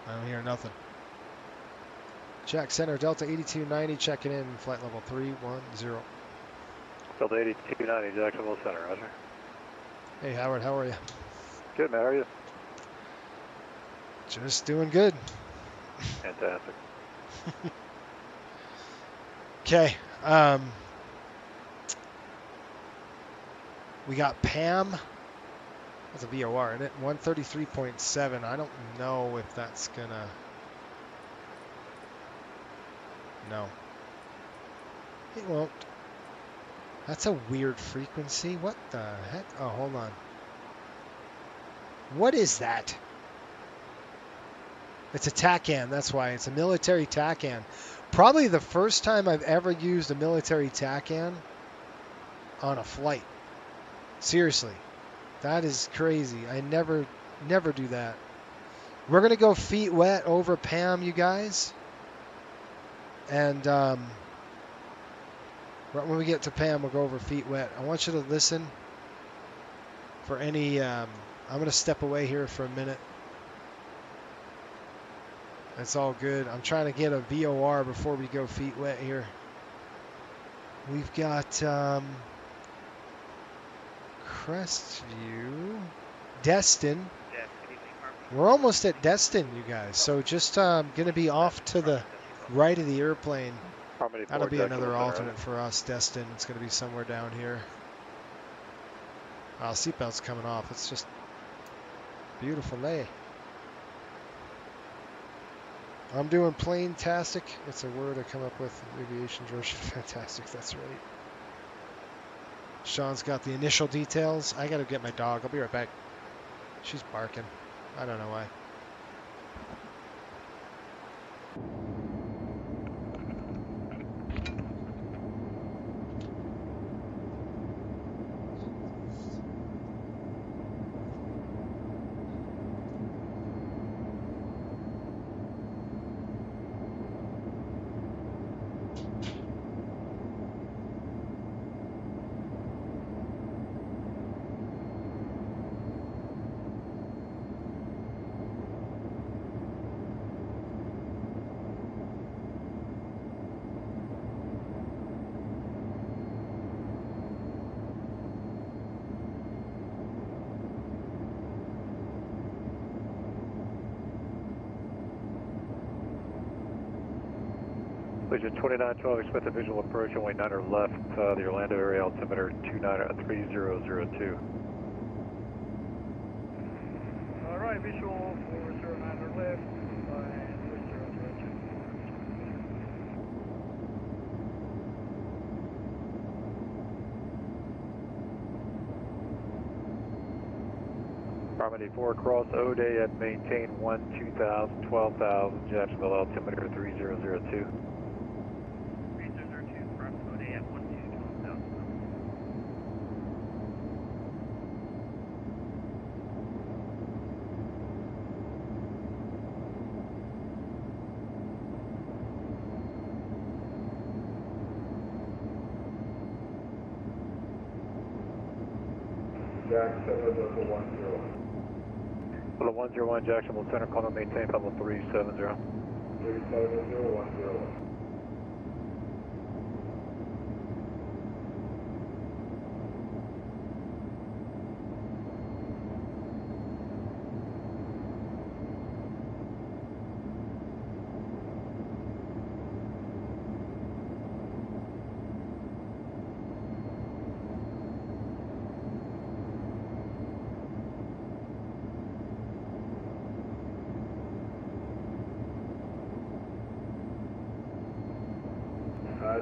I don't hear nothing. Jack Center, Delta 8290, checking in, flight level 310. Delta 8290, Jacksonville Center, roger. Hey Howard, how are you? Good, man, how are you? Just doing good. Fantastic. Okay, we got Pam. That's a VOR, isn't it? 133.7. I don't know if that's gonna... No. It won't. That's a weird frequency. What the heck? Oh, hold on. What is that? It's a TACAN, that's why. It's a military TACAN. Probably the first time I've ever used a military TACAN on a flight. Seriously. That is crazy. I never do that. We're going to go feet wet over Pam, you guys. And when we get to Pam, we'll go over feet wet. I want you to listen for any... I'm going to step away here for a minute. That's all good. I'm trying to get a VOR before we go feet wet here. We've got Crestview, Destin. We're almost at Destin, you guys. So just going to be off to the right of the airplane. That'll be another alternate for us, Destin. It's going to be somewhere down here. Oh, seatbelt's coming off. It's just beautiful day. I'm doing plane-tastic. It's a word I come up with. Aviation George. Fantastic. That's right. Sean's got the initial details. I got to get my dog. I'll be right back. She's barking. I don't know why. Legion 2912, expect a visual approach, only 9er left, the Orlando area altimeter 3002. Alright, visual 409er left, and 3002. Harmony 4 cross O'Day at maintain 2000, 12,000, Jacksonville altimeter 3002. Jack 710. Level 101, Jacksonville Center, call maintain level 370. 37010.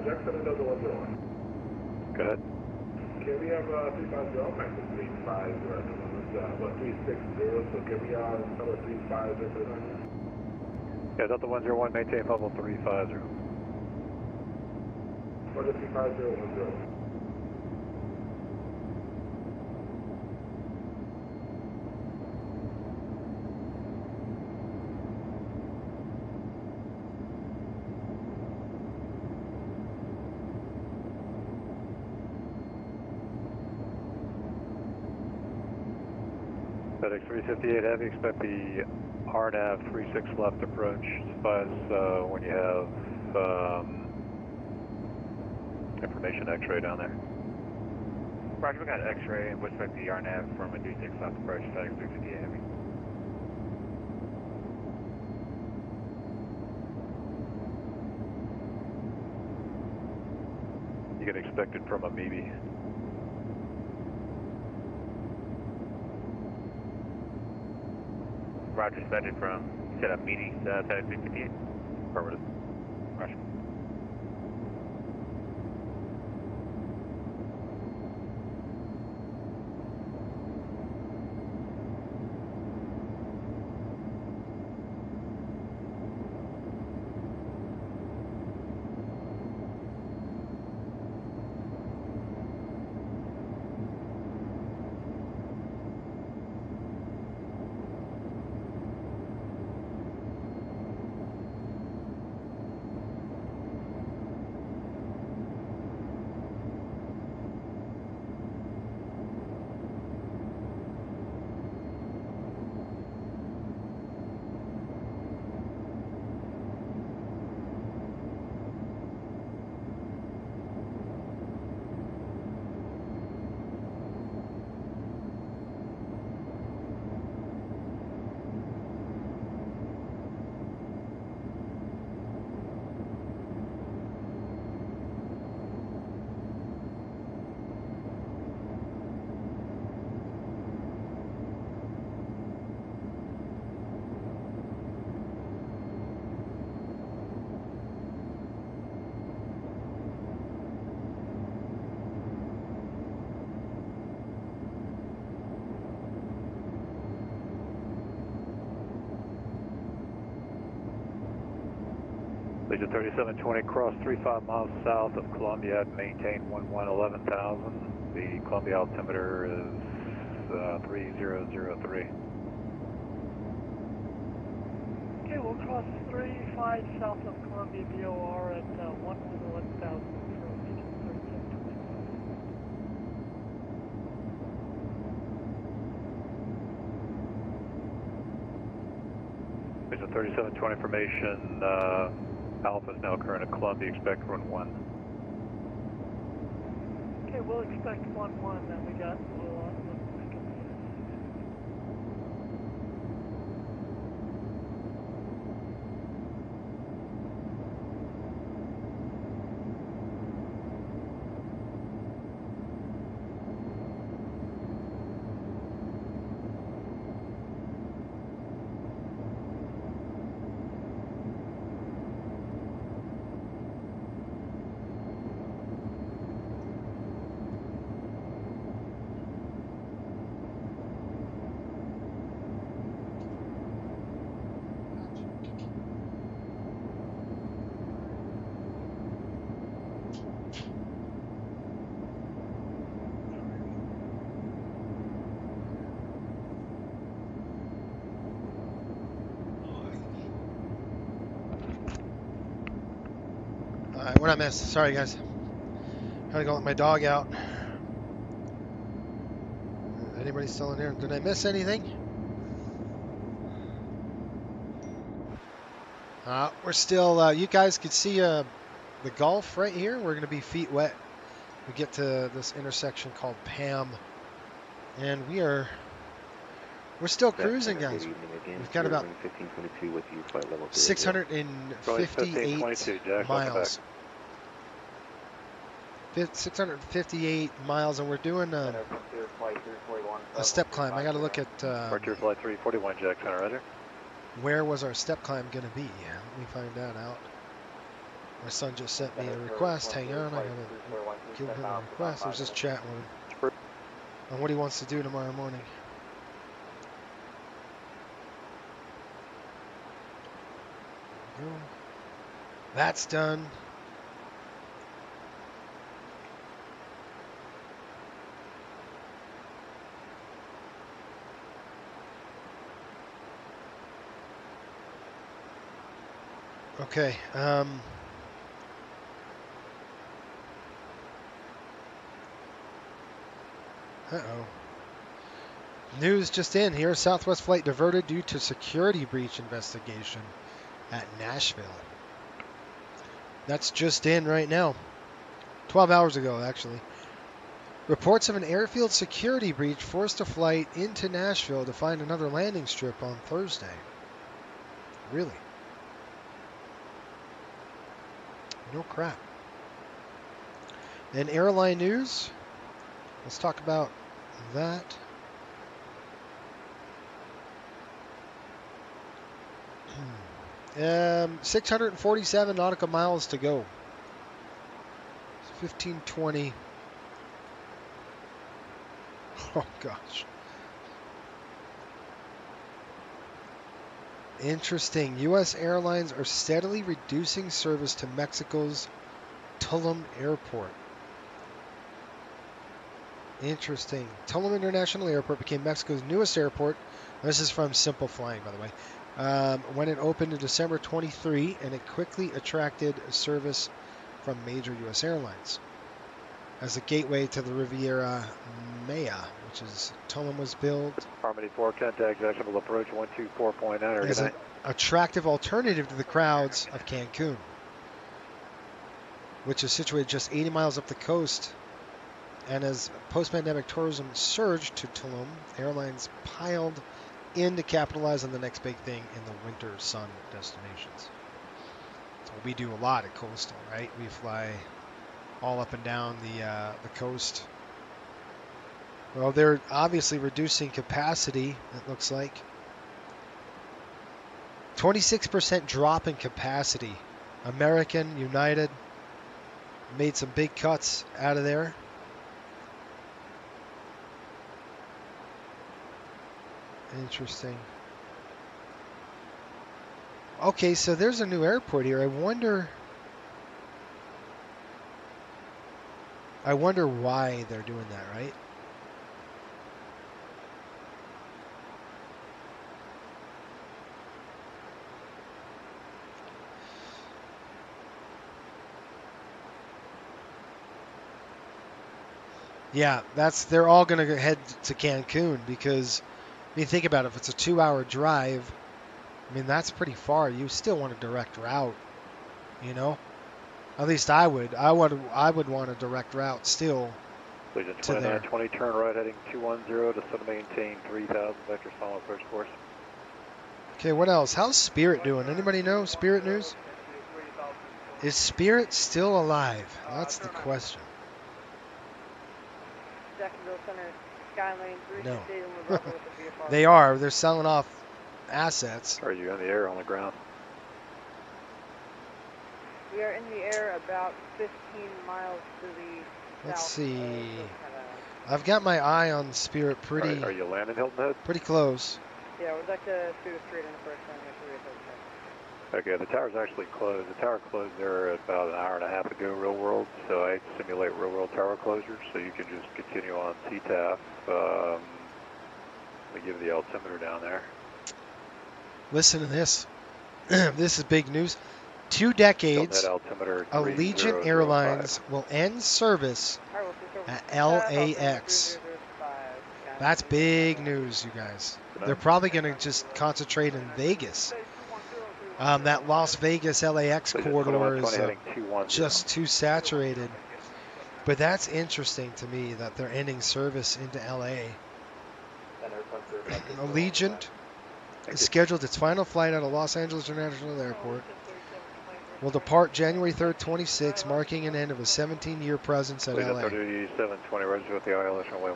Jack 710. Go ahead. Can we have 350, back to 350, what, 360, so can we number 350? Yeah, Delta 101, maintain level 350. Or the 35010. FedEx 358 Heavy, expect the RNAV 36 left approach. Spies when you have information X-ray down there. Roger, we got X-ray and we expect the RNAV from a 36 left approach, FedEx 358 Heavy. You get expected from a maybe. Roger, expected from, you said a meaty FedEx 358? Affirmative. Roger. Legion 3720, cross 35 miles south of Columbia at maintain 11,000. The Columbia altimeter is 3003. Okay, we'll cross 35 south of Columbia VOR at 11,000 for Legion 3720. Legion 3720 information, Alpha is now current at Columbia, expect run 1. Okay, we'll expect 1-1, then we got, we'll pick up the All right, what I missed? Sorry, guys. Had to go let my dog out. Anybody still in here? Did I miss anything? We're still, you guys could see the Gulf right here. We're going to be feet wet. We get to this intersection called Pam, and we're still cruising, guys. We've got about 658 miles. 658 miles, and we're doing a step climb. I got to look at Departure flight 341, Jack Center, roger. Where was our step climb going to be? Let me find that out. My son just sent me a request. Hang on, I got to give him a request. I was just chatting with him on what he wants to do tomorrow morning. That's done. Okay. Uh-oh. News just in here. Southwest flight diverted due to security breach investigation at Nashville. That's just in right now. 12 hours ago, actually. Reports of an airfield security breach forced a flight into Nashville to find another landing strip on Thursday. Really? No crap. In airline news, let's talk about that. 647 nautical miles to go. 1520. Oh gosh. Interesting. U.S. airlines are steadily reducing service to Mexico's Tulum Airport. Interesting. Tulum International Airport became Mexico's newest airport. This is from Simple Flying, by the way. When it opened in December 23, and it quickly attracted service from major U.S. airlines. As a gateway to the Riviera Maya, which is Tulum was built. Harmony 4, contact actionable approach 124.9. As an attractive alternative to the crowds of Cancun, which is situated just 80 miles up the coast. And as post-pandemic tourism surged to Tulum, airlines piled in to capitalize on the next big thing in the winter sun destinations. So we do a lot at Coastal, right? We fly all up and down the coast. Well, they're obviously reducing capacity, it looks like. 26% drop in capacity. American, United made some big cuts out of there. Interesting. Okay, so there's a new airport here. I wonder why they're doing that, right? Yeah, they're all going to head to Cancun because, I mean, think about it. If it's a 2-hour drive, I mean, that's pretty far. You still want a direct route, you know? At least I would. I would want a direct route still. Legion 2920, turn right heading 210 to set maintain 3000 vector solid approach course. Okay, what else? How's Spirit doing? Anybody know Spirit news? Is Spirit still alive? That's the question. Jacksonville Center, Skylane 3, No. with the VFR. They are. They're selling off assets. Are you in the air or on the ground? We are in the air about 15 miles to the Let's south. see. I've got my eye on Spirit pretty. Right, are you landing Hilton Head? Pretty close. Yeah, we'd like to shoot a straight in the first time. Okay, the tower's actually closed. The tower closed there about an hour and a half ago, real world. So I simulate real world tower closure, so you can just continue on CTAF. Let me give the altimeter down there. Listen to this. This is big news. 2 decades, Allegiant Airlines will end service at LAX. That's big news, you guys. They're probably going to just concentrate in Vegas. That Las Vegas LAX corridor is just too saturated. But that's interesting to me that they're ending service into LA. Allegiant scheduled its final flight out of Los Angeles International Airport. Will depart January 3rd, 26, marking an end of a 17-year presence at LA.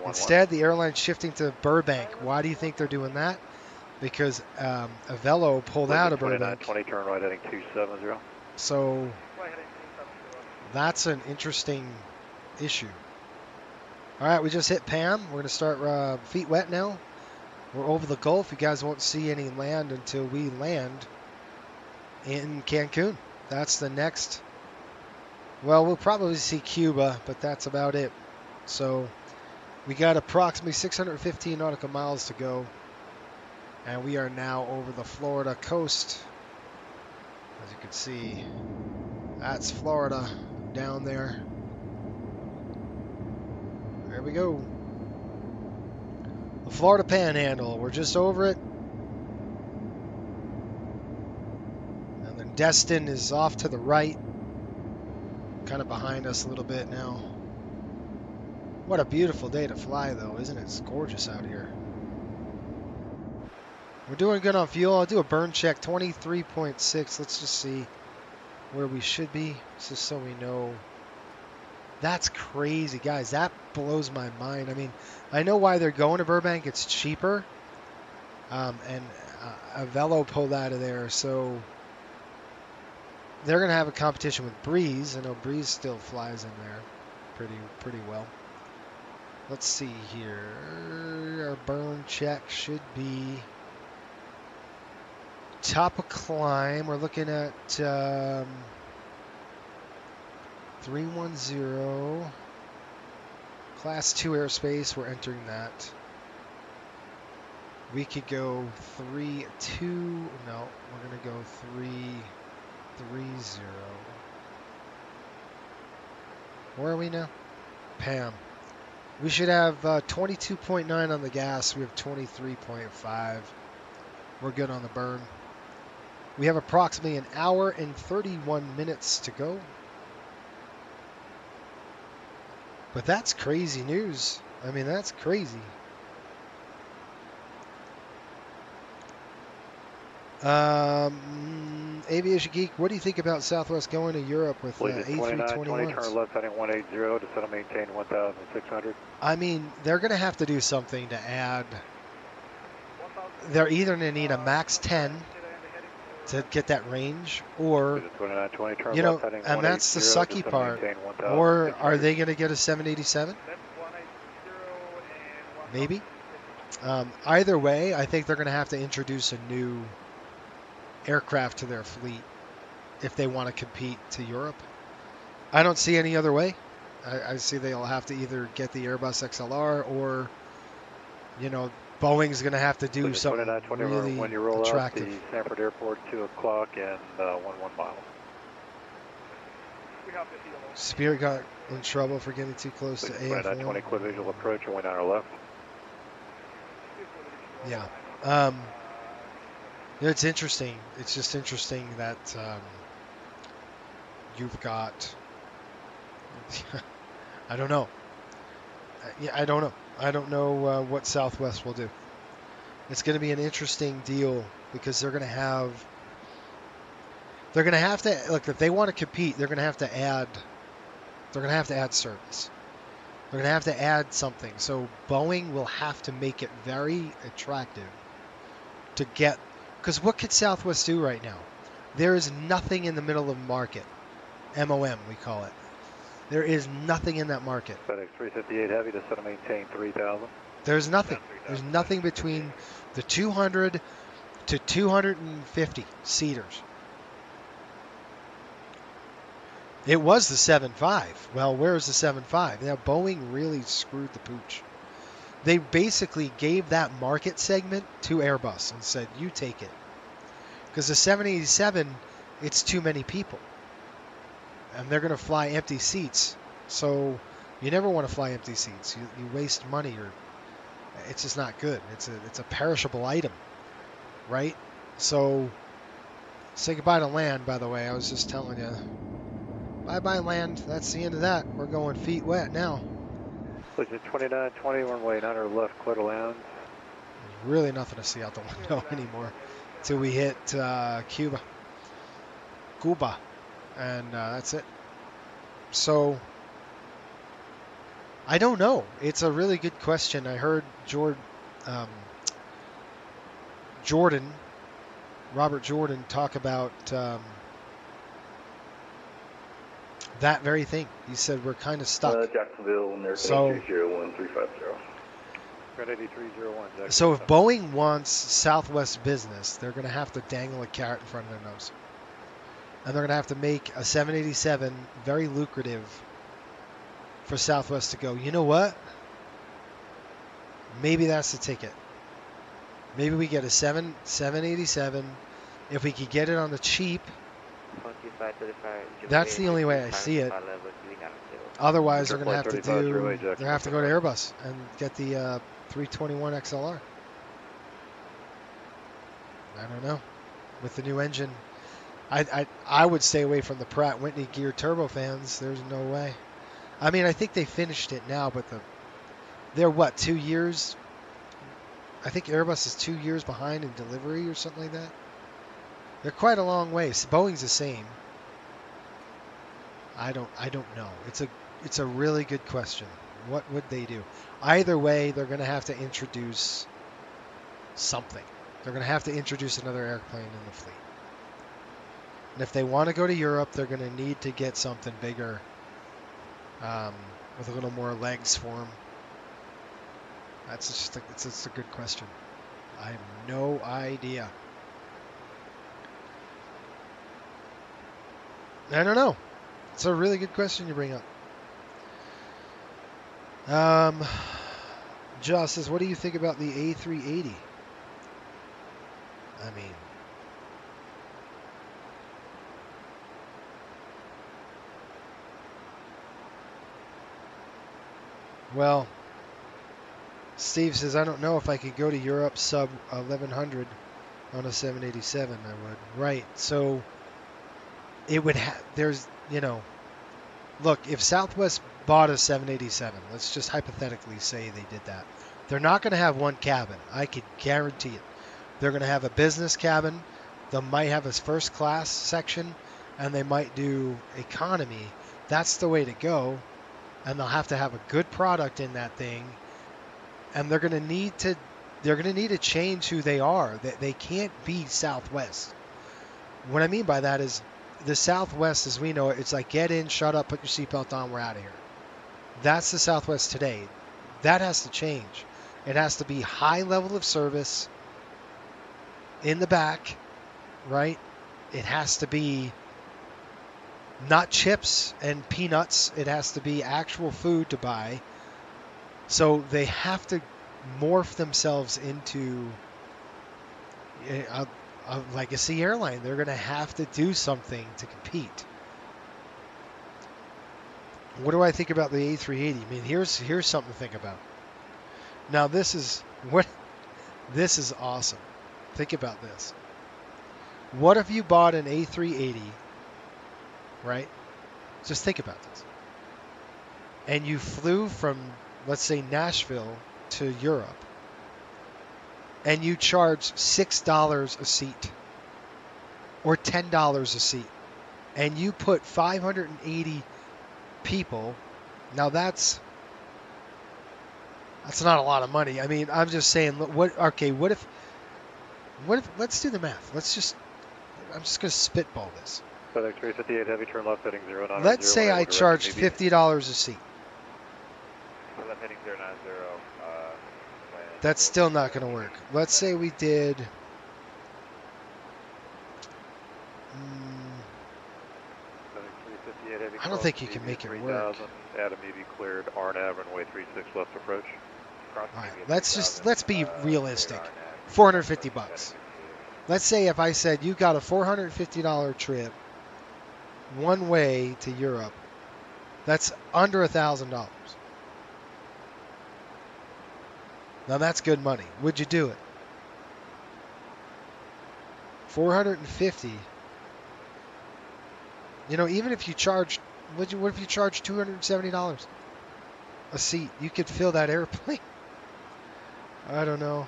Instead, the airline's shifting to Burbank. Why do you think they're doing that? Because Avelo pulled out of Burbank. 2920, turn right heading 270. So that's an interesting issue. All right, we just hit Pam. We're going to start feet wet now. We're over the Gulf. You guys won't see any land until we land in Cancun. That's the next. Well, we'll probably see Cuba, but that's about it. So we got approximately 615 nautical miles to go. And we are now over the Florida coast. As you can see, that's Florida down there. There we go. Florida Panhandle. We're just over it. And then Destin is off to the right. Kind of behind us a little bit now. What a beautiful day to fly, though, isn't it? It's gorgeous out here. We're doing good on fuel. I'll do a burn check, 23.6. Let's just see where we should be, just so we know. That's crazy, guys. That blows my mind. I mean, I know why they're going to Burbank. It's cheaper. And Avelo pulled out of there, so they're going to have a competition with Breeze. I know Breeze still flies in there pretty well. Let's see here. Our burn check should be top of climb. We're looking at 310. Class 2 airspace. We're entering that. We could go 3-2. No, we're going to go 3-30. Where are we now? Pam. We should have 22.9 on the gas. We have 23.5. We're good on the burn. We have approximately an hour and 31 minutes to go. But that's crazy news. I mean, that's crazy. Aviation Geek, what do you think about Southwest going to Europe with A321s? Turn left heading 180, descend and maintain 1,600. I mean, they're going to have to do something to add. They're either going to need a max 10 to get that range, or, you know, and that's the sucky part, or are they going to get a 787? Maybe. Either way, I think they're going to have to introduce a new aircraft to their fleet if they want to compete to Europe. I don't see any other way. I see they'll have to either get the Airbus XLR, or, you know, Boeing's going to have to do something really when you roll attractive. Out the Sanford Airport, 2 o'clock and 11 miles. Spirit got in trouble for getting too close to AF1. 20 clear visual approach and went on our left. Yeah. It's interesting. It's just interesting that you've got. I don't know. Yeah, I don't know. I don't know what Southwest will do. It's going to be an interesting deal because they're going to have. They're going to have to look, if they want to compete. They're going to have to add. They're going to have to add service. They're going to have to add something. So Boeing will have to make it very attractive to get. Because what could Southwest do right now? There is nothing in the middle of the market. MOM, we call it. There is nothing in that market. FedEx 358 heavy, descend and maintain 3,000. There's nothing. There's nothing between the 200 to 250 seaters. It was the 7.5. Well, where's the 7.5? Now, Boeing really screwed the pooch. They basically gave that market segment to Airbus and said, you take it. Because the 787, it's too many people. And they're going to fly empty seats. So you never want to fly empty seats. You waste money, or it's just not good. It's a perishable item, right? So say goodbye to land, by the way. I was just telling you. Bye-bye land. That's the end of that. We're going feet wet now. Collision 2920, runway 9 or left, clear to land. There's really nothing to see out the window anymore until we hit Cuba. And that's it. So, I don't know. It's a really good question. I heard Robert Jordan talk about that very thing. He said we're kind of stuck. Jacksonville, American So, 8301. So if Boeing wants Southwest business, they're going to have to dangle a carrot in front of their nose. And they're going to have to make a 787 very lucrative for Southwest to go, you know what? Maybe that's the ticket. Maybe we get a 787. If we could get it on the cheap, That's the only way I see it. Otherwise, they're going to have to go to Airbus and get the 321 XLR. I don't know. With the new engine, I would stay away from the Pratt Whitney geared turbofans. There's no way. I mean, I think they finished it now, but they're what, 2 years? I think Airbus is 2 years behind in delivery or something like that. They're quite a long way. Boeing's the same. I don't know. It's a really good question. What would they do? Either way, they're going to have to introduce something. They're going to have to introduce another airplane in the fleet. And if they want to go to Europe, they're going to need to get something bigger with a little more legs for them. It's just a good question. I have no idea. I don't know. It's a really good question you bring up. Joss says, what do you think about the A380? I mean, well, Steve says, I don't know if I could go to Europe sub 1100 on a 787. I would. Right. So it would have, there's, look, if Southwest bought a 787, let's just hypothetically say they did that. They're not going to have one cabin. I could guarantee it. They're going to have a business cabin. They might have a first class section, and they might do economy. That's the way to go. And they'll have to have a good product in that thing. And they're going to need to change who they are. They can't be Southwest. What I mean by that is the Southwest, as we know it, it's like get in, shut up, put your seatbelt on, we're out of here. That's the Southwest today. That has to change. It has to be high level of service in the back, right? It has to be not chips and peanuts. It has to be actual food to buy. So they have to morph themselves into a legacy airline. They're going to have to do something to compete. What do I think about the A380? I mean, here's something to think about. Now this is awesome. Think about this. What if you bought an A380, right? Just think about this. And you flew from, let's say, Nashville to Europe, and you charge $6 a seat or $10 a seat, and you put 580 people. Now that's not a lot of money. I mean, I'm just saying, what if let's do the math. I'm just going to spitball this. FedEx 358 heavy, turn left heading 090. Let's say I charged $50 a seat. Left heading 090. That's still not going to work. Let's say we did. I don't think you can make it work. Adam EV cleared, RNAV runway 36 left approach. All right, let's be realistic. $450. Let's say if I said you got a $450 trip one way to Europe, that's under $1,000. Now that's good money. Would you do it? 450. Even if you charge, what if you charge $270 a seat? You could fill that airplane. I don't know.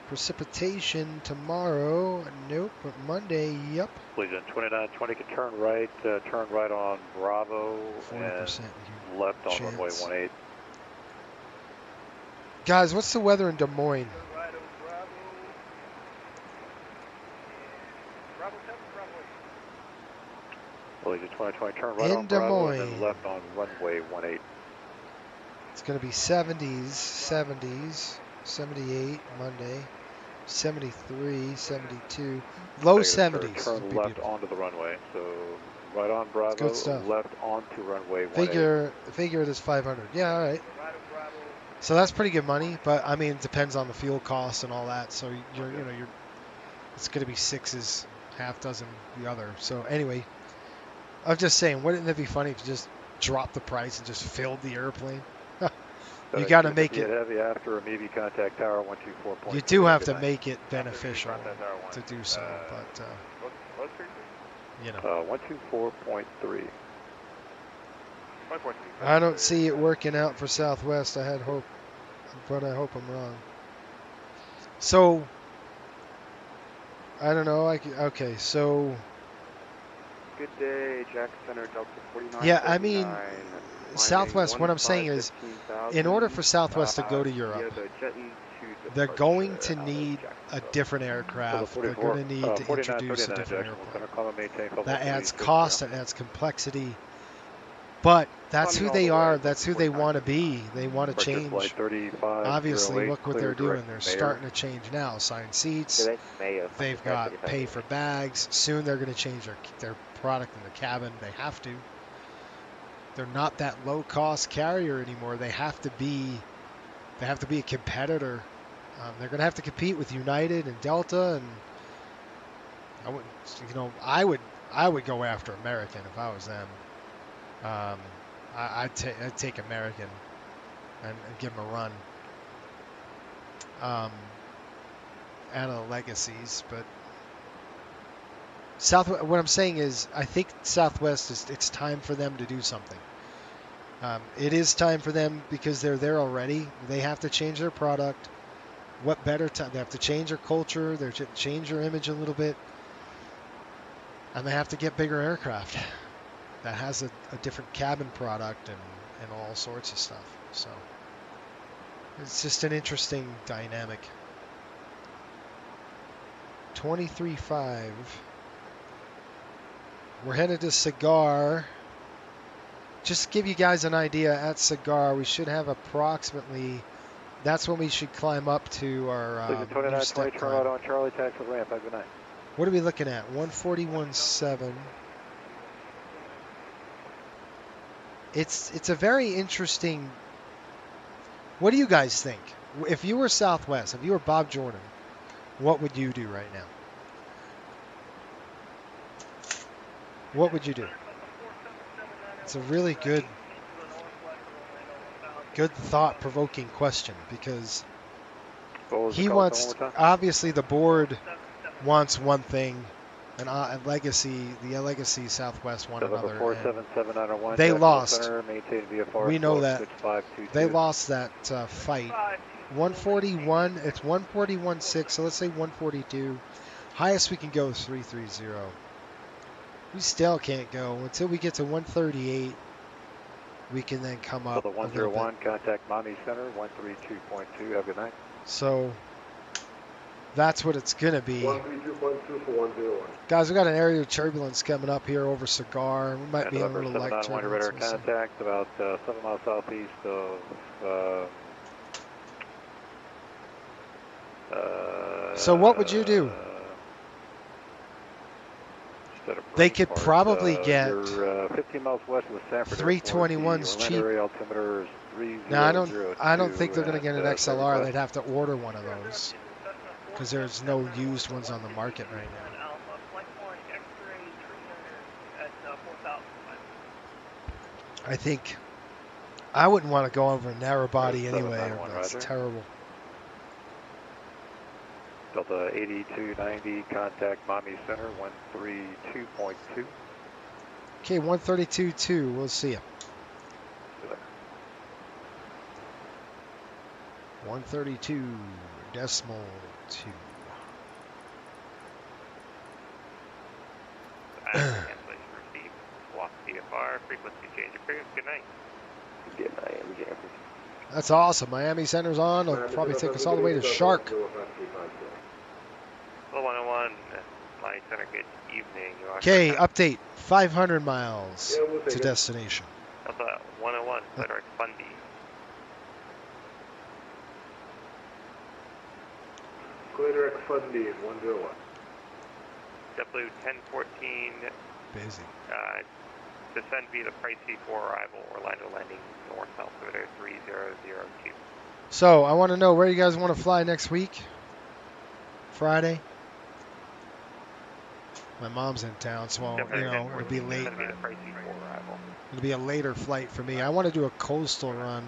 Precipitation tomorrow. Nope, but Monday, yep. Please, in 2920 can turn right on Bravo and left on runway 18. Guys, what's the weather in Des Moines? Please, in 2020 turn right in on Des Bravo Moines. and left on runway 18. It's going to be 70s, 78 Monday, 73, 72, low 70s. Turn left onto the runway, so right on Bravo, good stuff. left onto runway 18. Figure it is 500. Yeah, all right. So that's pretty good money, but I mean, it depends on the fuel costs and all that. So it's going to be sixes. half dozen the other. So anyway, I'm just saying, wouldn't it be funny if you just dropped the price and just filled the airplane? You got to make it. Heavy after, or maybe contact tower 124. You do have to make it beneficial to do so, but you know. 124.3. I don't see it working out for Southwest. I had hope, but I hope I'm wrong. So I don't know. Okay, so. Good day, Jack Center, Delta 49. Yeah, I mean, Southwest, what I'm saying is, in order for Southwest to go to Europe, they're going to need a different aircraft. They're going to need to introduce a different airplane. That adds cost, that adds complexity. But that's who they are. That's who they want to be. They want to change. Obviously, look what they're doing. They're starting to change now. Assign seats. They've got pay for bags. Soon they're going to change their product in the cabin. They have to. They're not that low-cost carrier anymore. They have to be a competitor. They're going to have to compete with United and Delta, and I would go after American if I was them. I'd take American and give them a run out of the legacies, but what I'm saying is, I think Southwest it's time for them to do something. It is time for them because they're there already. They have to change their product. What better time? They have to change their culture. They have to change their image a little bit, and they have to get bigger aircraft that has a different cabin product and all sorts of stuff. So it's just an interesting dynamic. 23.5. We're headed to Cigar. Just to give you guys an idea, at Cigar, we should have approximately, that's when we should climb up to our new step climb. On Charlie, taxi ramp. Have a good night. What are we looking at? 141.7. It's a very interesting. What do you guys think? If you were Southwest, if you were Bob Jordan, what would you do right now? What would you do? It's a really good thought-provoking question, because he wants, obviously the board wants one thing, and the Legacy Southwest want another. They lost. We know that. They lost that fight. 141, it's 141.6, so let's say 142. Highest we can go is 330. We still can't go until we get to 138. We can then come up. 101, contact Mommy Center, 132.2. Have a good night. So that's what it's going to be. 132.2 for 101. Guys, we got an area of turbulence coming up here over Cigar. We might be a little light turbulence. Radar contact about 7 miles southeast of. So what would you do? They could probably get 15 miles west of the Sanford 321's cheap. Now I don't think they're going to get an XLR. They'd have to order one of those because there's no used ones on the market right now. I think I wouldn't want to go over a narrow body anyway. That's terrible. Delta 8290, contact Mommy Center, 132.2. Okay, 132.2. We'll see you. 132.2. Cancellation received. Walk CFR, frequency change approved. Good night. Good night, MJ. That's awesome. Miami Center's on. It'll probably take us all the way to Shark. 101, Miami Center, good evening. Okay, update. 500 miles to destination. Delta 101, Frederick Fundy. Frederick Fundy, 101. JetBlue 1014. Busy. Descend via the Pricey for arrival, Orlando landing north altimeter 3002. So, I want to know where you guys want to fly next week? Friday? My mom's in town, so you know it'll be late. It'll be a later flight for me. I want to do a coastal run.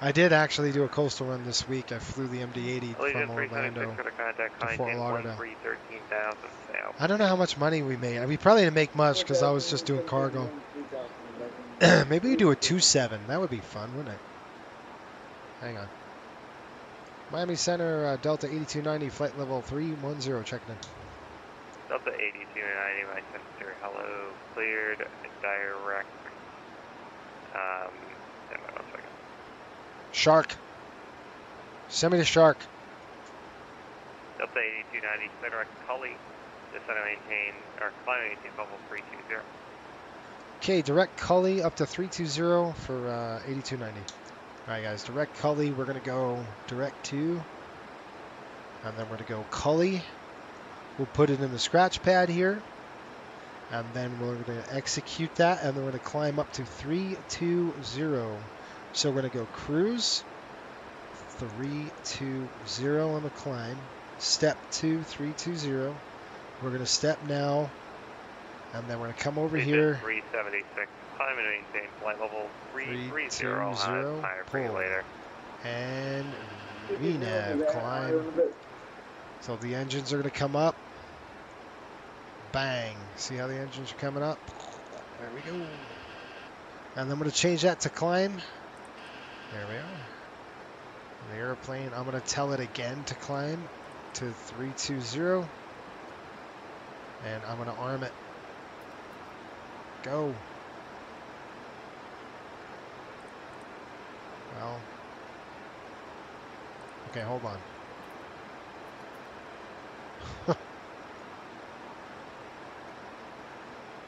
I did actually do a coastal run this week. I flew the MD-88 from Orlando to Fort Lauderdale. I don't know how much money we made. We probably didn't make much because I was just doing cargo. Maybe we do a 2-7. That would be fun, wouldn't it? Hang on. Miami Center, Delta 8290, flight level 310, checking in. Delta 8290, my center, hello, cleared, direct, hang on 1 second. Shark. Send me the Shark. Delta 8290, clear direct Cully, descend and maintain, or climb and maintain level 320. Okay, direct Cully up to 320 for 8290. Alright guys, direct Cully, we're going to go direct 2, and then we're going to go Cully. We'll put it in the scratch pad here, and then we're going to execute that, and then we're going to climb up to 320. So we're going to go cruise, 320 on the climb, step 2, 320. We're going to step now, and then we're going to come over here. 376, climb and maintain flight level 330, higher for you later. And VNAV climb. So the engines are going to come up. Bang. See how the engines are coming up? There we go. And then I'm going to change that to climb. There we are. The airplane, I'm going to tell it again to climb to 320. And I'm going to arm it. Go. Well. Okay, hold on.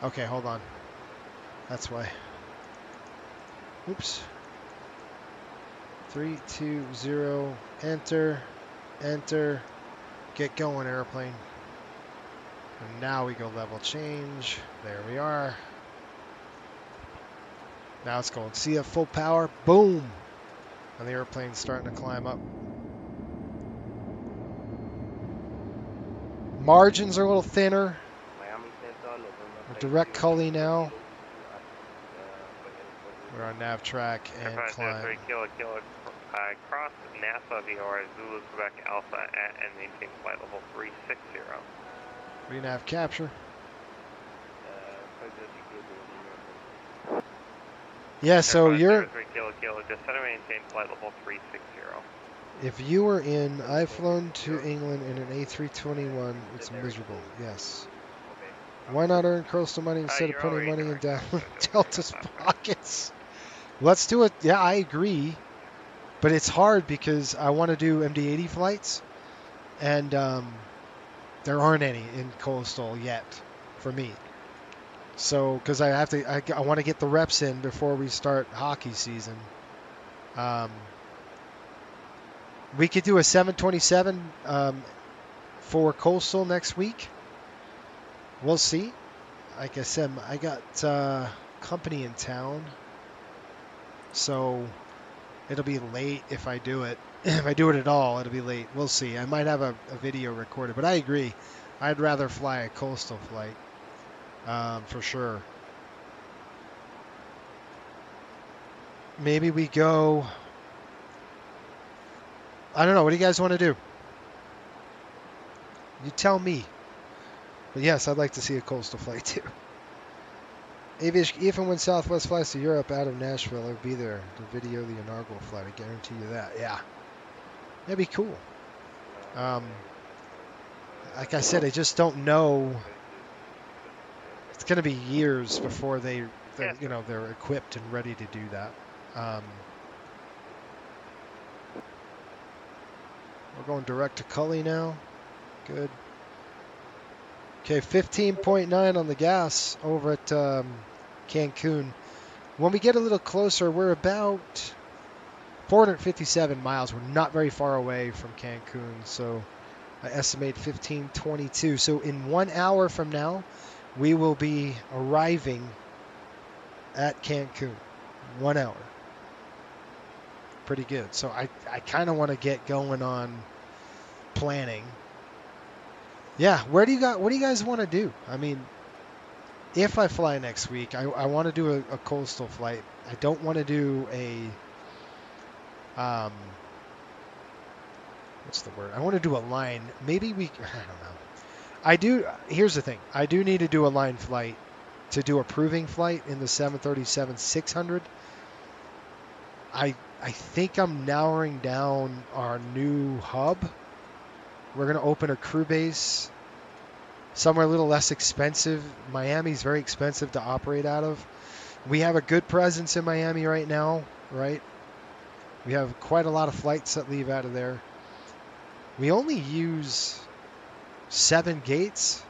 Okay, hold on. That's why. Oops. 320, enter, enter, get going airplane. And now we go level change. There we are. Now it's going. See at full power, boom! And the airplane's starting to climb up. Margins are a little thinner. Direct Cully now. We're on nav track and climb. 3 kilo, cross NASA VOR Zulu Quebec Alpha at and maintain flight level 360. Renav capture. Yeah, so you're. 3 kilo, descend and maintain flight level 360. If you were in, I've flown to England in an A321. It's miserable. Yes. Why not earn coastal money instead of putting money in Delta's pockets? Let's do it. Yeah, I agree. But it's hard because I want to do MD-80 flights, and there aren't any in coastal yet for me. So, because I want to get the reps in before we start hockey season. We could do a 727 for coastal next week. We'll see. Like I said, I got company in town, so it'll be late if I do it. If I do it at all, it'll be late. We'll see. I might have a video recorded, but I agree. I'd rather fly a coastal flight for sure. Maybe we go. I don't know. What do you guys want to do? You tell me. But yes, I'd like to see a coastal flight too. Aviation, even when Southwest flies to Europe out of Nashville, I'll be there to video the inaugural flight. I guarantee you that. Yeah. That'd be cool. Like I said, I just don't know. It's going to be years before they're equipped and ready to do that. We're going direct to Cully now. Good. Okay, 15.9 on the gas over at Cancun. When we get a little closer, we're about 457 miles. We're not very far away from Cancun, so I estimate 1522. So in 1 hour from now, we will be arriving at Cancun. 1 hour. Pretty good. So I kind of want to get going on planning. Yeah, what do you guys want to do? I mean, if I fly next week, I want to do a coastal flight. I don't want to do a what's the word? I want to do a line. Maybe I don't know. Here's the thing. I do need to do a line flight to do a proving flight in the 737-600. I think I'm narrowing down our new hub. We're going to open a crew base somewhere a little less expensive. Miami's very expensive to operate out of. We have a good presence in Miami right now, right? We have quite a lot of flights that leave out of there. We only use 7 gates,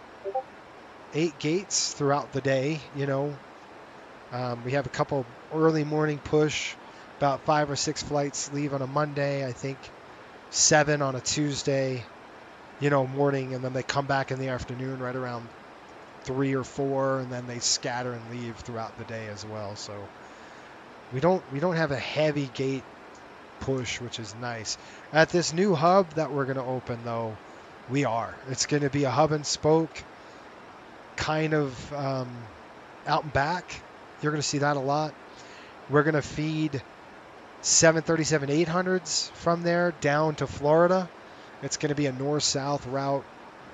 8 gates throughout the day, you know. We have a couple early morning push, about 5 or 6 flights leave on a Monday, I think 7 on a Tuesday, you know, morning, and then they come back in the afternoon right around 3 or 4, and then they scatter and leave throughout the day as well. So we don't have a heavy gate push, which is nice. At this new hub that we're going to open, though, we are. It's going to be a hub and spoke kind of out and back. You're going to see that a lot. We're going to feed 737-800s from there down to Florida. It's going to be a north-south route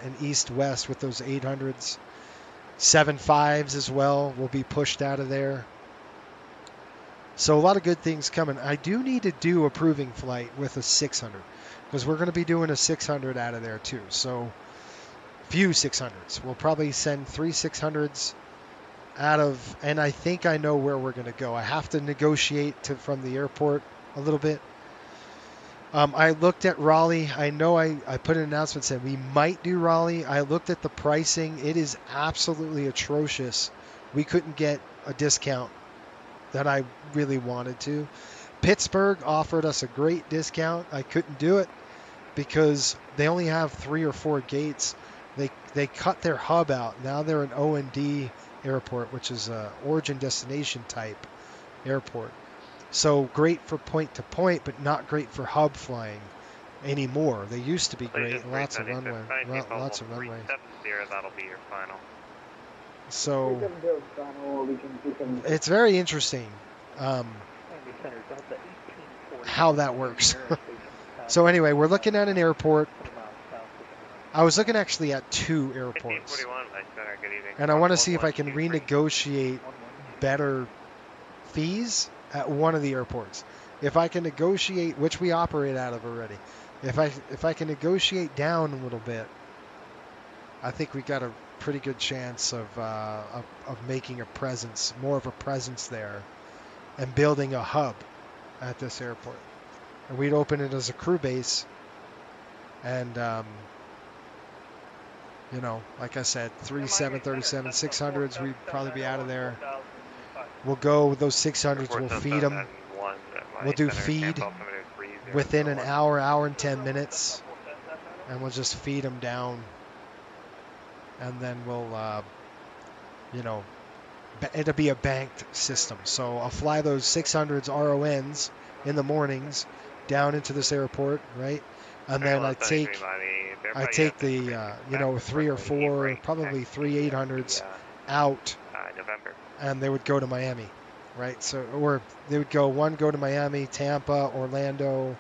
and east-west with those 800s. 75s as well will be pushed out of there. So a lot of good things coming. I do need to do a proving flight with a 600 because we're going to be doing a 600 out of there too. So few 600s. We'll probably send 3 600s out of, and I think I know where we're going to go. I have to negotiate from the airport a little bit. I looked at Raleigh. I know I put an announcement saying we might do Raleigh. I looked at the pricing. It is absolutely atrocious. We couldn't get a discount that I really wanted to. Pittsburgh offered us a great discount. I couldn't do it because they only have 3 or 4 gates. They cut their hub out. Now they're an O&D airport, which is a origin destination type airport. So great for point to point, but not great for hub flying anymore. They used to be great. Lots of runway. Lots of runway. 370, that'll be your final. So it's very interesting how that works. So anyway, we're looking at an airport. I was looking actually at 2 airports. And I want to see if I can renegotiate better fees at one of the airports. If I can negotiate, which we operate out of already, if I can negotiate down a little bit, I think we got a pretty good chance of making a presence, more of a presence there, and building a hub at this airport. And we'd open it as a crew base, and you know, like I said, 3 737-600s, we'd probably be out of there. We'll go with those 600s, we'll feed them. We'll do feed within an hour and 10 minutes, and we'll just feed them down. And then we'll, you know, it'll be a banked system. So I'll fly those 600s RONs in the mornings down into this airport, right? And then I take the, you know, 3 or 4, probably 3 800s out, and they would go to Miami, right? So, or they would go to Miami, Tampa, Orlando,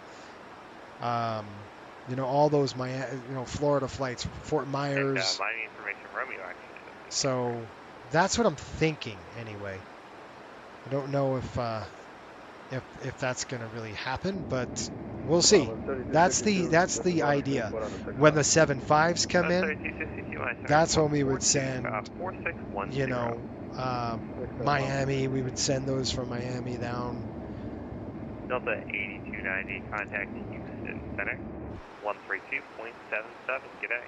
you know, all those Miami, you know, Florida flights, Fort Myers. Miami information Romeo actually. So that's what I'm thinking anyway. I don't know if that's going to really happen, but we'll see. That's the idea. When the 75s come in, that's when we would send, you know, Miami. We would send those from Miami down. Delta 8290, contact Houston Center, 132.77. G'day.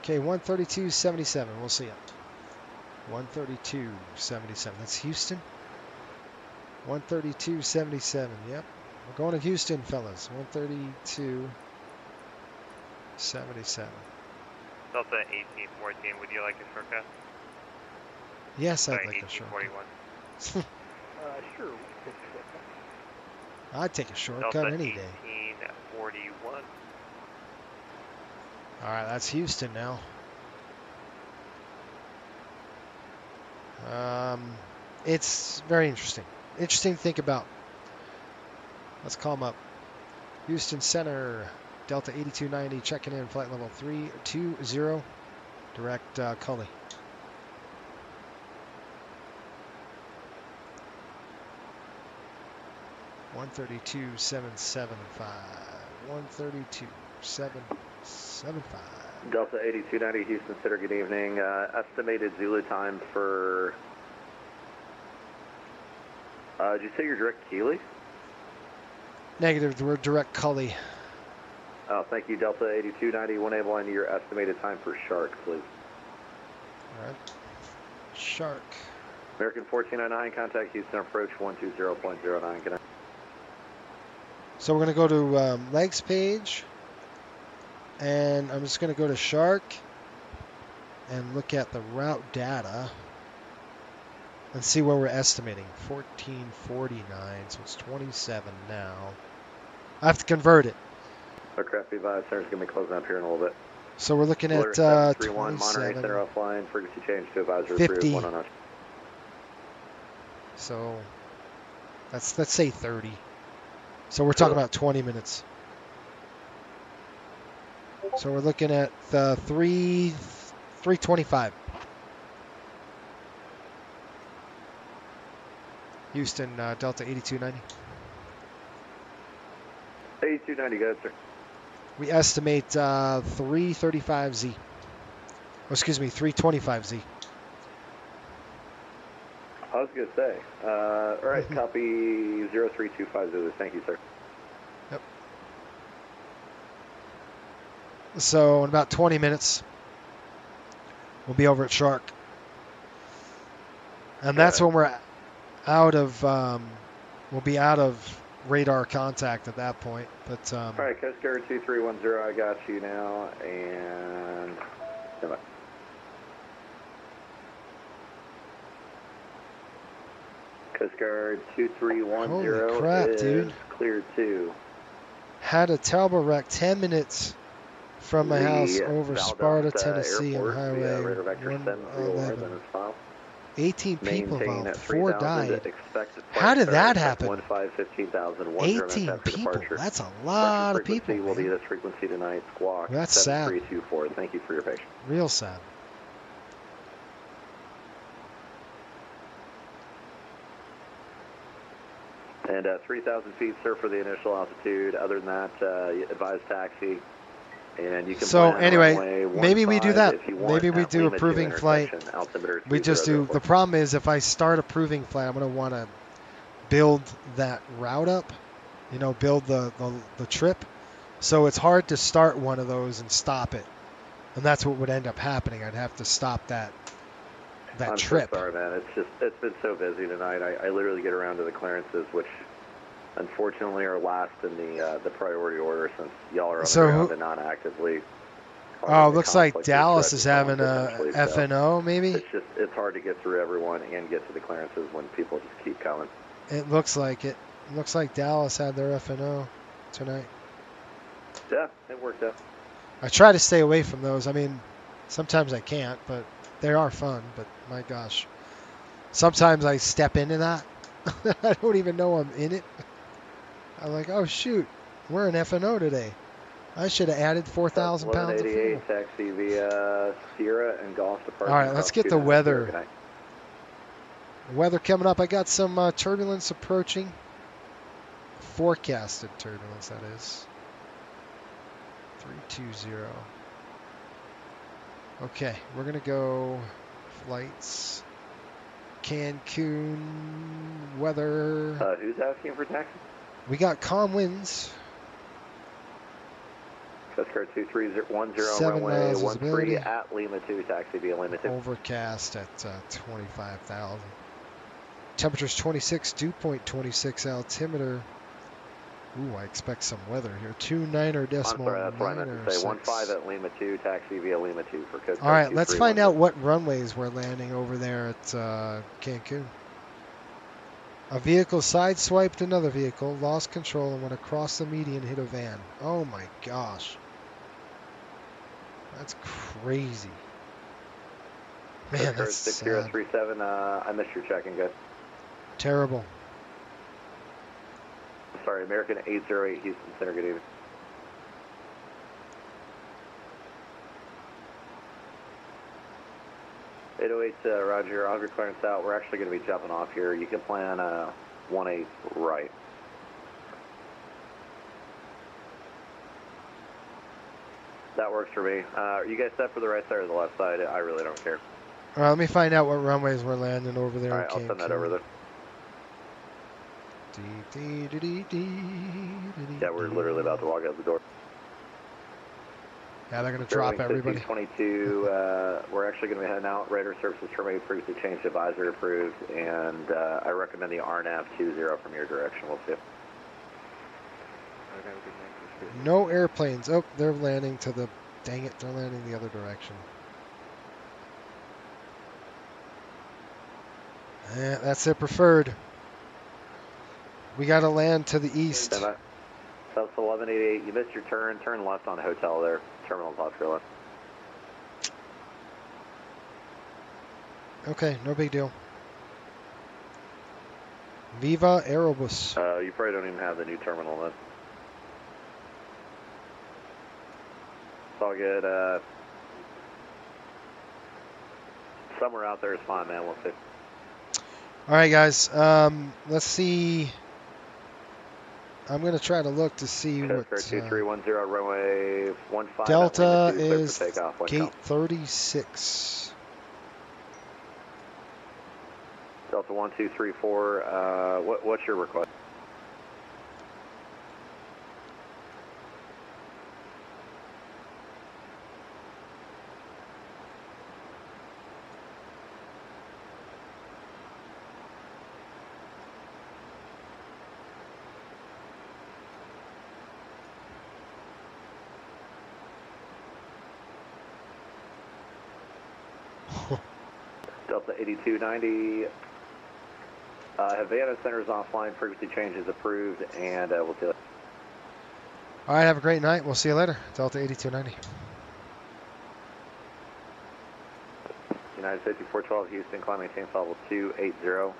Okay, 132.77. We'll see it. 132.77. That's Houston. 132.77. Yep. We're going to Houston, fellas. 132.77. Delta 1814, would you like a shortcut? Yes, I'd like a shortcut. Sure. I'd take a shortcut Delta any day. 1841. All right, that's Houston now. It's very interesting. Interesting to think about. Let's call them up. Houston Center, Delta 8290, checking in, flight level 320, direct Cully. $132,775. $132,775. Delta 8290, Houston Center, good evening. Estimated Zulu time for... did you say you're direct Keeley? Negative, we're direct Cully. Oh, thank you, Delta 8290. One able on your estimated time for Shark, please. All right. Shark. American 1409, contact Houston approach 120.09. Good night. So we're going to go to legs page, and I'm just going to go to Shark and look at the route data and see where we're estimating. 1449, so it's 27 now. I have to convert it. Aircraft B-5 Center's going to be closing up here in a little bit. So we're looking at 731, Monterey Center offline, frequency change to advisor 50. 301. So let's say 30. So we're talking about 20 minutes. So we're looking at 325. Houston, Delta 8290. 8290, go ahead, sir. We estimate 335Z. Oh, excuse me, 325Z. I was going to say. All right, copy 0325 Zulu. Thank you, sir. Yep. So in about 20 minutes, we'll be over at Shark. And that's when we're out of, we'll be out of radar contact at that point. But all right, Coast Guard 2310, I got you now, and come on. Coast Guard 2310 holy crap, is dude. cleared to. Had a terrible wreck 10 minutes from my house over Sparta, Tennessee on Highway 111. 18 people involved, 4 died. How did that happen? 18 people, that's a lot of people, will be this frequency tonight, squawk. That's sad. 7324. Thank you for your patience. Real sad. And 3,000 feet, sir, for the initial altitude. Other than that, advise taxi. And you can so plan anyway, maybe we do that. Want, maybe we do approving flight. We just do. 2004. The problem is if I start approving flight, I'm going to want to build that route up. You know, build the trip. So it's hard to start one of those and stop it. And that's what would end up happening. I'd have to stop that trip. I'm so sorry, man. It's been so busy tonight. I literally get around to the clearances, which unfortunately are last in the priority order since y'all are on the ground and not actively. Oh, looks like Dallas is having a FNO, maybe? It's hard to get through everyone and get to the clearances when people just keep coming. It looks like it. It looks like Dallas had their FNO tonight. Yeah, it worked out. I try to stay away from those. I mean, sometimes I can't, but they are fun. But my gosh, sometimes I step into that. I don't even know I'm in it. I'm like, oh shoot, we're in FNO today. I should have added 4,000 pounds of fuel. Taxi via Sierra and Golf Department. All right, let's get the weather. Weather coming up. I got some turbulence approaching. Forecasted turbulence, that is. 320. Okay, we're going to go flights. Cancun weather. Who's asking for taxi? We got calm winds. Coast Guard 2310, 7 runway miles 13 at Lima 2, taxi via Lima 2. Overcast at 25,000. Temperature's 26, dew point 26, altimeter. Ooh, I expect some weather here. 29 decimal. I'm sorry, that's what I meant to say. 15 at Lima 2, taxi via Lima 2 for Coast Guard. All right, let's find out what runways we're landing over there at Cancun. A vehicle sideswiped another vehicle, lost control, and went across the median, hit a van. Oh my gosh. That's crazy. Man, that's sad. 6037, I missed your check-in, guys. Terrible. Sorry, American 808 Houston Center, good evening. Roger, I'll have your clearance out. We're actually going to be jumping off here. You can plan 18 right. That works for me. Are you guys set for the right side or the left side? I really don't care. All right, let me find out what runways we're landing over there. All right, I'll send that over there. Yeah, we're literally about to walk out the door. Yeah, they're going to drop everybody. 22, we're actually going to be heading out. Radar services terminated, previously changed, advisor approved, and I recommend the RNAV 20 from your direction. We'll see. No airplanes. Oh, they're landing to the... Dang it, they're landing the other direction. Yeah, that's their preferred. We got to land to the east. South 1188, you missed your turn. Turn left on hotel there. Terminal Oscar. Okay, no big deal. Viva Aerobus. You probably don't even have the new terminal then. It's all good. Somewhere out there is fine, man. We'll see. All right, guys. Let's see. I'm going to try to look to see what... 2310, runway 15. Delta is gate 36. Delta 1234, what's your request? Delta 8290, Havana Center is offline, frequency change is approved, and we'll do it. All right, have a great night. We'll see you later. Delta 8290. United 5412 Houston, climb maintain level 280.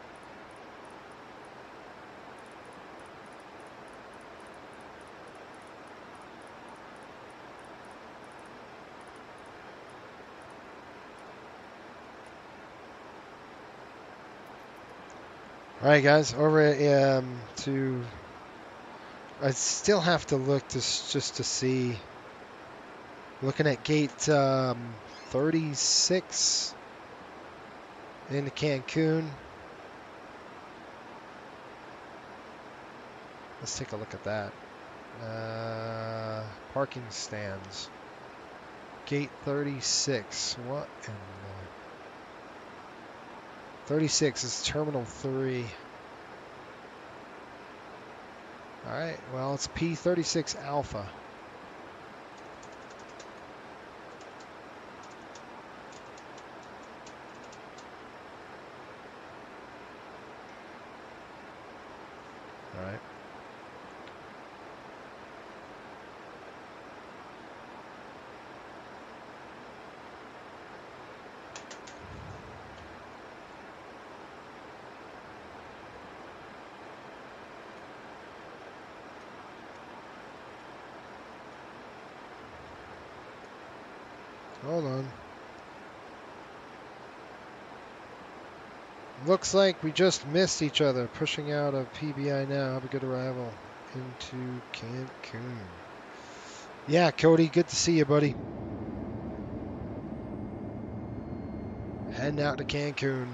All right, guys, over to... I still have to look just to see. Looking at gate 36 into Cancun. Let's take a look at that. Parking stands. Gate 36. What in the... 36 is Terminal 3. Alright, well, it's P36 Alpha. Alright. Hold on. Looks like we just missed each other. Pushing out of PBI now. Have a good arrival into Cancun. Yeah, Cody, good to see you, buddy. Heading out to Cancun.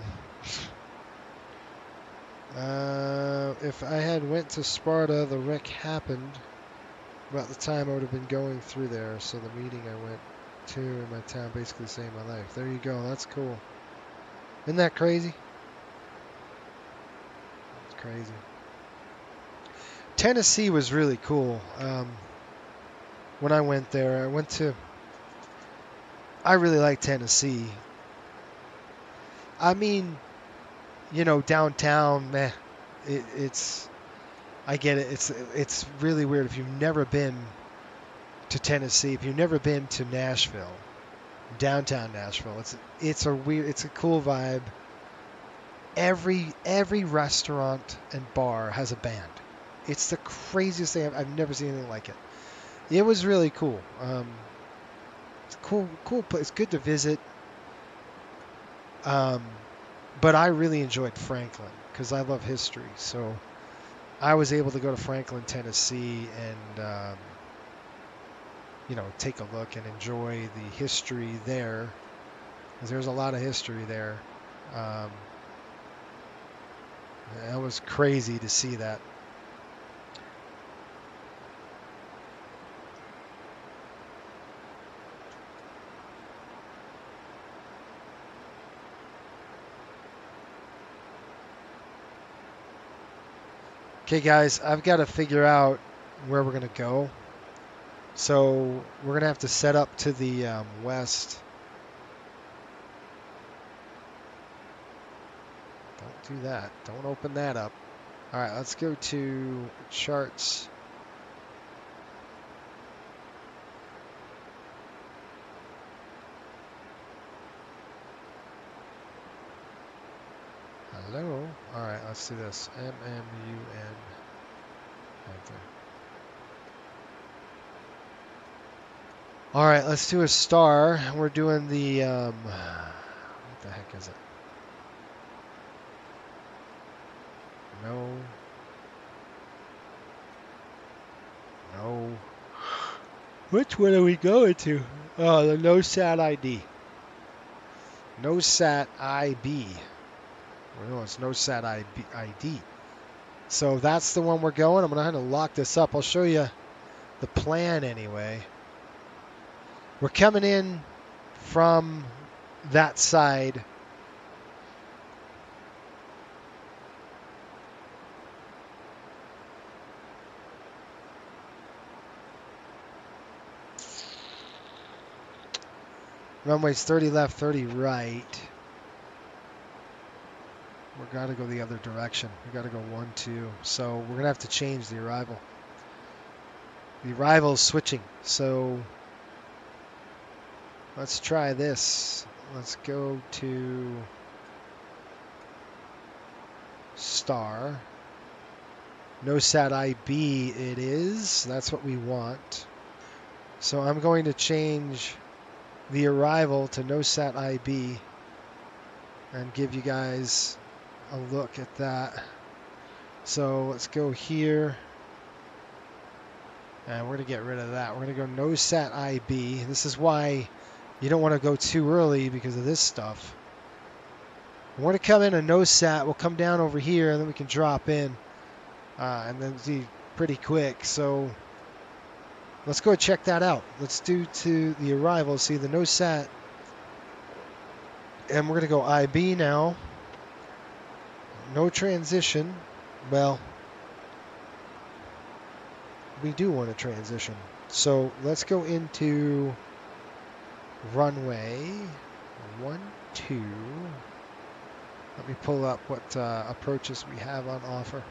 If I had went to Sparta, the wreck happened about the time I would have been going through there. So the meeting I went to in my town basically saved my life. There you go. That's cool. Isn't that crazy? It's crazy. Tennessee was really cool. When I went there, I really like Tennessee. I mean, you know, downtown, meh. It's I get it. It's really weird if you've never been to Tennessee, if you've never been to Nashville, downtown Nashville. It's a cool vibe. Every restaurant and bar has a band. It's the craziest thing. I've never seen anything like it. It was really cool. It's a cool place. It's good to visit. But I really enjoyed Franklin because I love history. So I was able to go to Franklin, Tennessee, and take a look and enjoy the history there. Because there's a lot of history there. It was crazy to see that. Okay, guys, I've got to figure out where we're going to go. So we're going to have to set up to the west. Don't do that. Don't open that up. All right, let's go to charts. Hello. All right, let's do this. MMUN. Enter. All right, let's do a star. We're doing the what the heck is it? No. Which one are we going to? Oh, the NOSAT ID. NOSAT IB. Well, no, it's NOSAT ID. So that's the one we're going. I'm going to have to lock this up. I'll show you the plan anyway. We're coming in from that side. Runway's 30 left, 30 right. We've got to go the other direction. We've got to go 1, 2. So we're going to have to change the arrival. The arrival's switching. So let's try this. Let's go to star. NOSAT IB it is. That's what we want. So I'm going to change the arrival to NOSAT IB and give you guys a look at that. So let's go here. And we're going to get rid of that. We're going to go NOSAT IB. This is why you don't want to go too early because of this stuff. We're going to come in a NOSAT. We'll come down over here and then we can drop in. And then be pretty quick. So let's go check that out. Let's do to the arrival. See the NOSAT. And we're going to go IB now. No transition. Well, we do want to transition. So let's go into runway 1, 2. Let me pull up what approaches we have on offer.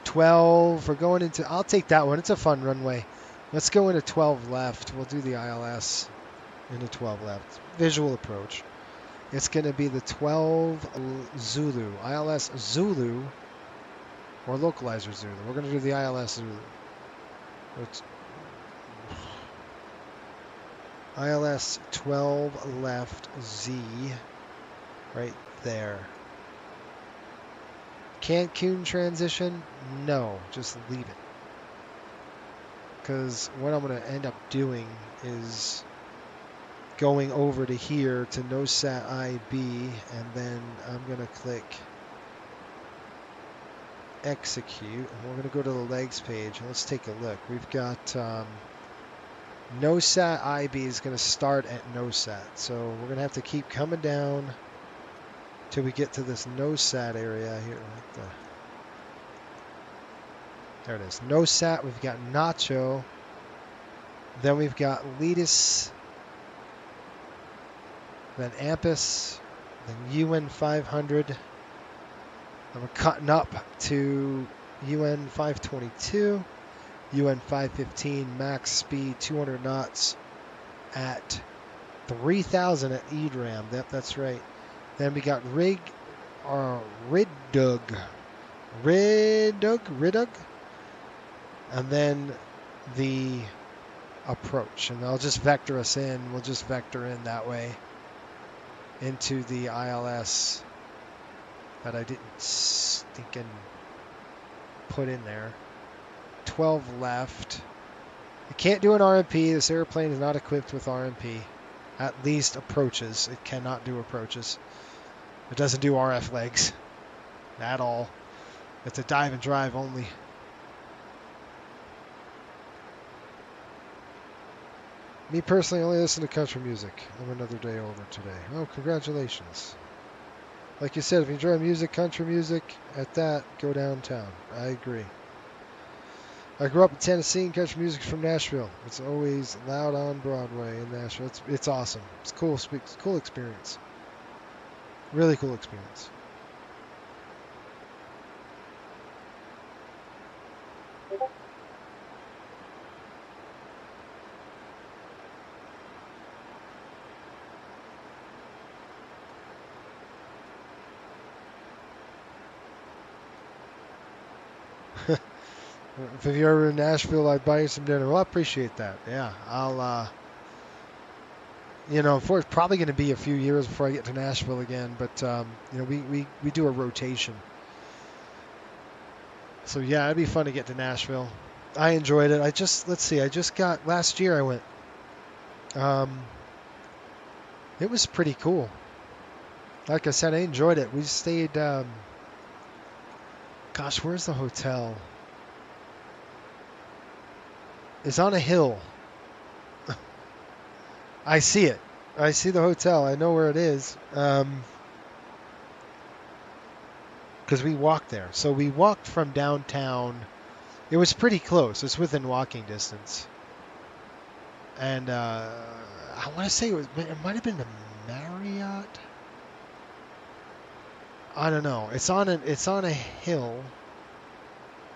12. We're going into, I'll take that one. It's a fun runway. Let's go into 12 left. We'll do the ILS into 12 left. Visual approach. It's going to be the 12 Zulu. ILS Zulu or localizer Zulu. We're going to do the ILS Zulu. It's ILS 12 left Z right there. Cancun transition? No, just leave it. Because what I'm going to end up doing is going over to here to NOSAT IB, and then I'm going to click execute. And we're going to go to the legs page. Let's take a look. We've got NOSAT IB is going to start at NOSAT. So we're going to have to keep coming down till we get to this NOSAT area here. There it is. NOSAT. We've got Nacho. Then we've got Letus. Then Ampus. Then UN 500. Then we're cutting up to UN 522. UN 515 max speed 200 knots at 3,000 at EDRAM. Yep, that's right. Then we got Riddug, and then the approach. And I'll just vector us in. We'll just vector in that way into the ILS that I didn't stinking put in there. 12 left. It can't do an RMP. This airplane is not equipped with RMP. At least approaches. It cannot do approaches. It doesn't do RF legs at all. It's a dive and drive only. Me personally only listen to country music. I'm another day older today. Oh, congratulations. Like you said, if you enjoy music, country music, at that, go downtown. I agree. I grew up in Tennessee and country music from Nashville. It's always loud on Broadway in Nashville. It's awesome. It's cool. It's cool experience. Really cool experience. If you're ever in Nashville, I'd buy you some dinner. Well, I appreciate that. Yeah, I'll, it's probably going to be a few years before I get to Nashville again, but, we do a rotation. So, yeah, it'd be fun to get to Nashville. I enjoyed it. Last year I went. It was pretty cool. Like I said, I enjoyed it. We stayed, where's the hotel? It's on a hill. I see it. I see the hotel. I know where it is. Because we walked there. So we walked from downtown. It was pretty close. It's within walking distance. And I want to say it might have been the Marriott. I don't know. It's on a hill.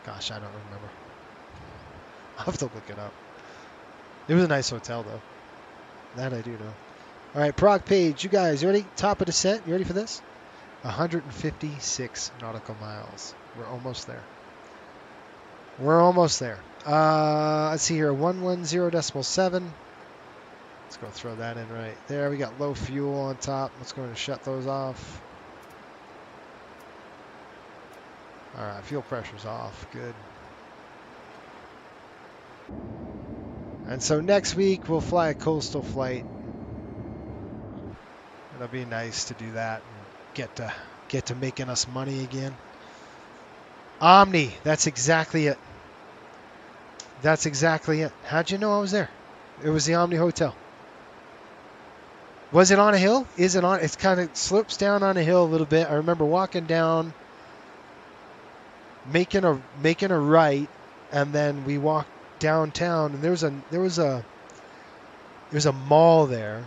Gosh, I don't remember. I'll have to look it up. It was a nice hotel, though. That I do know. All right, Prague Page, you guys, you ready? Top of descent. You ready for this? 156 nautical miles. We're almost there. Let's see here. 110.7. Let's go throw that in right there. We got low fuel on top. Let's go ahead and shut those off. All right, fuel pressure's off. Good. And so next week we'll fly a coastal flight. It'll be nice to do that and get to making us money again. Omni, that's exactly it. How'd you know I was there? It was the Omni Hotel. Was it on a hill? It's kind of slopes down on a hill a little bit. I remember walking down, making a right, and then we walked downtown, and there was a mall there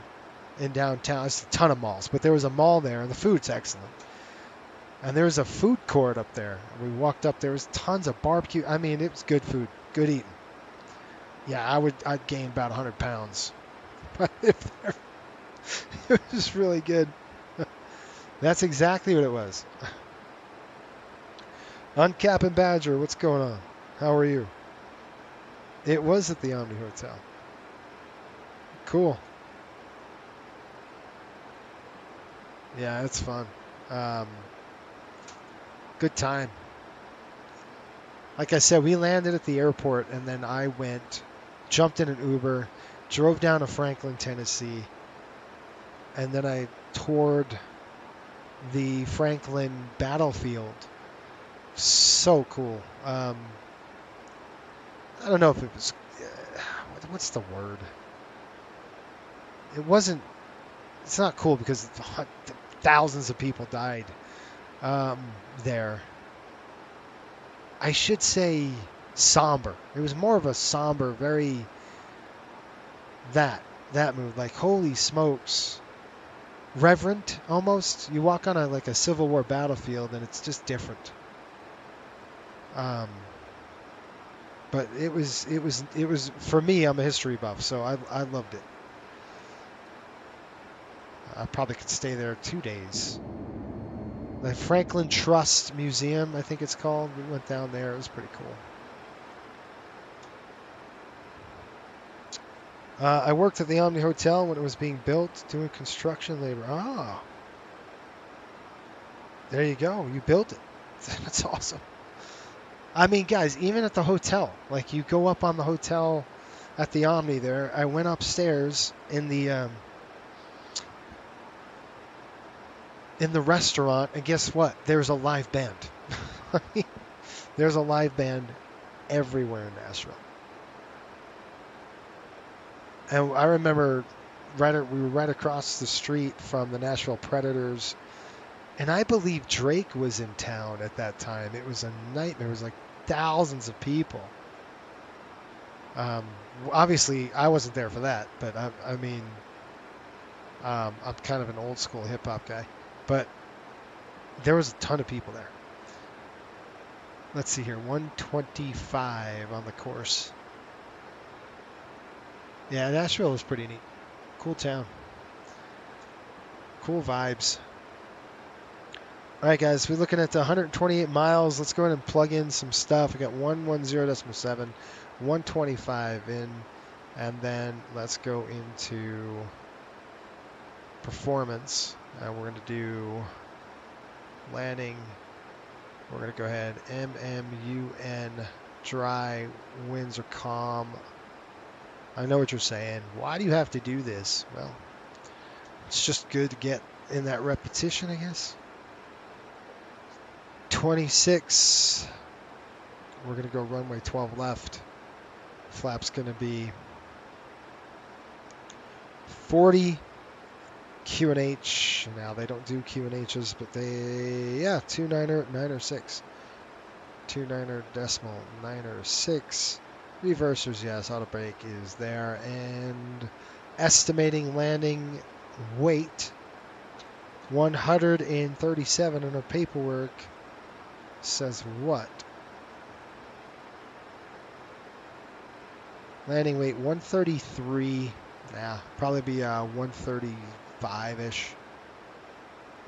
in downtown. There's a ton of malls, but there was a mall there, and the food's excellent. And there was a food court up there. We walked up. There was tons of barbecue. I mean, it was good food, good eating. Yeah, I'd gain about 100 pounds. It was really good. That's exactly what it was. Uncap and Badger, what's going on? How are you? It was at the Omni Hotel. Cool. Yeah, it's fun. Good time. Like I said, we landed at the airport, and then I jumped in an Uber, drove down to Franklin, Tennessee, and then I toured the Franklin battlefield. So cool. I don't know if it was, what's the word? It's not cool because thousands of people died there. I should say somber. It was more of a somber, very, that move, like holy smokes. Reverent almost. You walk on a Civil War battlefield and it's just different. But it was for me, I'm a history buff, so I loved it. I probably could stay there 2 days. The Franklin Trust Museum, I think it's called. We went down there. It was pretty cool. I worked at the Omni Hotel when it was being built, doing construction labor. Ah, there you go. You built it. That's awesome. I mean, guys, even at the hotel, like you go up on the hotel at the Omni there. I went upstairs in the restaurant, and guess what? There's a live band. There's a live band everywhere in Nashville. And I remember we were right across the street from the Nashville Predators, and I believe Drake was in town at that time. It was a nightmare. It was like thousands of people. Obviously, I wasn't there for that, but I mean, I'm kind of an old school hip hop guy, but there was a ton of people there. Let's see here, 125 on the course. Yeah, Nashville was pretty neat. Cool town. Cool vibes. All right, guys, we're looking at 128 miles. Let's go ahead and plug in some stuff. We got 110.7, 125 in, and then let's go into performance. We're going to do landing. We're going to go ahead, MMUN, dry, winds are calm. I know what you're saying. Why do you have to do this? Well, it's just good to get in that repetition, I guess. 26. We're going to go runway 12 left. Flap's going to be 40. Q&H. Now, they don't do Q&H's, but they, yeah, 29.6. 29.906. Reversers, yes, auto brake is there. And estimating landing weight, 137 in our paperwork says what? Landing weight 133. Yeah, probably be 135-ish.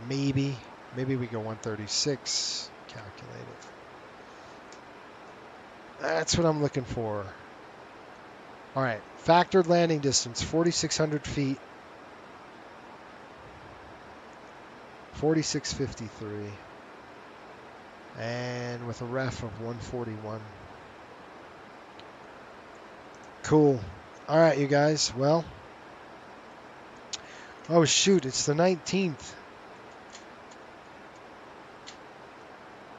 Maybe we go 136. Calculate it. That's what I'm looking for. All right, factored landing distance, 4,600 feet. 46.53. And with a ref of 141. Cool. All right, you guys. Well, oh shoot, it's the 19th.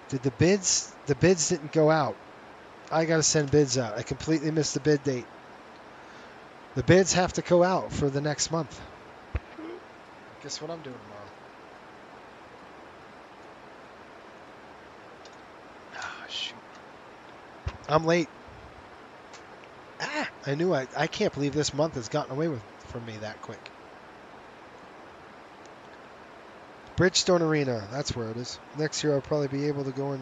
Did the bids didn't go out. I got to send bids out. I completely missed the bid date. The bids have to go out for the next month. Guess what I'm doing tomorrow? Ah, shoot. I'm late. I knew I can't believe this month has gotten away from me that quick. Bridgestone Arena, that's where it is. Next year I'll probably be able to go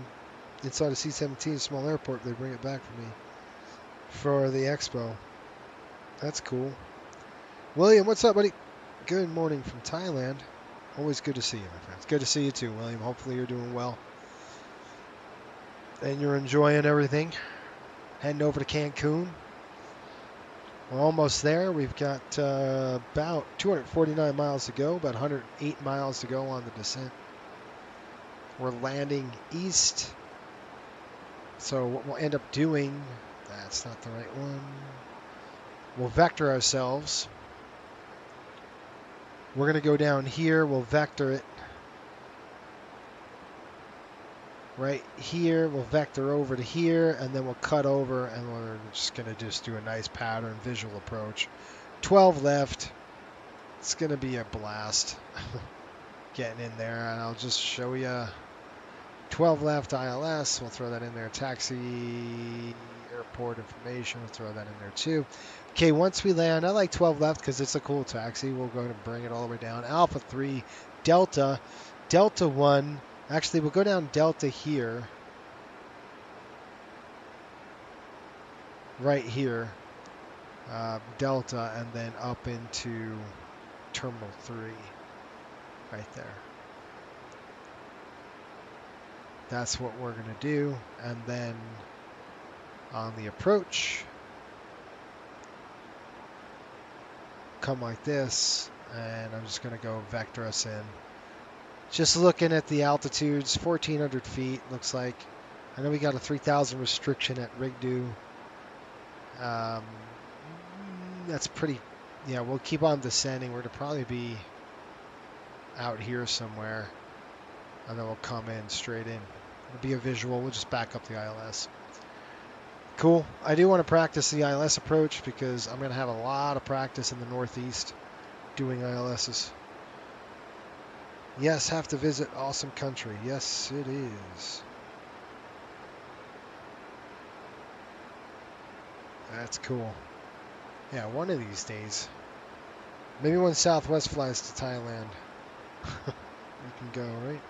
inside a C-17 small airport. They bring it back for me for the expo. That's cool. William, what's up, buddy? Good morning from Thailand. Always good to see you, my friends. Good to see you too, William. Hopefully you're doing well. And you're enjoying everything. Heading over to Cancun. We're almost there. We've got about 249 miles to go, about 108 miles to go on the descent. We're landing east. So what we'll end up doing, that's not the right one. We'll vector ourselves. We're going to go down here. We'll vector it. Right here, we'll vector over to here, and then we'll cut over, and we're just going to do a nice pattern visual approach. 12 left. It's going to be a blast getting in there, and I'll just show you 12 left ILS. We'll throw that in there. Taxi, airport information. We'll throw that in there too. Okay, once we land, I like 12 left because it's a cool taxi. We'll go and bring it all the way down. Alpha 3, Delta, Delta 1. Actually, we'll go down Delta here. Right here. Delta, and then up into Terminal 3. right there. That's what we're going to do. And then on the approach, come like this, and I'm just going to go vector us in. Just looking at the altitudes, 1,400 feet looks like. I know we got a 3,000 restriction at Rigdu. That's pretty, yeah, we'll keep on descending. We're going to probably be out here somewhere, and then we'll come in straight in. It'll be a visual. We'll just back up the ILS. Cool. I do want to practice the ILS approach because I'm going to have a lot of practice in the Northeast doing ILSs. Yes, have to visit awesome country. Yes, it is. That's cool. Yeah, one of these days. Maybe when Southwest flies to Thailand, we can go, right?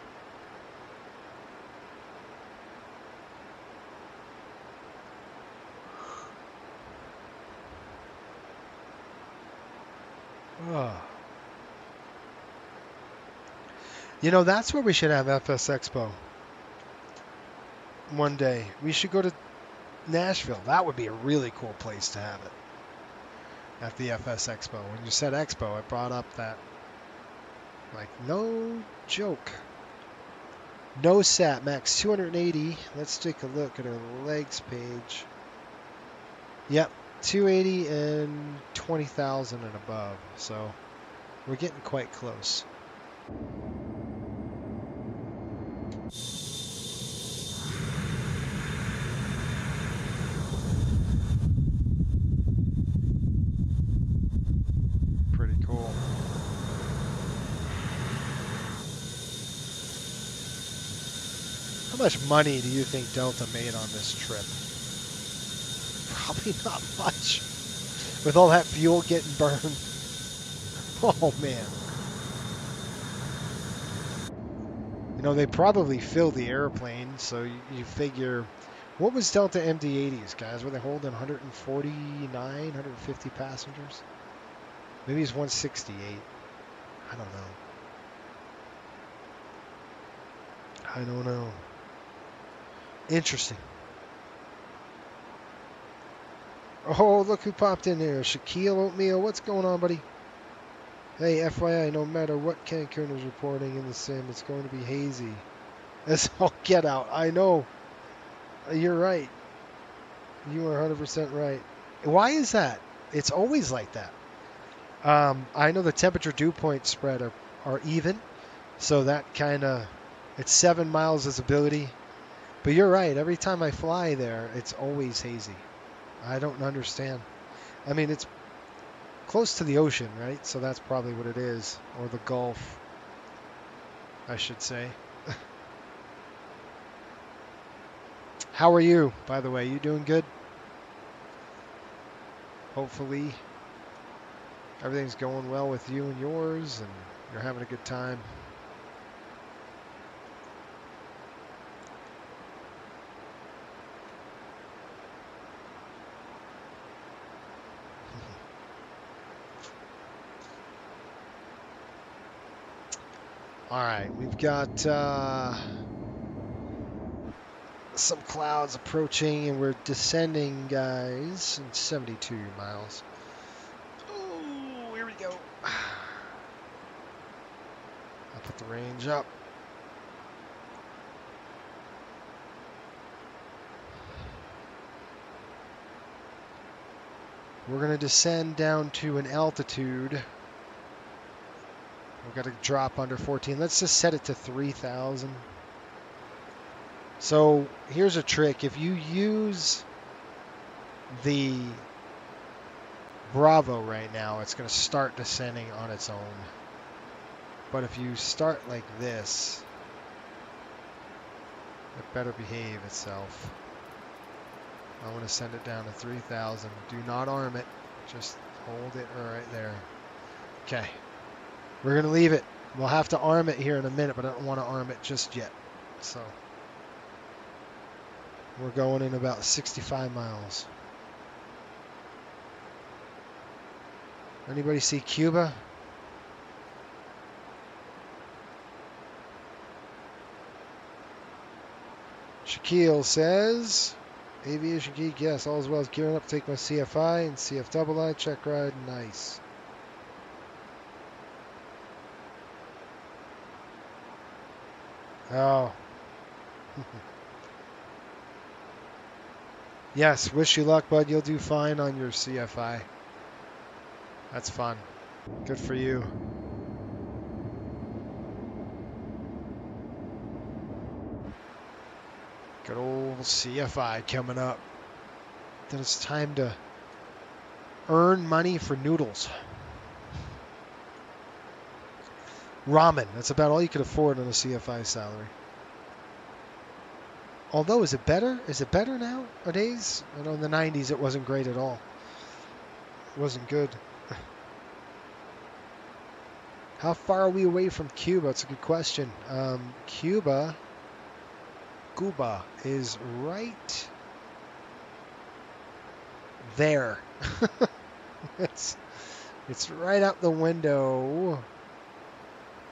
Oh. You know, that's where we should have FS Expo. One day. We should go to Nashville. That would be a really cool place to have it. At the FS Expo. When you said Expo, I brought up that, like, no joke. No sat, max 280. Let's take a look at our legs page. Yep, 280 and 20,000 and above. So we're getting quite close. Pretty cool. How much money do you think Delta made on this trip? Probably not much. With all that fuel getting burned. Oh, man. You know, they probably filled the airplane, so you figure... What was Delta MD-80s, guys? Were they holding 149, 150 passengers? Maybe it's 168. I don't know. Interesting. Oh, look who popped in there. Shaquille Oatmeal. What's going on, buddy? Hey, FYI, no matter what Cancun is reporting in the sim, it's going to be hazy. That's all get out. I know. You're right. You are 100% right. Why is that? It's always like that. I know the temperature dew point spread are even, so that kind of, it's 7 miles visibility. But you're right. Every time I fly there, it's always hazy. I don't understand. I mean, it's close to the ocean, right? So that's probably what it is, or the Gulf, I should say. How are you, by the way? You doing good? Hopefully everything's going well with you and yours, and you're having a good time. All right, we've got some clouds approaching, and we're descending, guys, in 72 miles. Oh, here we go. I'll put the range up. We're going to descend down to an altitude. We've got to drop under 14. Let's just set it to 3,000. So here's a trick. If you use the Bravo right now, it's going to start descending on its own. But if you start like this, it better behave itself. I want to send it down to 3,000. Do not arm it. Just hold it right there. Okay. We're going to leave it. We'll have to arm it here in a minute, but I don't want to arm it just yet. So we're going in about 65 miles. Anybody see Cuba? Keel says, Aviation Geek, yes, all as well as gearing up to take my CFI and CF check ride, nice. Oh. Yes, wish you luck, bud. You'll do fine on your CFI. That's fun. Good for you. Good old CFI coming up. Then it's time to earn money for noodles. Ramen. That's about all you could afford on a CFI salary. Although, is it better? Is it better nowadays? I know in the 90s it wasn't great at all. It wasn't good. How far are we away from Cuba? That's a good question. Cuba is right there. It's right out the window.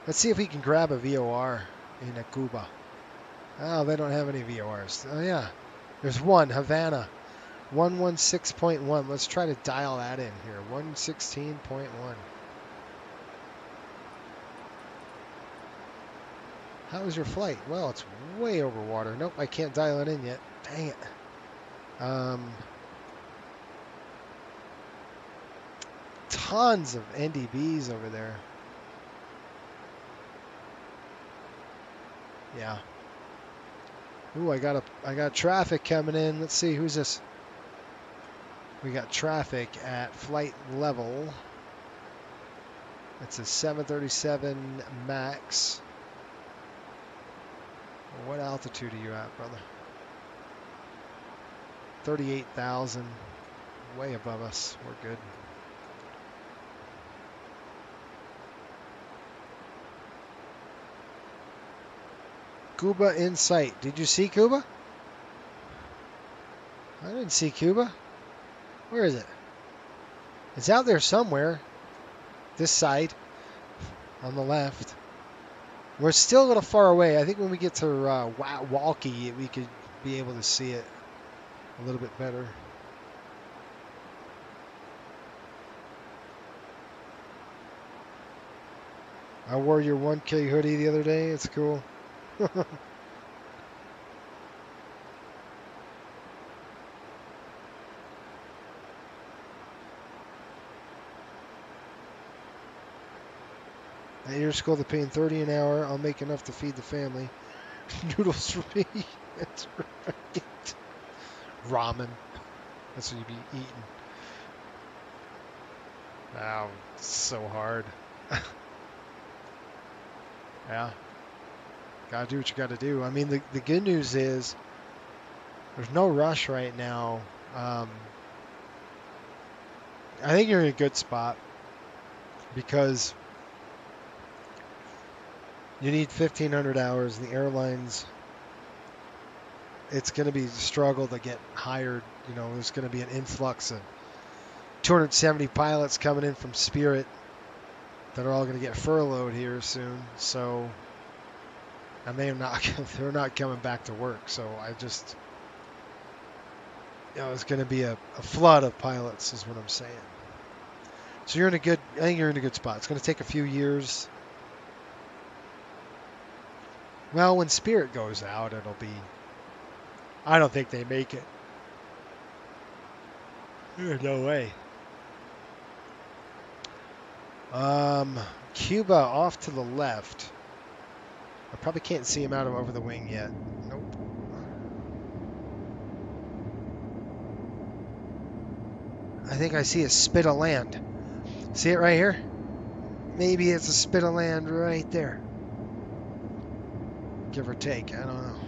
Let's see if we can grab a VOR in Cuba. Oh, they don't have any VORs. Oh, yeah. There's one, Havana. 116.1. Let's try to dial that in here. 116.1. How was your flight? Well, it's way over water. Nope, I can't dial it in yet. Dang it. Tons of NDBs over there. Yeah. Ooh, I got traffic coming in. Let's see, who's this? We got traffic at flight level. It's a 737 MAX. What altitude are you at, brother? 38,000. Way above us. We're good. Cuba in sight. Did you see Cuba? I didn't see Cuba. Where is it? It's out there somewhere. This side. On the left. We're still a little far away. I think when we get to Walkie, we could be able to see it a little bit better. I wore your 1K hoodie the other day. It's cool. At your school, they're paying $30 an hour. I'll make enough to feed the family. Noodles for me. That's right. Ramen. That's what you'd be eating. Wow, it's so hard. Yeah. Gotta do what you gotta do. I mean, the good news is there's no rush right now. I think you're in a good spot because you need 1,500 hours. The airlines, it's going to be a struggle to get hired. You know, there's going to be an influx of 270 pilots coming in from Spirit that are all going to get furloughed here soon. So, and they're not coming back to work. So I just, you know, it's going to be a flood of pilots, is what I'm saying. So I think you're in a good spot. It's going to take a few years. Well, when Spirit goes out, it'll be, I don't think they make it. There's no way. Cuba off to the left. I probably can't see him out of over the wing yet. Nope. I think I see a spit of land. See it right here? Maybe it's a spit of land right there. Give or take, I don't know.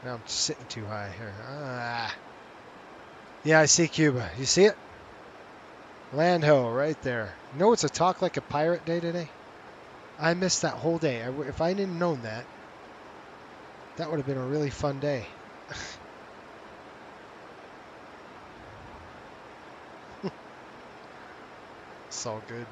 Now I'm sitting too high here. Yeah, I see Cuba. You see it? Land ho, right there. You know it's a Talk Like a Pirate day today? I missed that whole day. If I didn't known that, that would have been a really fun day. It's all good.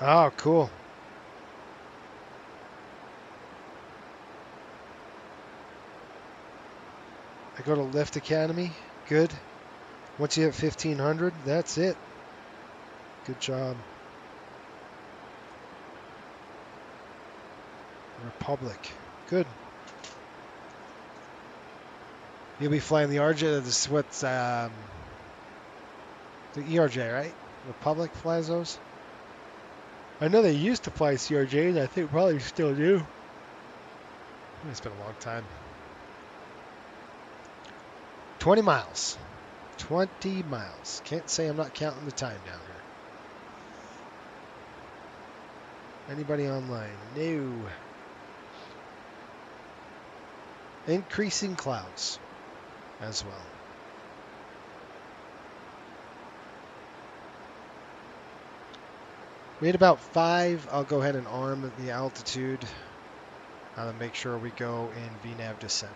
Oh, cool. I go to Lift Academy. Good. Once you hit 1500, that's it. Good job. Republic. Good. You'll be flying the RJ. This is what's the ERJ, right? Republic flies those. I know they used to fly CRJs. I think probably still do. It's been a long time. 20 miles. 20 miles. Can't say I'm not counting the time down here. Anybody online? No. Increasing clouds as well. We hit about 5. I'll go ahead and arm the altitude. I'll make sure we go in VNAV descent.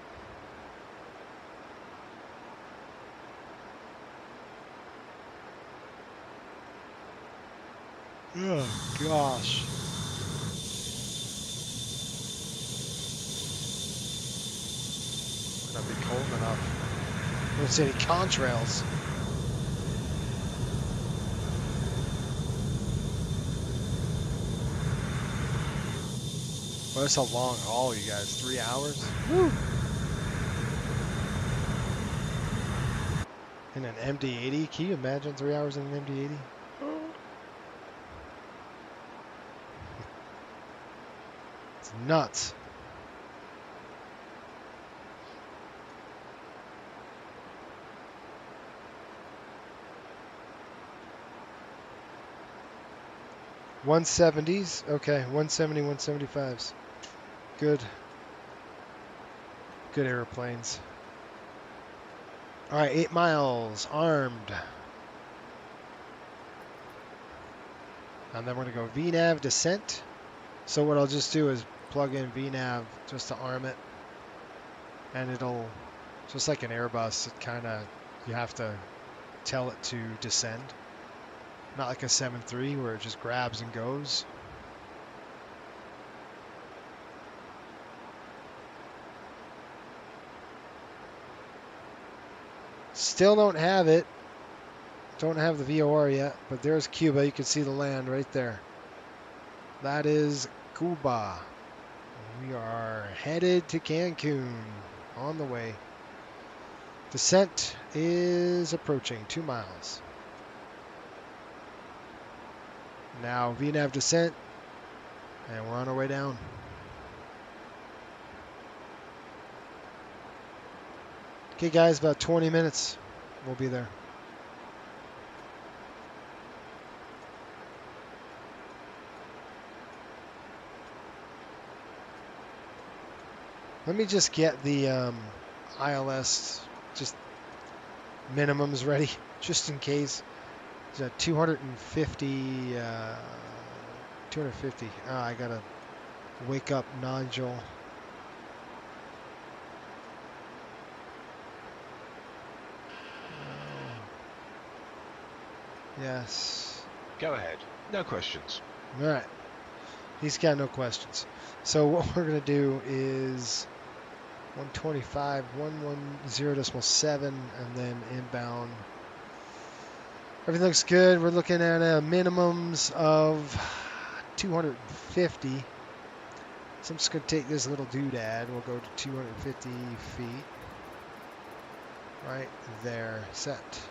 Oh, gosh. Might not be cold enough. I don't see any contrails. Well, that's a long haul, you guys. 3 hours? Woo! In an MD-80? Can you imagine 3 hours in an MD-80? It's nuts. $170s? Okay, 170, 175s. Good. Good airplanes. All right, 8 miles, armed. And then we're going to go VNAV descent. So what I'll just do is plug in VNAV just to arm it. And it'll, just like an Airbus, it kind of, you have to tell it to descend. Not like a 7.3 where it just grabs and goes. Still don't have it. Don't have the VOR yet, but there's Cuba. You can see the land right there. That is Cuba. We are headed to Cancun. On the way. Descent is approaching 2 miles. Now VNAV descent, and we're on our way down. Okay guys, about 20 minutes. We'll be there. Let me just get the ILS just minimums ready, just in case. It's a 250. 250. I gotta wake up Nigel. Yes. Go ahead. No questions. All right. He's got no questions. So what we're gonna do is 125, 110.7, and then inbound. Everything looks good. We're looking at minimums of 250. So I'm just going to take this little doodad. We'll go to 250 feet. Right there. Set.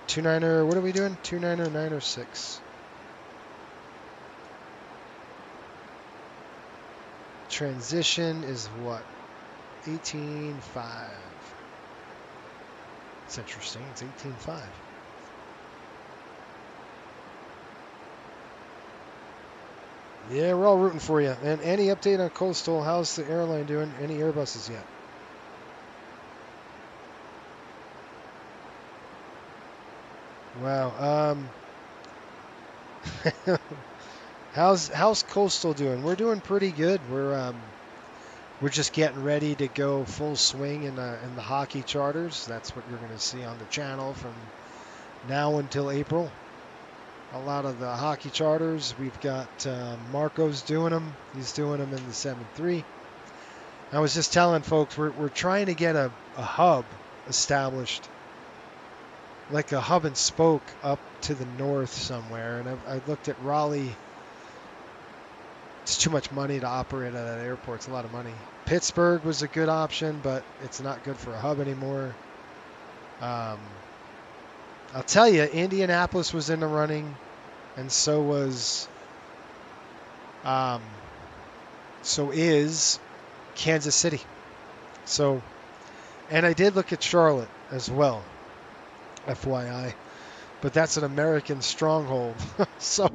29er, what are we doing? 29er, 906. Transition is what? 18.5. It's interesting. It's 18.5. Yeah, we're all rooting for you. And any update on Coastal? How's the airline doing? Any Airbuses yet? Wow. How's Coastal doing? We're doing pretty good. We're just getting ready to go full swing in the hockey charters. That's what you're going to see on the channel from now until April. a lot of the hockey charters. We've got Marco's doing them. He's doing them in the 7.3. I was just telling folks we're trying to get a hub established, like a hub and spoke up to the north somewhere. And I looked at Raleigh. It's too much money to operate at that airport. It's a lot of money. Pittsburgh was a good option, but it's not good for a hub anymore. I'll tell you, Indianapolis was in the running, and so is Kansas City. So, and I did look at Charlotte as well, FYI, but that's an American stronghold. So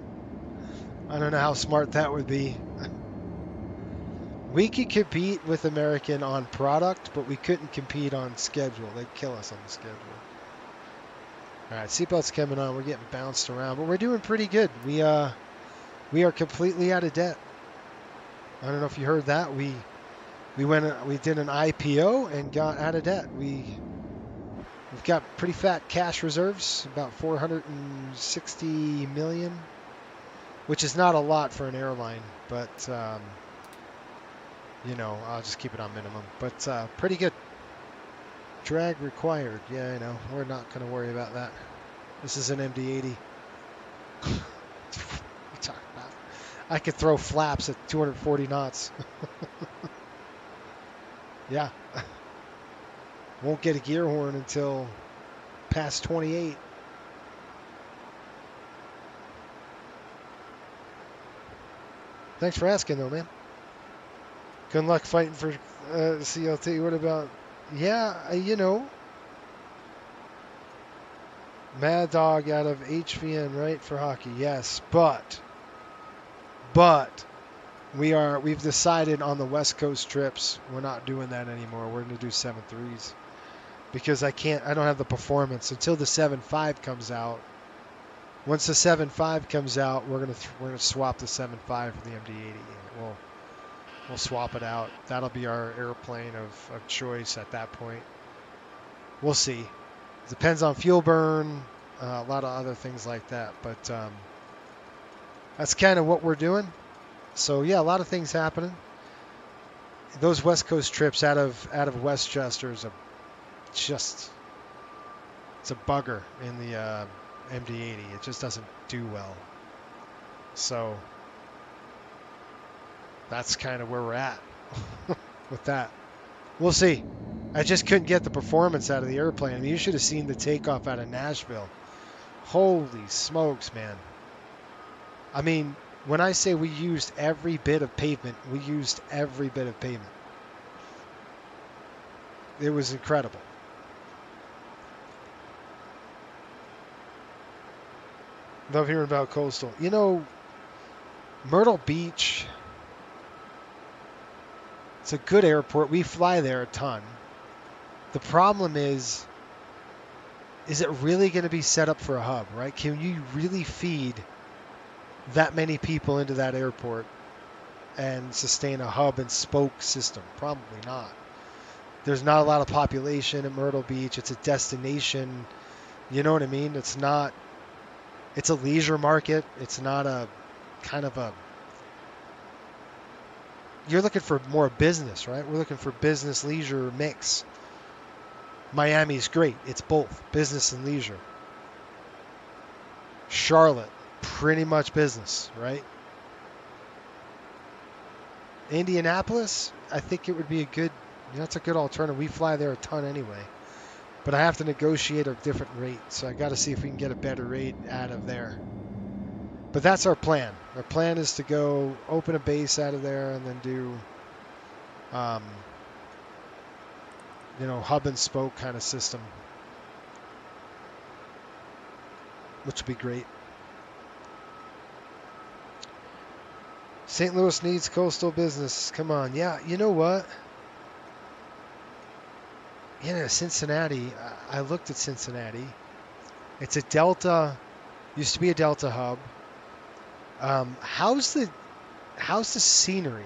I don't know how smart that would be. We could compete with American on product, but we couldn't compete on schedule. They'd kill us on the schedule. All right, seatbelts coming on. We're getting bounced around, but we're doing pretty good. We are completely out of debt. I don't know if you heard that. We did an IPO and got out of debt. We've got pretty fat cash reserves, about 460 million, which is not a lot for an airline, but you know, I'll just keep it on minimum. But pretty good. Drag required. Yeah, I know. We're not going to worry about that. This is an MD-80. What are you talking about? I could throw flaps at 240 knots. Yeah. Won't get a gear horn until past 28. Thanks for asking, though, man. Good luck fighting for CLT. What about... Yeah, you know, Mad Dog out of HVN, right, for hockey. Yes, but we've decided on the West Coast trips we're not doing that anymore. We're going to do 7.3s because I don't have the performance until the 7.5 comes out. Once the 7.5 comes out, we're going to swap the 7.5 for the MD-80. We'll swap it out. That'll be our airplane of choice at that point. We'll see. It depends on fuel burn, a lot of other things like that. But that's kind of what we're doing. So yeah, a lot of things happening. Those West Coast trips out of Westchester is it's a bugger in the MD-80. It just doesn't do well. So that's kind of where we're at with that. We'll see. I just couldn't get the performance out of the airplane. I mean, you should have seen the takeoff out of Nashville. Holy smokes, man. I mean, when I say we used every bit of pavement, we used every bit of pavement. It was incredible. Love hearing about Coastal. You know, Myrtle Beach... It's a good airport. We fly there a ton. The problem is it really going to be set up for a hub, right? Can you really feed that many people into that airport and sustain a hub and spoke system? Probably not. There's not a lot of population at Myrtle Beach. It's a destination. You know what I mean? It's a leisure market. It's not a kind of a... You're looking for more business, right? We're looking for business leisure mix. Miami's great. It's both business and leisure. Charlotte, pretty much business, right? Indianapolis, I think it would be that's a good alternative. We fly there a ton anyway, but I have to negotiate a different rate. So I got to see if we can get a better rate out of there. But that's our plan. Our plan is to go open a base out of there and then do, hub and spoke kind of system, which would be great. St. Louis needs coastal business. Come on. Yeah, you know what? Cincinnati, I looked at Cincinnati. It's a Delta, used to be a Delta hub. How's the scenery?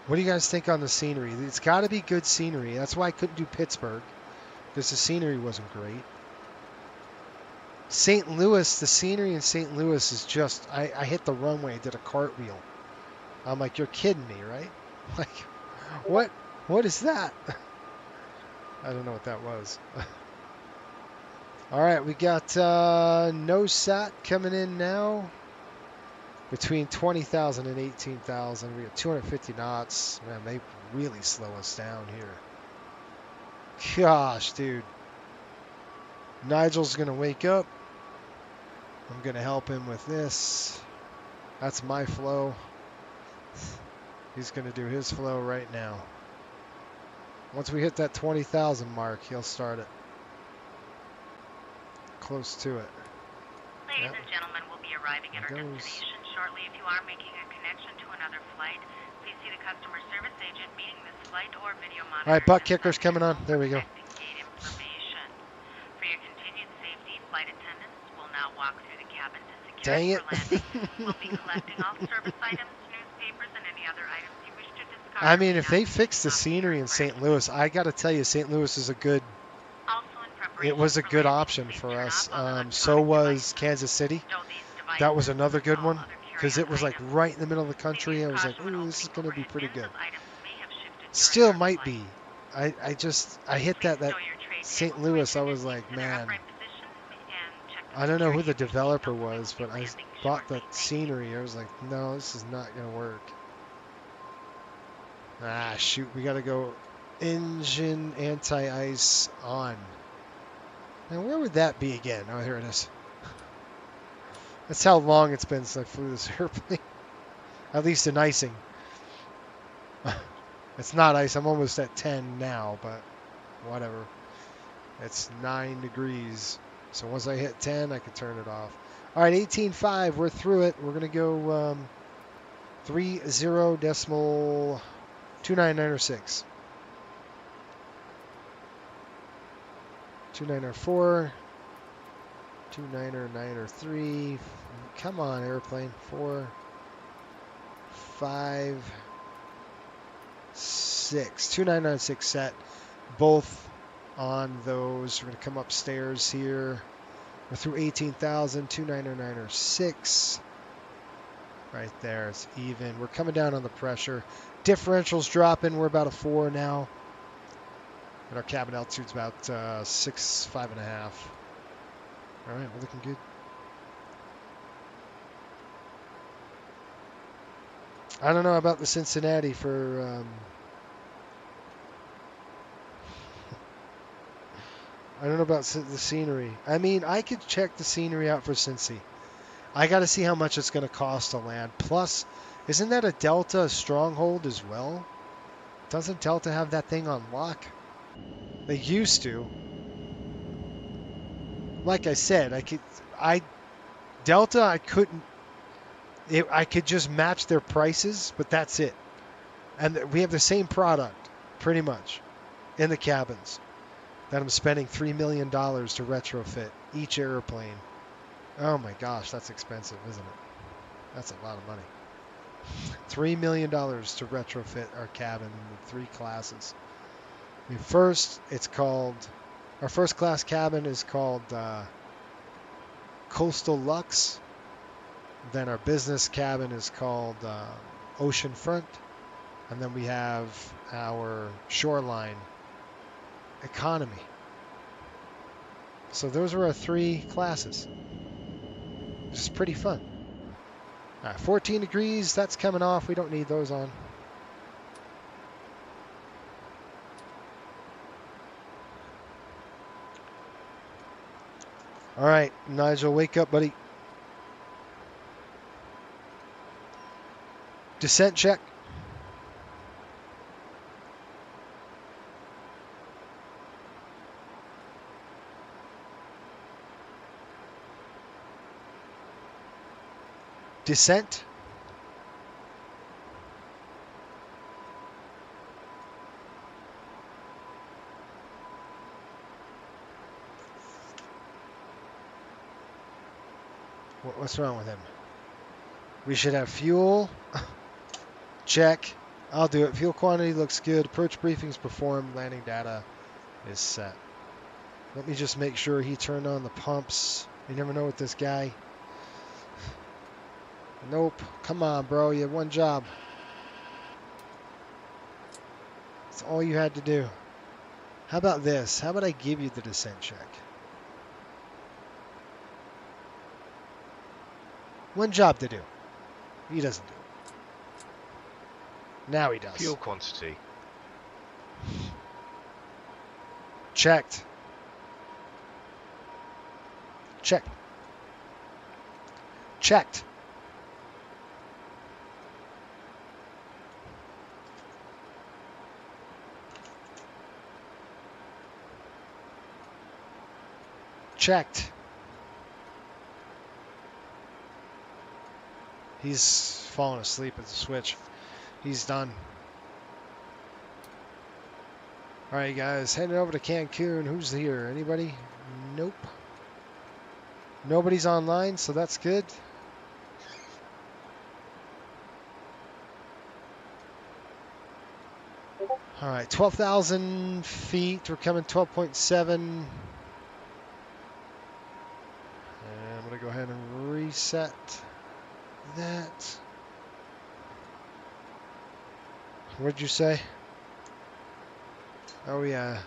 What do you guys think on the scenery? It's got to be good scenery. That's why I couldn't do Pittsburgh, because the scenery wasn't great. St. Louis, the scenery in St. Louis is just, I hit the runway, did a cartwheel. I'm like, you're kidding me, right? Like, what is that? I don't know what that was. All right, we got NOSAT coming in now. Between 20,000 and 18,000. We got 250 knots. Man, they really slow us down here. Gosh, dude. Nigel's going to wake up. I'm going to help him with this. That's my flow. He's going to do his flow right now. Once we hit that 20,000 mark, he'll start it. Close to it. Ladies and gentlemen, we'll be arriving at our destination shortly. If you are making a connection to another flight, please see the customer service agent meeting this flight or video monitor. All right, butt kickers coming on. There we go. Gate information. For your continued safety, flight attendants will now walk through the cabin to secure Dang it. for landing. We'll be collecting all service items, newspapers, and any other items you wish to discard. I mean, if they fix the scenery in St. Louis, I got to tell you, St. Louis is a good. It was a good option for us. So was Kansas City. That was another good one because it was like right in the middle of the country. I was like, ooh, this is going to be pretty good. Still might be. I hit that St. Louis. I was like, man. I don't know who the developer was, but I bought the scenery. I was like, no, this is not going to work. Ah, shoot. We got to go engine anti-ice on. Now, where would that be again? Oh, here it is. That's how long it's been since I flew this airplane. At least in icing. It's not ice. I'm almost at 10 now, but whatever. It's 9 degrees. So once I hit 10, I can turn it off. All right, 18.5. We're through it. We're going to go 30.29906. 2904, 29903. Come on, airplane. 4, 5, 6. 2996 set. Both on those. We're going to come upstairs here. We're through 18,000, 29906. Right there. It's even. We're coming down on the pressure. Differential's dropping. We're about a 4 now. And our cabin altitude's about 5.5. All right, we're looking good. I don't know about the Cincinnati for. I don't know about the scenery. I mean, I could check the scenery out for Cincy. I got to see how much it's going to cost to land. Plus, isn't that a Delta stronghold as well? Doesn't Delta have that thing on lock? They used to. Like I said, Delta, I couldn't. I could just match their prices, but that's it. And we have the same product, pretty much, in the cabins. That I'm spending $3 million to retrofit each airplane. Oh my gosh, that's expensive, isn't it? That's a lot of money. $3 million to retrofit our cabin in 3 classes. I mean, first, our first class cabin is called Coastal Lux. Then our business cabin is called Oceanfront. And then we have our Shoreline Economy. So those are our 3 classes. Which is pretty fun. All right, 14 degrees, that's coming off. We don't need those on. All right, Nigel, wake up, buddy. Descent check. Descent. What's wrong with him? We should have fuel. Check. I'll do it. Fuel quantity looks good. Approach briefings performed. Landing data is set. Let me just make sure he turned on the pumps. You never know with this guy. Nope. Come on, bro. You had one job. That's all you had to do. How about this? How about I give you the descent check? One job to do. He doesn't do it. Now he does. Fuel quantity. Checked. Checked. Checked. Checked. He's falling asleep at the switch. He's done. All right, guys, heading over to Cancun. Who's here? Anybody? Nope. Nobody's online, so that's good. All right, 12,000 feet. We're coming 12.7. And I'm going to go ahead and reset that. What'd you say? Oh, yeah.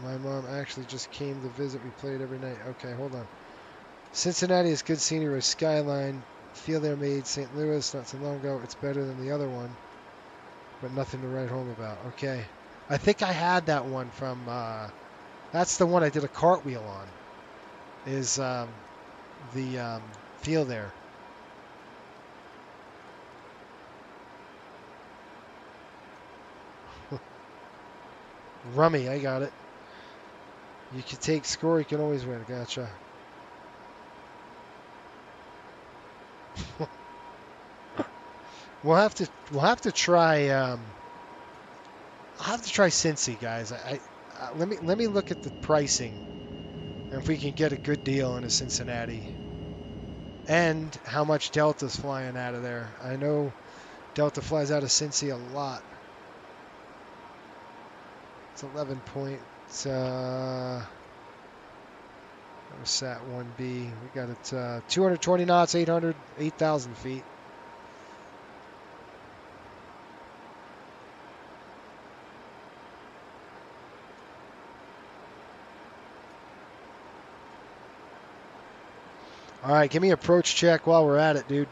My mom actually just came to visit. We played every night. Okay, hold on. Cincinnati is good scenery with skyline. Feel there made St. Louis not so long ago. It's better than the other one, but nothing to write home about. Okay. I think I had that one from, that's the one I did a cartwheel on, is the feel there. Rummy, I got it. You can take score, you can always win. Gotcha. We'll have to try. I'll have to try Cincy, guys. Let me look at the pricing, and if we can get a good deal in a Cincinnati, and how much Delta's flying out of there. I know Delta flies out of Cincy a lot. It's 11 point. That was SAT 1B. We got it 220 knots, 8,000 feet. All right, give me approach check while we're at it, dude.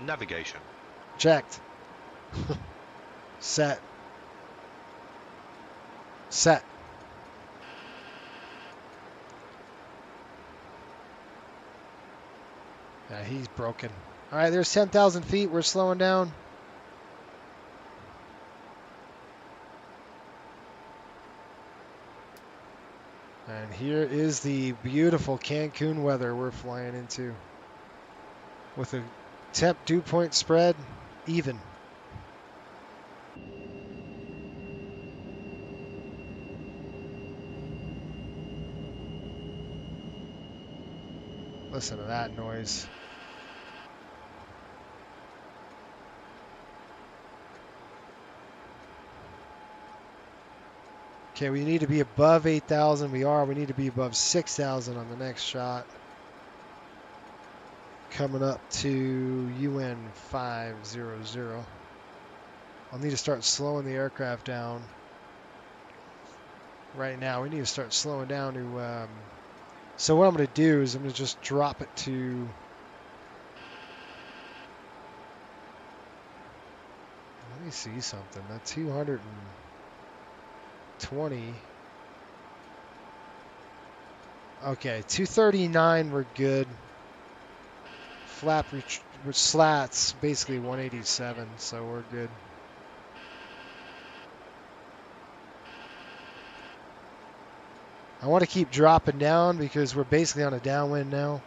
Navigation. Checked. Set. Set. Yeah, he's broken. All right, there's 10,000 feet. We're slowing down. And here is the beautiful Cancun weather we're flying into, with a temp dew point spread even. Listen to that noise. Okay, we need to be above 8,000. We are. We need to be above 6,000 on the next shot. Coming up to UN 500. I'll need to start slowing the aircraft down. Right now, we need to start slowing down to... so what I'm going to do is I'm going to just drop it to... Let me see something. That's 220. Okay, 239, we're good. Flap with slats, basically 187, so we're good. I want to keep dropping down because we're basically on a downwind now.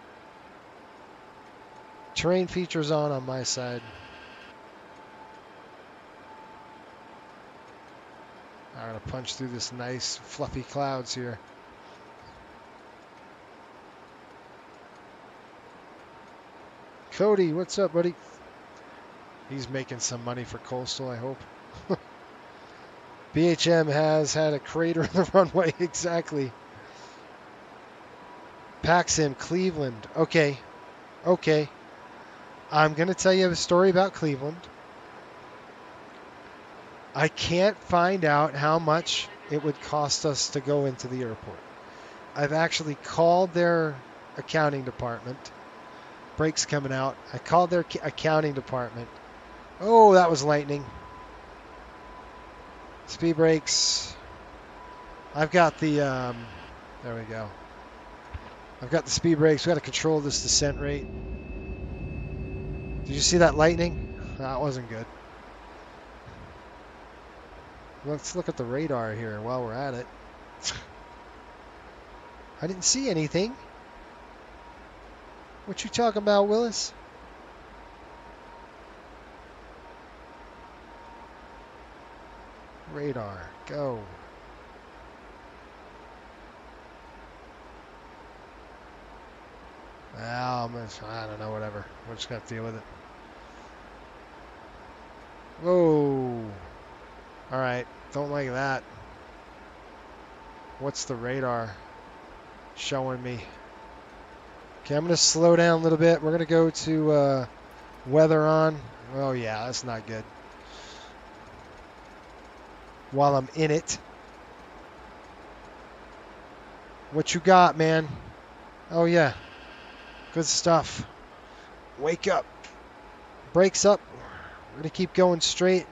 Terrain features on my side. I'm going to punch through this nice fluffy clouds here. Cody, what's up, buddy? He's making some money for Coastal, I hope. BHM has had a crater in the runway, exactly. Paxim, Cleveland. Okay. Okay. I'm going to tell you a story about Cleveland. I can't find out how much it would cost us to go into the airport. I've actually called their accounting department. Brakes coming out. I called their accounting department. Oh, that was lightning. Speed brakes. I've got the, there we go. I've got the speed brakes. We got to control this descent rate. Did you see that lightning? That wasn't good. Let's look at the radar here while we're at it. I didn't see anything. What you talking about, Willis? Radar, go. I don't know, whatever. We're just going to deal with it. Whoa. All right, don't like that. What's the radar showing me? Okay, I'm going to slow down a little bit. We're going to go to weather on. Oh, yeah, that's not good. While I'm in it. What you got, man? Oh, yeah. Good stuff. Wake up. Brakes up. We're going to keep going straight.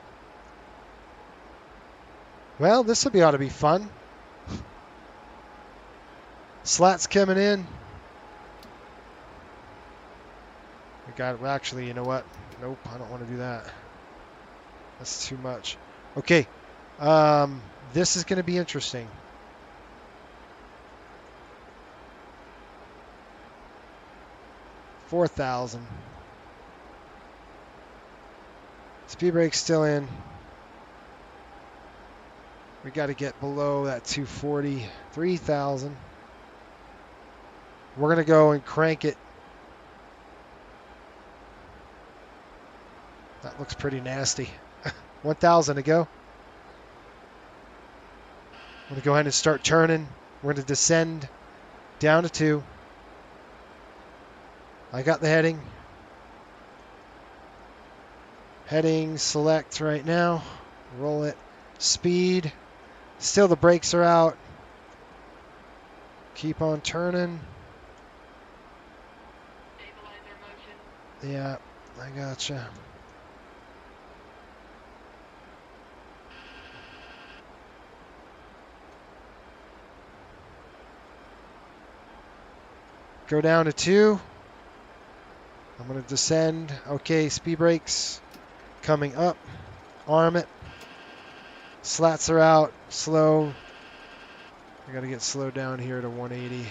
Well, this ought to be fun. Slats coming in. We got, well, actually, you know what? Nope, I don't want to do that. That's too much. Okay. This is going to be interesting. $4,000. Speed brake's still in. We got to get below that 240. 3,000. We're going to go and crank it. That looks pretty nasty. 1,000 to go. I'm going to go ahead and start turning. We're going to descend down to 2. I got the heading. Heading select right now. Roll it. Speed. Still the brakes are out. Keep on turning. Yeah, I gotcha. Go down to 2. I'm going to descend. Okay, speed brakes coming up. Arm it. Slats are out. Slow. I got to get slowed down here to 180.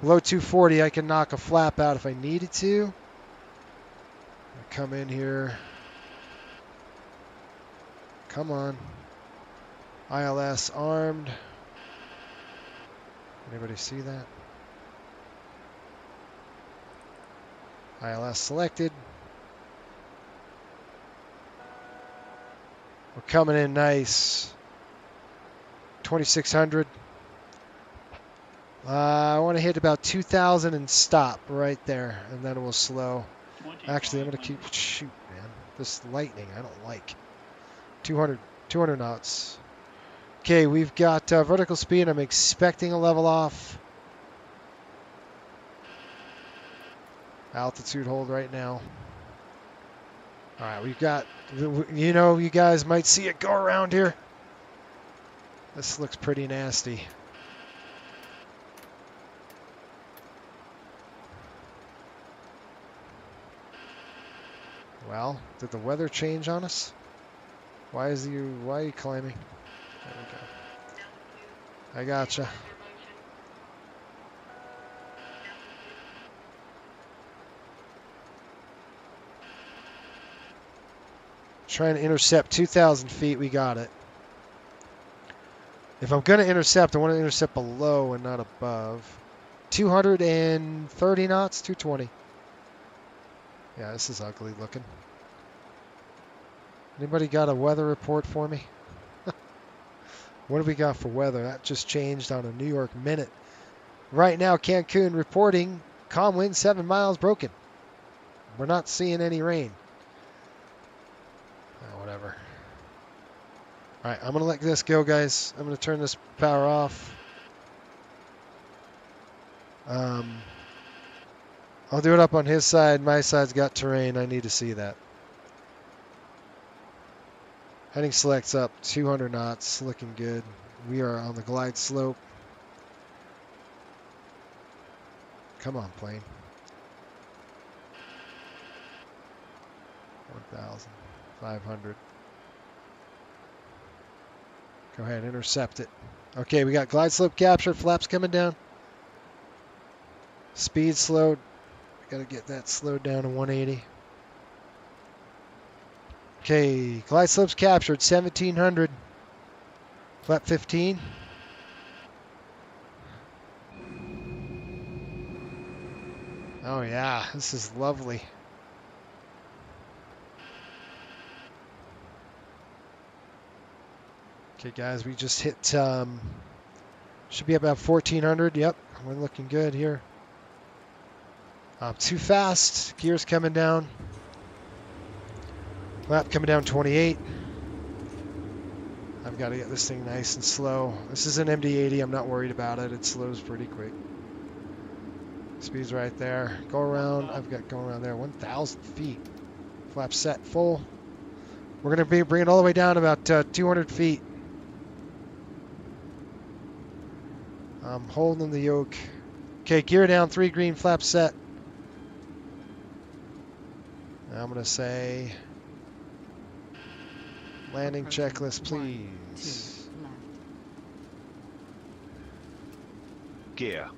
Below 240, I can knock a flap out if I needed to. Come in here. Come on. ILS armed. Anybody see that? ILS selected. We're coming in nice. 2,600. I want to hit about 2,000 and stop right there, and then we'll slow. Actually, I'm going to keep... Shoot, man. This lightning, I don't like. 200 knots. Okay, we've got vertical speed. I'm expecting a level off. Altitude hold right now. All right, we've got... You know, you guys might see it go around here. This looks pretty nasty. Well, did the weather change on us? Why are you climbing? There we go. I gotcha. Trying to intercept 2,000 feet. We got it. If I'm going to intercept, I want to intercept below and not above. 230 knots, 220. Yeah, this is ugly looking. Anybody got a weather report for me? What do we got for weather? That just changed on a New York minute. Right now, Cancun reporting calm wind 7 miles broken. We're not seeing any rain. Oh, whatever. All right, I'm going to let this go, guys. I'm going to turn this power off. I'll do it up on his side. My side's got terrain. I need to see that. Heading selects up, 200 knots, looking good. We are on the glide slope. Come on, plane. 1,500. Go ahead, intercept it. Okay, we got glide slope capture, flaps coming down. Speed slowed. Got to get that slowed down to 180. Okay, glide slopes captured, 1,700. Flap 15. Oh yeah, this is lovely. Okay guys, we just hit, should be about 1,400. Yep, we're looking good here. Too fast, gears coming down. Flap coming down 28. I've got to get this thing nice and slow. This is an MD-80, I'm not worried about it. It slows pretty quick. Speed's right there. Go around, I've got going around there, 1,000 feet. Flap set full. We're going to be bringing it all the way down about 200 feet. I'm holding the yoke. Okay, gear down, 3 green, flap set. Now I'm going to say, landing checklist, please. Gear.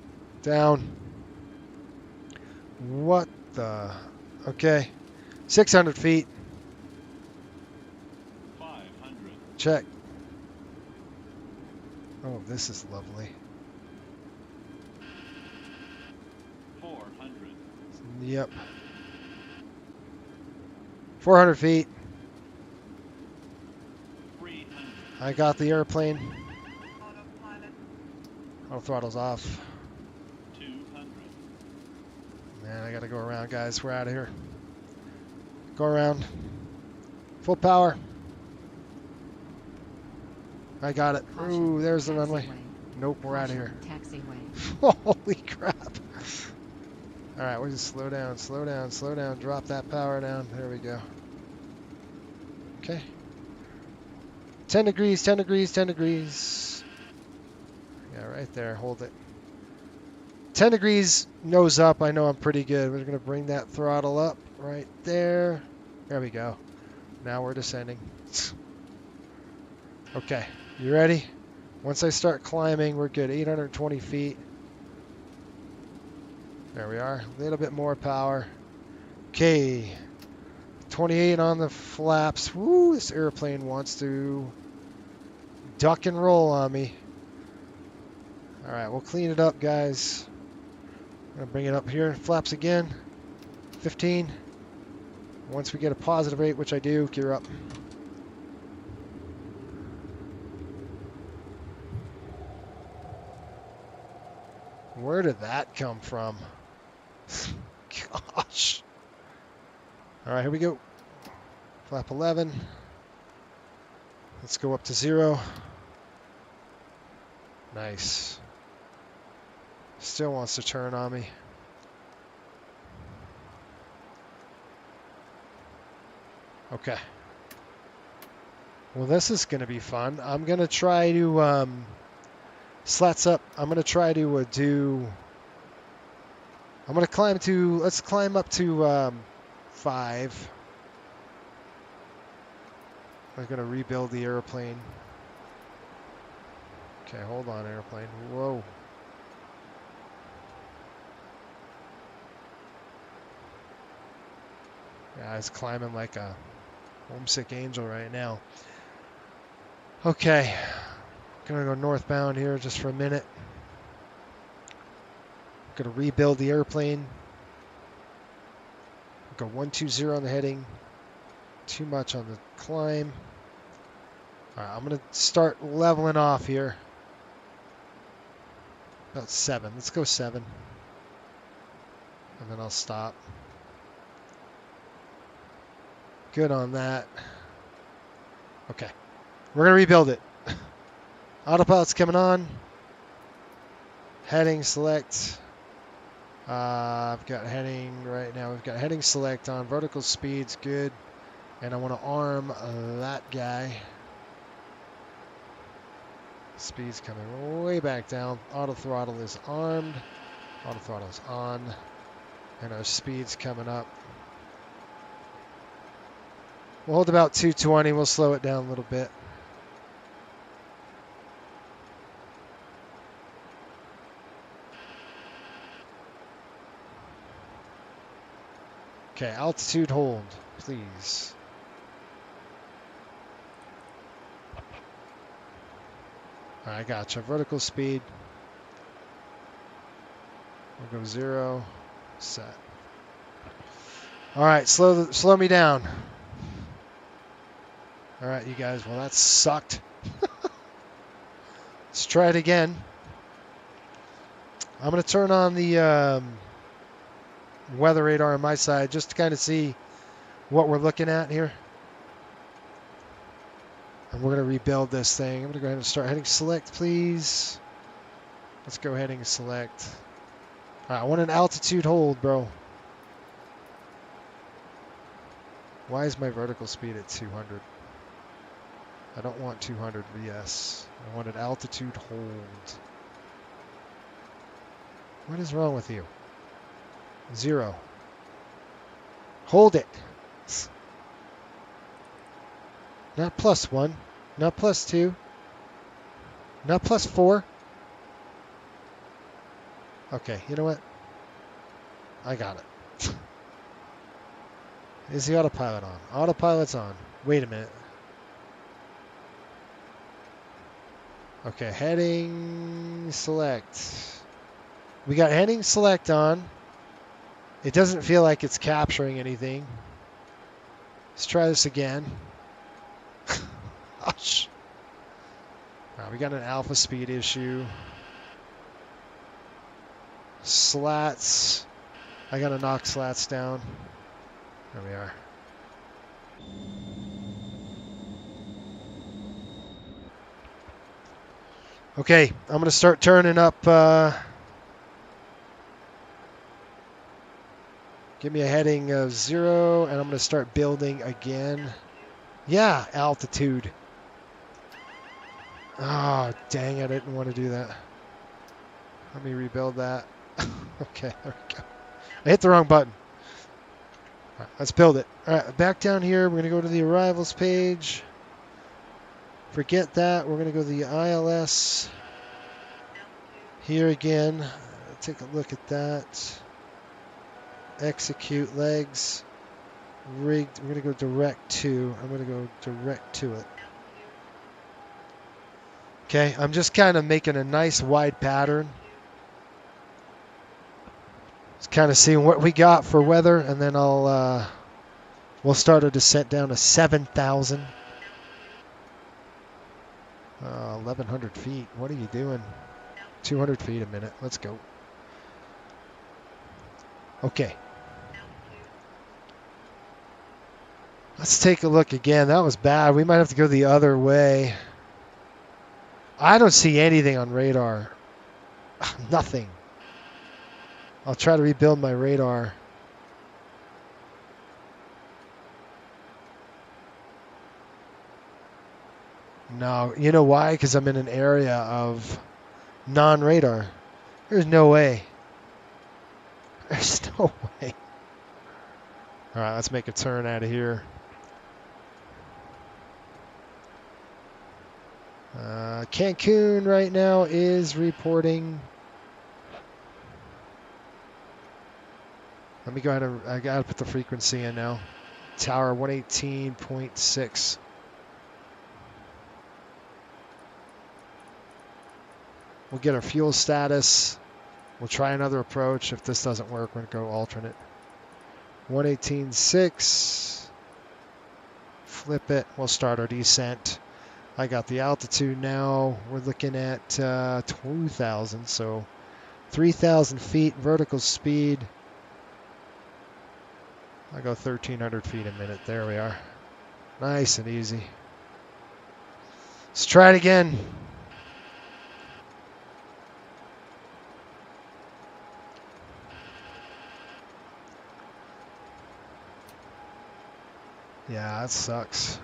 Down. What the? Okay. 600 feet. 500. Check. Oh, this is lovely. 400. Yep. 400 feet. 300. I got the airplane. Auto throttle's off. 200. Man, I gotta go around, guys. We're out of here. Go around. Full power. I got it. Ooh, there's the runway. Nope, we're out of here. Holy crap. All right, we'll just slow down, slow down, slow down. Drop that power down. There we go. Okay. 10 degrees, 10 degrees, 10 degrees. Yeah, right there. Hold it. 10 degrees, nose up. I know I'm pretty good. We're going to bring that throttle up right there. There we go. Now we're descending. Okay, you ready? Once I start climbing, we're good. 820 feet. There we are. A little bit more power. Okay. 28 on the flaps. Woo, this airplane wants to duck and roll on me. All right, we'll clean it up, guys. I'm going to bring it up here. Flaps again. 15. Once we get a positive rate, which I do, gear up. Where did that come from? Gosh. All right, here we go. Flap 11. Let's go up to 0. Nice. Still wants to turn on me. Okay. Well, this is going to be fun. I'm going to try to slats up. I'm going to try to do. I'm going to climb to. Let's climb up to 5. I'm going to rebuild the airplane. Okay, hold on, airplane. Whoa. Yeah, it's climbing like a homesick angel right now. Okay. Gonna go northbound here just for a minute. Gonna rebuild the airplane. Go 120 on the heading. too much on the climb. All right, I'm going to start leveling off here. About 7. Let's go 7. And then I'll stop. Good on that. Okay. We're going to rebuild it. Autopilot's coming on. Heading select. I've got heading right now. We've got heading select on. Vertical speed's good. And I want to arm that guy. Speed's coming way back down. Auto throttle is armed. Auto throttle is on. And our speed's coming up. We'll hold about 220. We'll slow it down a little bit. Okay, altitude hold, please. I gotcha. Vertical speed. We'll go 0. Set. All right, slow me down. All right, you guys. Well, that sucked. Let's try it again. I'm going to turn on the weather radar on my side just to kind of see what we're looking at here. And we're going to rebuild this thing. I'm going to go ahead and start heading select, please. Let's go heading select. All right, I want an altitude hold, bro. Why is my vertical speed at 200? I don't want 200 VS. I want an altitude hold. What is wrong with you? 0. Hold it. Not +1. Not +2. Not +4. Okay, you know what? I got it. Is the autopilot on? Autopilot's on. Wait a minute. Okay, heading select. We got heading select on. It doesn't feel like it's capturing anything. Let's try this again. Gosh. Right, we got an alpha speed issue. Slats. I gotta knock slats down. There we are. Okay, I'm gonna start turning up. Give me a heading of 0, and I'm gonna start building again. Yeah, altitude. Oh, dang it, I didn't want to do that. Let me rebuild that. Okay, there we go. I hit the wrong button. All right, let's build it. All right, back down here, we're going to go to the arrivals page. Forget that. We're going to go to the ILS. Here again. Take a look at that. Execute legs. Rigged. We're going to go direct to. I'm going to go direct to it. Okay, I'm just kind of making a nice wide pattern. Just kind of seeing what we got for weather, and then we'll start a descent down to 7,000. 1,100 feet. What are you doing? 200 feet a minute. Let's go. Okay. Let's take a look again. That was bad. We might have to go the other way. I don't see anything on radar. Nothing. I'll try to rebuild my radar. No, you know why? Because I'm in an area of non-radar. There's no way. There's no way. All right, let's make a turn out of here. Cancun right now is reporting. Let me go ahead and I gotta put the frequency in now. Tower 118.6. We'll get our fuel status. We'll try another approach. If this doesn't work, we're gonna go alternate. 118.6. flip it. We'll start our descent. I got the altitude now. We're looking at 2,000, so 3,000 feet vertical speed. I go 1,300 feet a minute. There we are. Nice and easy. Let's try it again. Yeah, that sucks.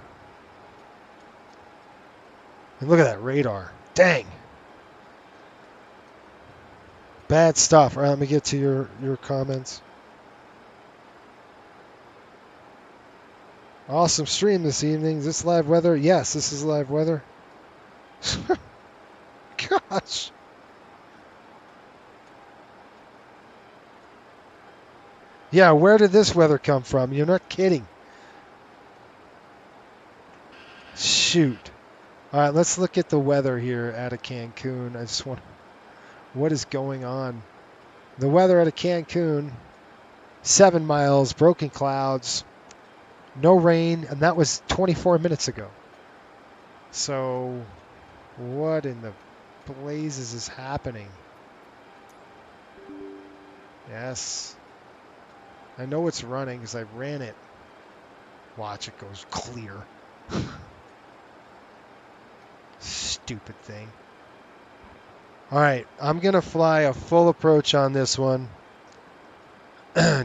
And look at that radar. Dang. Bad stuff. All right, let me get to your comments. Awesome stream this evening. Is this live weather? Yes, this is live weather. Gosh. Yeah, where did this weather come from? You're not kidding. Shoot. All right, let's look at the weather here out of Cancun. I just want... What is going on? The weather out of Cancun, 7 miles, broken clouds, no rain, and that was 24 minutes ago. So, what in the blazes is happening? Yes. I know it's running because I ran it. Watch, it goes clear. Stupid thing. All right, I'm going to fly a full approach on this one.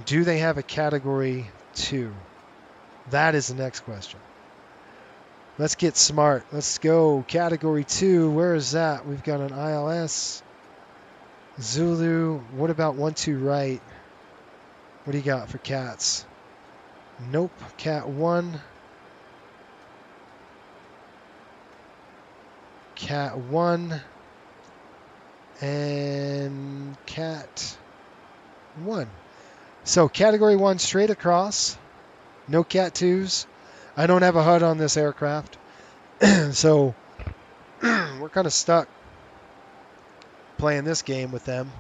Do they have a Category 2? That is the next question. Let's get smart. Let's go. Category 2, where is that? We've got an ILS. Zulu. What about 1-2 right? What do you got for cats? Nope. Cat 1. Cat 1. And Cat 1. So Category 1 straight across. No Cat 2s. I don't have a HUD on this aircraft. So we're kind of stuck playing this game with them.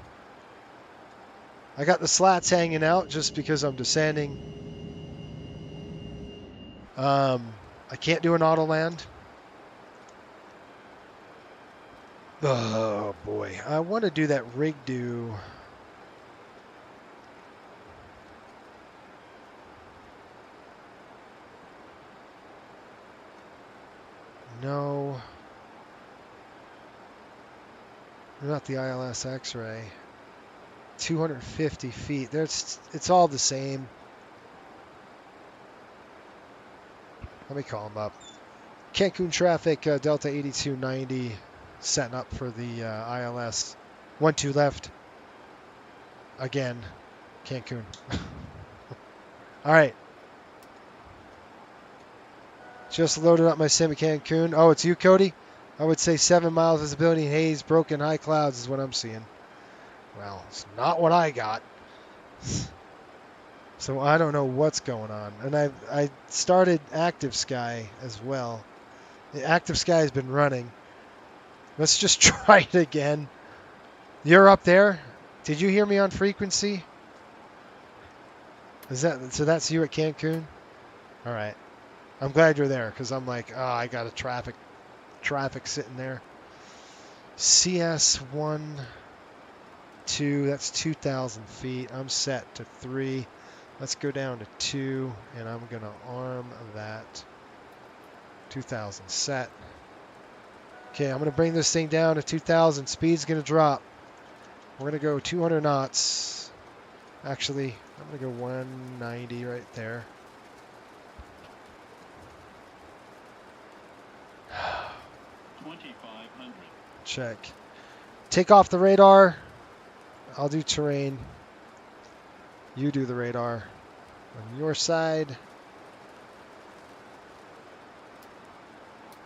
I got the slats hanging out just because I'm descending. I can't do an auto land. Oh boy, I want to do that rig do. No. Not the ILS X-ray. 250 feet. It's all the same. Let me call them up. Cancun traffic, Delta 8290, setting up for the ILS. 1-2 left. Again, Cancun. All right. Just loaded up my sim at Cancun. Oh, it's you, Cody? I would say 7 miles visibility, haze, broken high clouds is what I'm seeing. Well, it's not what I got. So I don't know what's going on. And I started Active Sky as well. The Active Sky has been running. Let's just try it again. You're up there? Did you hear me on frequency? So that's you at Cancun? All right. I'm glad you're there because I'm like, oh, I got a traffic sitting there. CS1, 2, that's 2,000 feet. I'm set to 3. Let's go down to 2, and I'm going to arm that. 2,000 set. Okay, I'm going to bring this thing down to 2,000. Speed's going to drop. We're going to go 200 knots. Actually, I'm going to go 190 right there. Check. Take off the radar. I'll do terrain. You do the radar. On your side.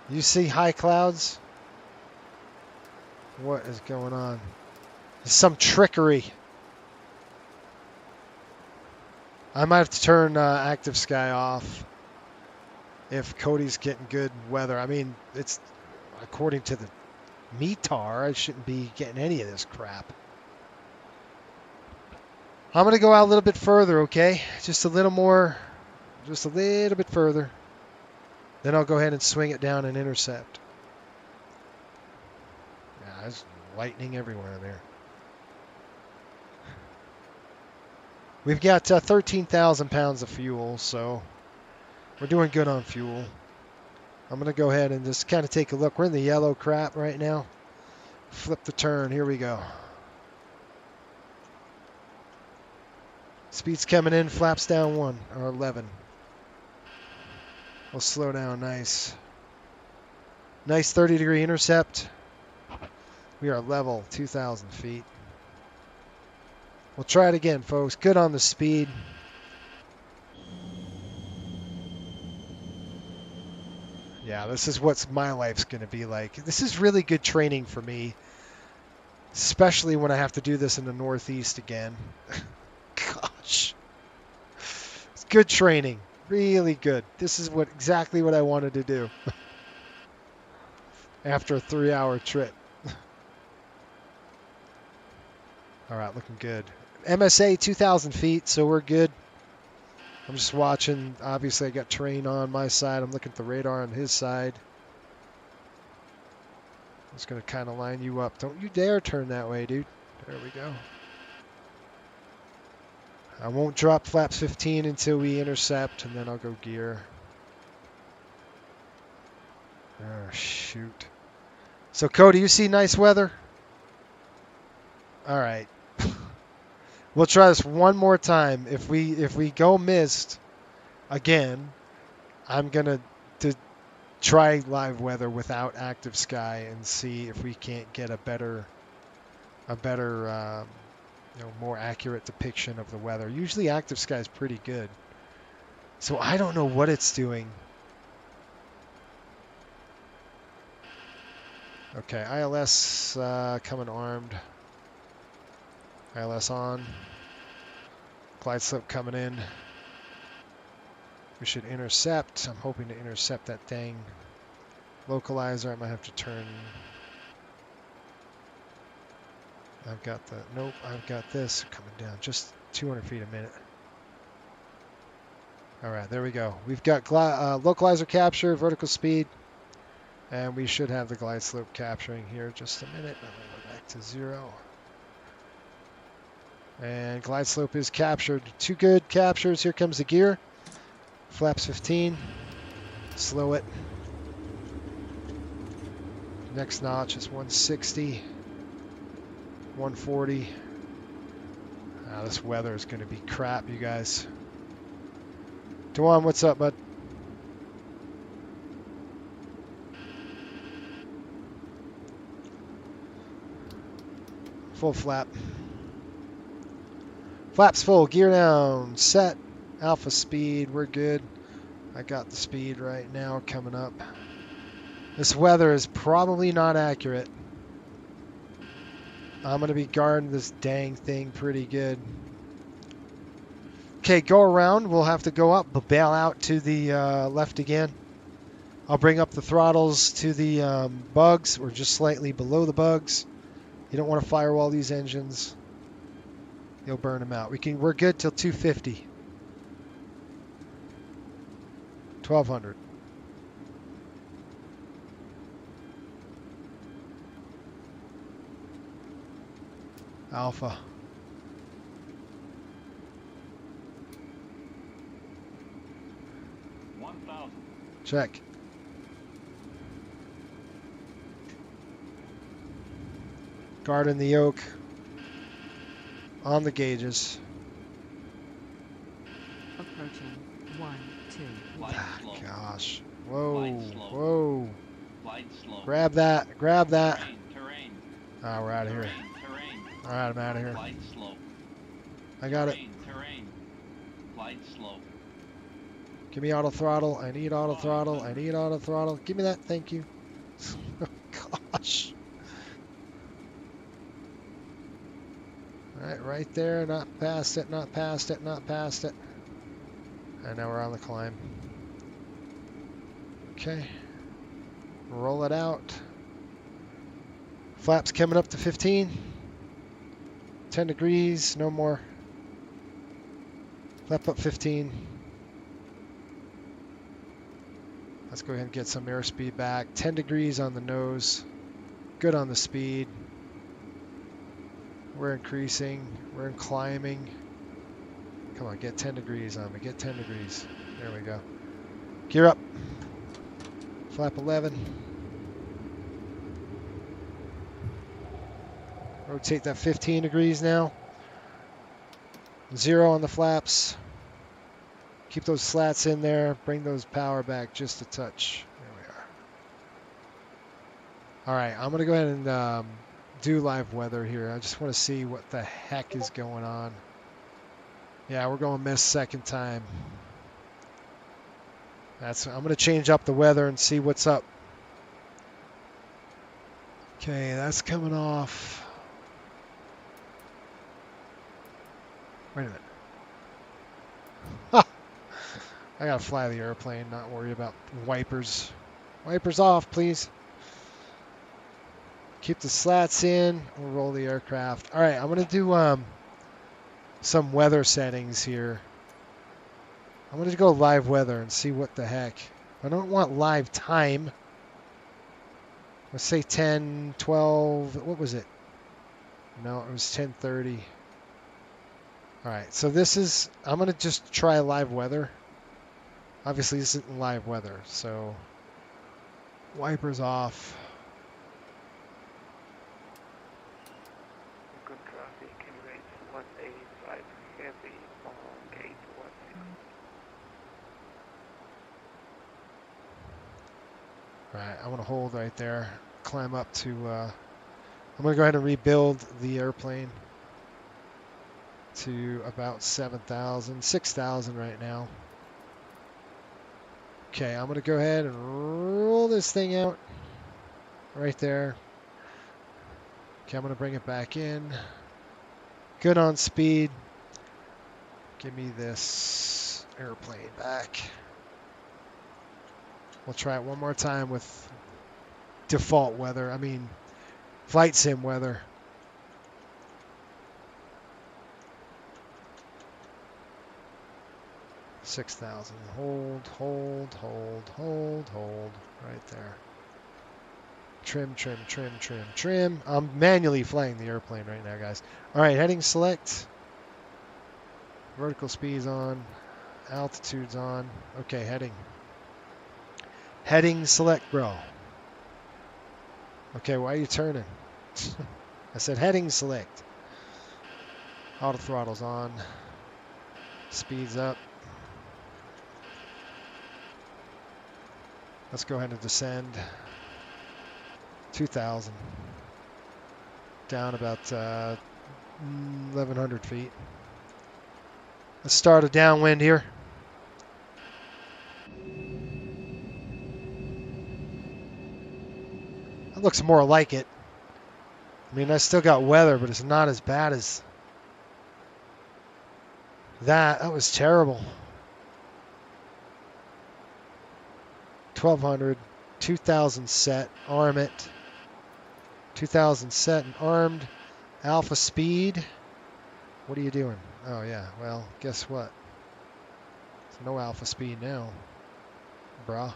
You see high clouds? What is going on? There's some trickery. I might have to turn Active Sky off if Cody's getting good weather. I mean, it's according to the METAR, I shouldn't be getting any of this crap. I'm going to go out a little bit further, okay? Just a little more, just a little bit further. Then I'll go ahead and swing it down and intercept. Yeah, there's lightning everywhere there. We've got 13,000 pounds of fuel, so we're doing good on fuel. I'm going to go ahead and just kind of take a look. We're in the yellow crap right now. Flip the turn. Here we go. Speed's coming in. Flaps down 1 or 11. We'll slow down. Nice. Nice 30-degree intercept. We are level 2,000 feet. We'll try it again, folks. Good on the speed. Yeah, this is what my life's going to be like. This is really good training for me, especially when I have to do this in the Northeast again. Gosh. It's good training. Really good. This is exactly what I wanted to do after a 3-hour trip. All right, looking good. MSA 2,000 feet, so we're good. I'm just watching. Obviously, I got terrain on my side. I'm looking at the radar on his side. I'm just going to kind of line you up. Don't you dare turn that way, dude. There we go. I won't drop flaps 15 until we intercept, and then I'll go gear. Oh, shoot. So, Cody, you see nice weather? All right. We'll try this one more time. If we go missed again, I'm gonna try live weather without active sky and see if we can't get a better, more accurate depiction of the weather. Usually active sky is pretty good. So I don't know what it's doing. Okay, ILS coming armed. ILS on. Glide slope coming in. We should intercept. I'm hoping to intercept that dang localizer. I might have to turn. I've got this coming down. Just 200 feet a minute. All right, there we go. We've got localizer capture, vertical speed, and we should have the glide slope capturing here. Just a minute. I'm going to go back to 0. And glide slope is captured. 2 good captures. Here comes the gear. Flaps 15. Slow it. Next notch is 160. 140. This weather is going to be crap, you guys. Dewan, what's up, bud? Full flap. Flaps full, gear down, set, alpha speed, we're good. I got the speed right now coming up. This weather is probably not accurate. I'm going to be guarding this dang thing pretty good. Okay, go around. We'll have to go up, but bail out to the left again. I'll bring up the throttles to the bugs. We're just slightly below the bugs. You don't want to firewall these engines. You'll burn them out. We're good till 250. 1200. Alpha. Check. Guarding the yoke. On the gauges. Approaching 1, 2. Gosh. Whoa. Whoa. Grab that. Grab that. Oh, we're out of here. All right, I'm out of here. I got it. Give me auto throttle. I need auto throttle. I need auto throttle. Give me that. Thank you. Gosh. All right, right there. Not past it. Not past it. Not past it. And now we're on the climb. Okay. Roll it out. Flaps coming up to 15. 10 degrees. No more. Flap up 15. Let's go ahead and get some airspeed back. 10 degrees on the nose. Good on the speed. We're increasing. We're climbing. Come on, get 10 degrees on me. Get 10 degrees. There we go. Gear up. Flap 11. Rotate that 15 degrees now. 0 on the flaps. Keep those slats in there. Bring those power back just a touch. There we are. All right, I'm going to go ahead and do live weather here. I just want to see what the heck is going on. Yeah, we're going miss second time. I'm going to change up the weather and see what's up. Okay, that's coming off. Wait a minute. Ha! I gotta fly the airplane, not worry about wipers. Wipers off, please. Keep the slats in. We'll roll the aircraft. All right, I'm gonna do some weather settings here. I'm gonna go live weather and see what the heck. I don't want live time. Let's say 10, 12. What was it? No, it was 10:30. All right, so this is. I'm gonna just try live weather. Obviously, this isn't live weather, so wipers off. Good traffic, Emirates 185 heavy on gate 16. All right, I'm going to hold right there, climb up to, I'm going to go ahead and rebuild the airplane to about 7,000, 6,000 right now. Okay, I'm going to go ahead and roll this thing out right there. Okay, I'm going to bring it back in. Good on speed. Give me this airplane back. We'll try it one more time with default weather. I mean, flight sim weather. $6,000. Hold, hold, hold, hold, hold. Right there. Trim, trim, trim, trim, trim. I'm manually flying the airplane right now, guys. All right, heading select. Vertical speed's on. Altitude's on. Okay, heading. Heading select, bro. Okay, why are you turning? I said heading select. Auto throttle's on. Speed's up. Let's go ahead and descend. 2,000. Down about 1,100 feet. Let's start a downwind here. That looks more like it. I mean, I still got weather, but it's not as bad as that. That was terrible. 1,200, 2,000 set, arm it. 2,000 set and armed. Alpha speed. What are you doing? Oh, yeah. Well, guess what? There's no alpha speed now, brah.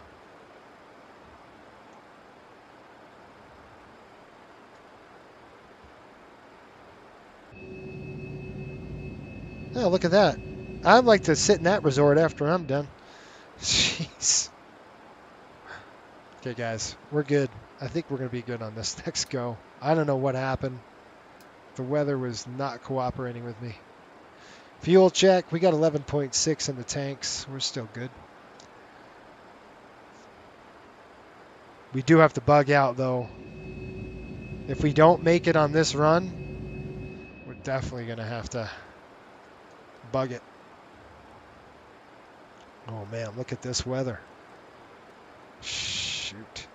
Oh, look at that. I'd like to sit in that resort after I'm done. Jeez. Okay, guys, we're good. I think we're going to be good on this next go. I don't know what happened. The weather was not cooperating with me. Fuel check. We got 11.6 in the tanks. We're still good. We do have to bug out, though. If we don't make it on this run, we're definitely going to have to bug it. Oh, man, look at this weather. Shoot.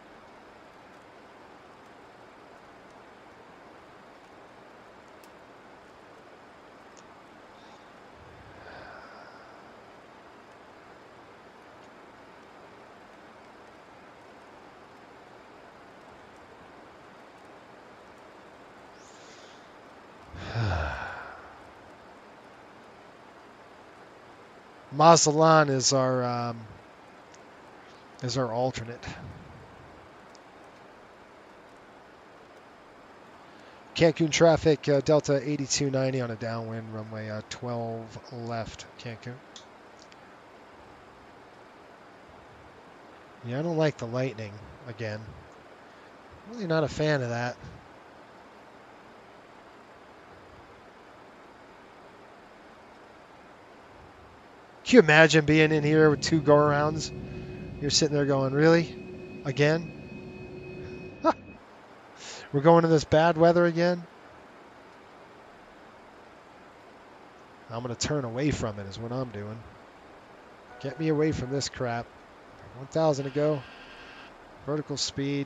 Mazatlan is our is our alternate. Cancun traffic, Delta 8290 on a downwind, runway 12 left, Cancun. Yeah, I don't like the lightning again. Really not a fan of that. Can you imagine being in here with 2 go-arounds? You're sitting there going, really? Again? We're going to this bad weather again? I'm going to turn away from it is what I'm doing. Get me away from this crap. 1,000 to go. Vertical speed.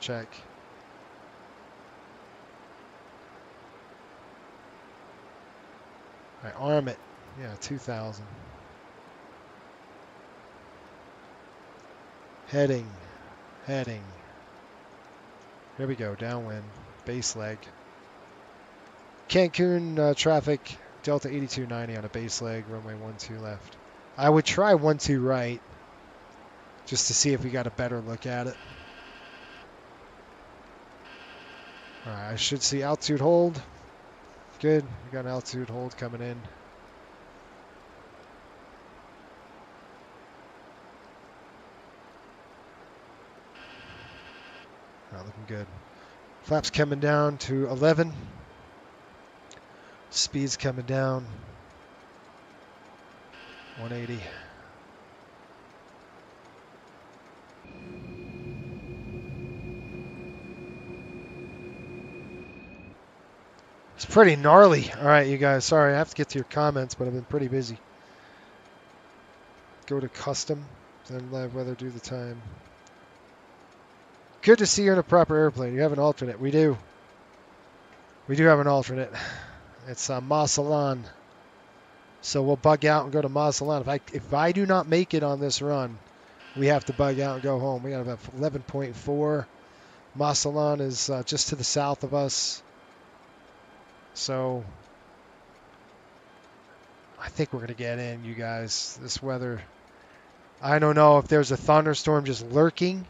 Check. All right, arm it. Yeah, 2,000. Heading. Heading. Here we go, downwind. Base leg. Cancun traffic, Delta 8290 on a base leg, runway 12 left. I would try 12 right, just to see if we got a better look at it. All right, I should see altitude hold. Good, we got an altitude hold coming in. Not looking good. Flaps coming down to 11. Speed's coming down. 180. It's pretty gnarly. All right, you guys. Sorry, I have to get to your comments, but I've been pretty busy. Go to custom, then live weather, do the time. Good to see you in a proper airplane. You have an alternate. We do. We do have an alternate. It's Masalan. So we'll bug out and go to Masalan. If I do not make it on this run, we have to bug out and go home. We got about 11.4. Masalan is just to the south of us. So I think we're going to get in, you guys. This weather, I don't know if there's a thunderstorm just lurking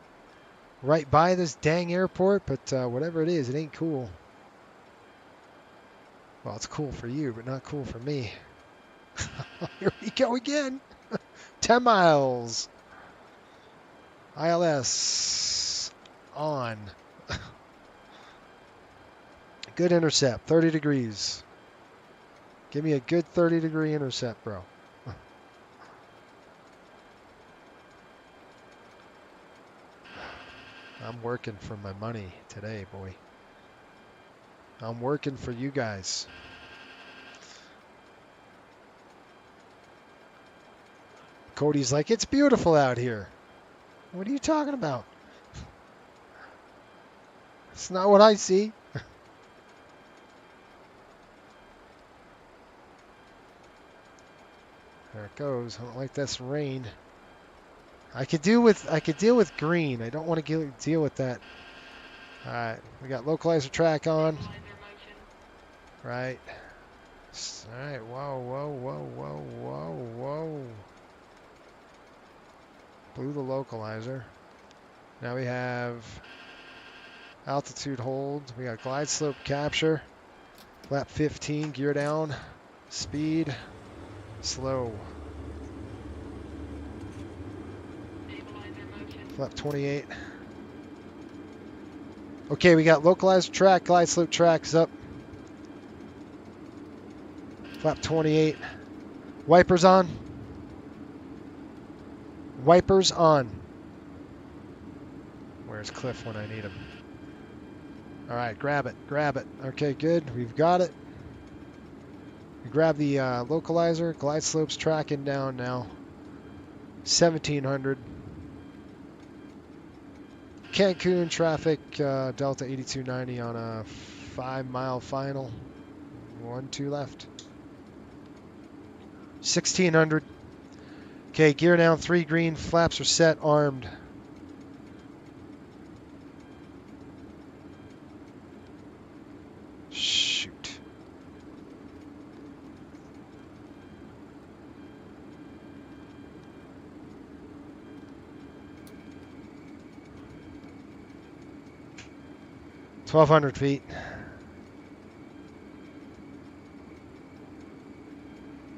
right by this dang airport, but whatever it is, it ain't cool. Well, it's cool for you, but not cool for me. Here we go again. 10 miles. ILS on. Good intercept, 30 degrees. Give me a good 30-degree intercept, bro. I'm working for my money today, boy. I'm working for you guys. Cody's like, it's beautiful out here. What are you talking about? It's not what I see. There it goes. I don't like this rain. I could deal with green. I don't want to deal with that. All right, we got localizer track on. Right. All right. Whoa, whoa, whoa, whoa, whoa, whoa. Blew the localizer. Now we have altitude hold. We got glide slope capture. Flap 15, gear down. Speed. Slow. Flap 28. Okay, we got localizer track, glide slope tracks up. Flap 28. Wipers on. Wipers on. Where's Cliff when I need him? All right, grab it, grab it. Okay, good, we've got it. We grab the localizer, glide slopes tracking down now. 1700. Cancun traffic, Delta 8290 on a 5-mile final. 12 left. 1600. Okay, gear down, 3 green, flaps are set, armed. 1,200 feet.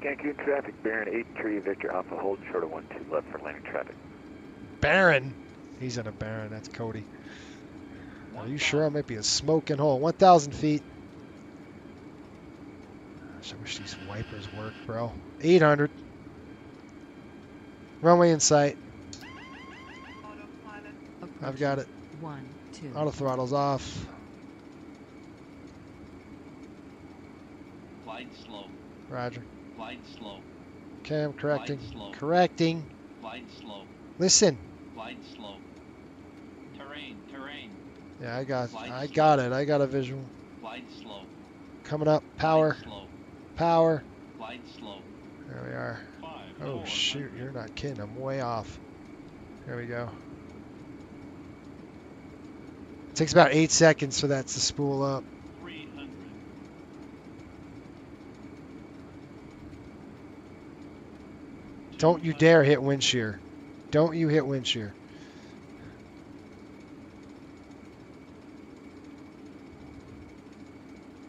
Cancun traffic, Baron 83, Victor Alpha, hold short of 12 left for landing traffic. Baron? He's in a Baron. That's Cody. Are you sure? I might be a smoking hole. 1,000 feet. Gosh, I wish these wipers work, bro. 800. Runway in sight. I've got it. 1, 2. Auto throttle's off. Glide slow. Roger. Glide slow. Okay, I'm correcting. Glide slow. Correcting. Glide slow. Listen. Glide slow. Terrain. Yeah, I got it. I got a visual. Glide slow. Coming up. Power. Glide slow. Power. Glide slow. There we are. 5, Oh, shoot. You're not kidding. I'm way off. There we go. It takes about 8 seconds for that to spool up. 300. Don't you dare hit wind shear. Don't you hit wind shear.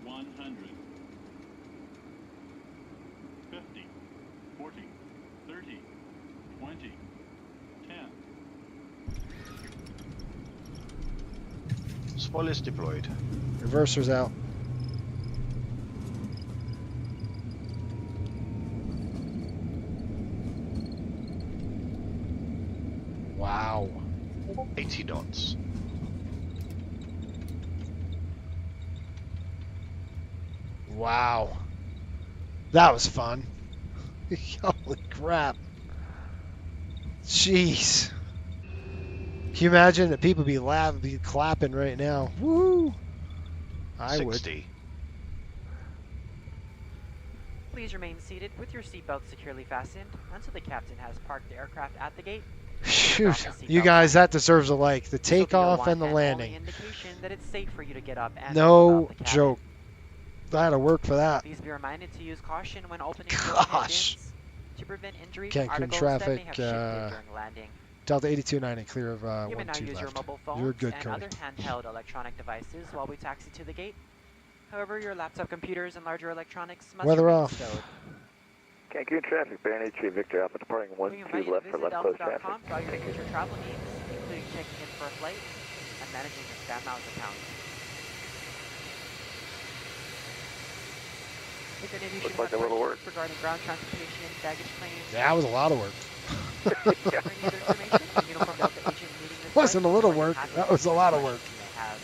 100. 50. 40. 30. 20. 10. Spoilers deployed. Reverser's out. Wow. 80 knots. Wow. That was fun. Holy crap. Jeez. Can you imagine that people be laughing, be clapping right now? Woo! I 60. would. Please remain seated with your seatbelt securely fastened until the captain has parked the aircraft at the gate. Shoot, you guys, that deserves a like. The This will be your takeoff one and the only landing. indication that it's safe for you to get up and No move out the cabin. joke. I had to work for that. Please be reminded to use caution when opening Gosh. bins to prevent injury Cancun to articles traffic, that may have shifted during landing. Delta 8290, clear of You may now 12 use your left. mobile phones You're good, and Cody. other handheld electronic devices while we taxi to the gate. However, your laptop computers and larger electronics must Weather remain off. stowed. Cancun traffic, Baron 83, Victor Alpha, departing We invite 12 you to left for visit left close traffic. delta.com for all your future travel needs, including checking in for a flight and managing your Sky Miles account. If any of you should Looks like have a little questions regarding ground transportation, baggage claims, That was a lot of work. or any other information, Uniform Delta agent meeting this Wasn't a flight, little or work. happy That was a lot of work. you may have.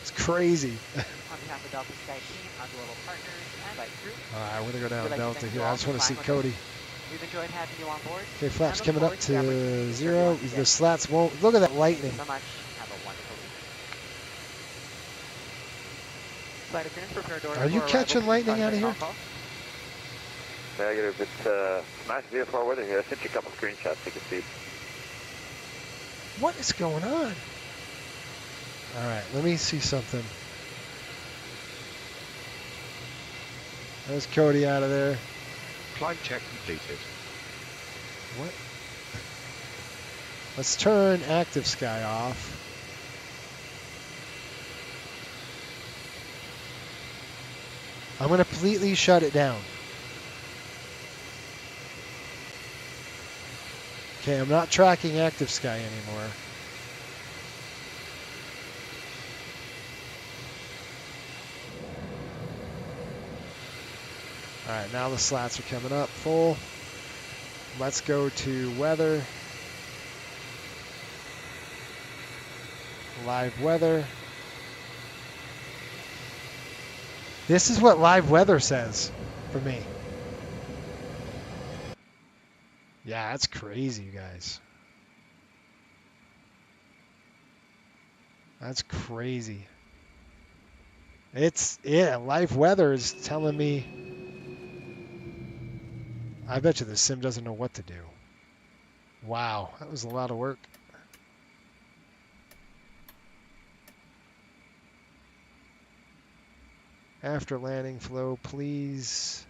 It's crazy. On behalf of Delta Sky team, our global partners, and flight crew, All right, we're going to go down we'd like to Delta thank here. you I all just for want to see flying with Cody. us. We've enjoyed having you on board. Okay, flaps and look coming up forward to the opportunity to to serve you 0. once again. The slats won't. Look at that lightning. Thank you so much. Have a wonderful week. Flight attendants, prepare doors Are you for catching arrival. lightning out of here? Call. Negative, it's nice VFR weather here. I sent you a couple screenshots so you can see. What is going on? All right, let me see something. There's Cody out of there. Flight check completed. What? Let's turn active sky off. I'm going to completely shut it down. Okay, I'm not tracking active sky anymore. All right, now the slats are coming up full. Let's go to weather. Live weather. This is what live weather says for me. Yeah, that's crazy, you guys. That's crazy. Live weather is telling me. I bet you the sim doesn't know what to do. Wow, that was a lot of work. After landing flow, please.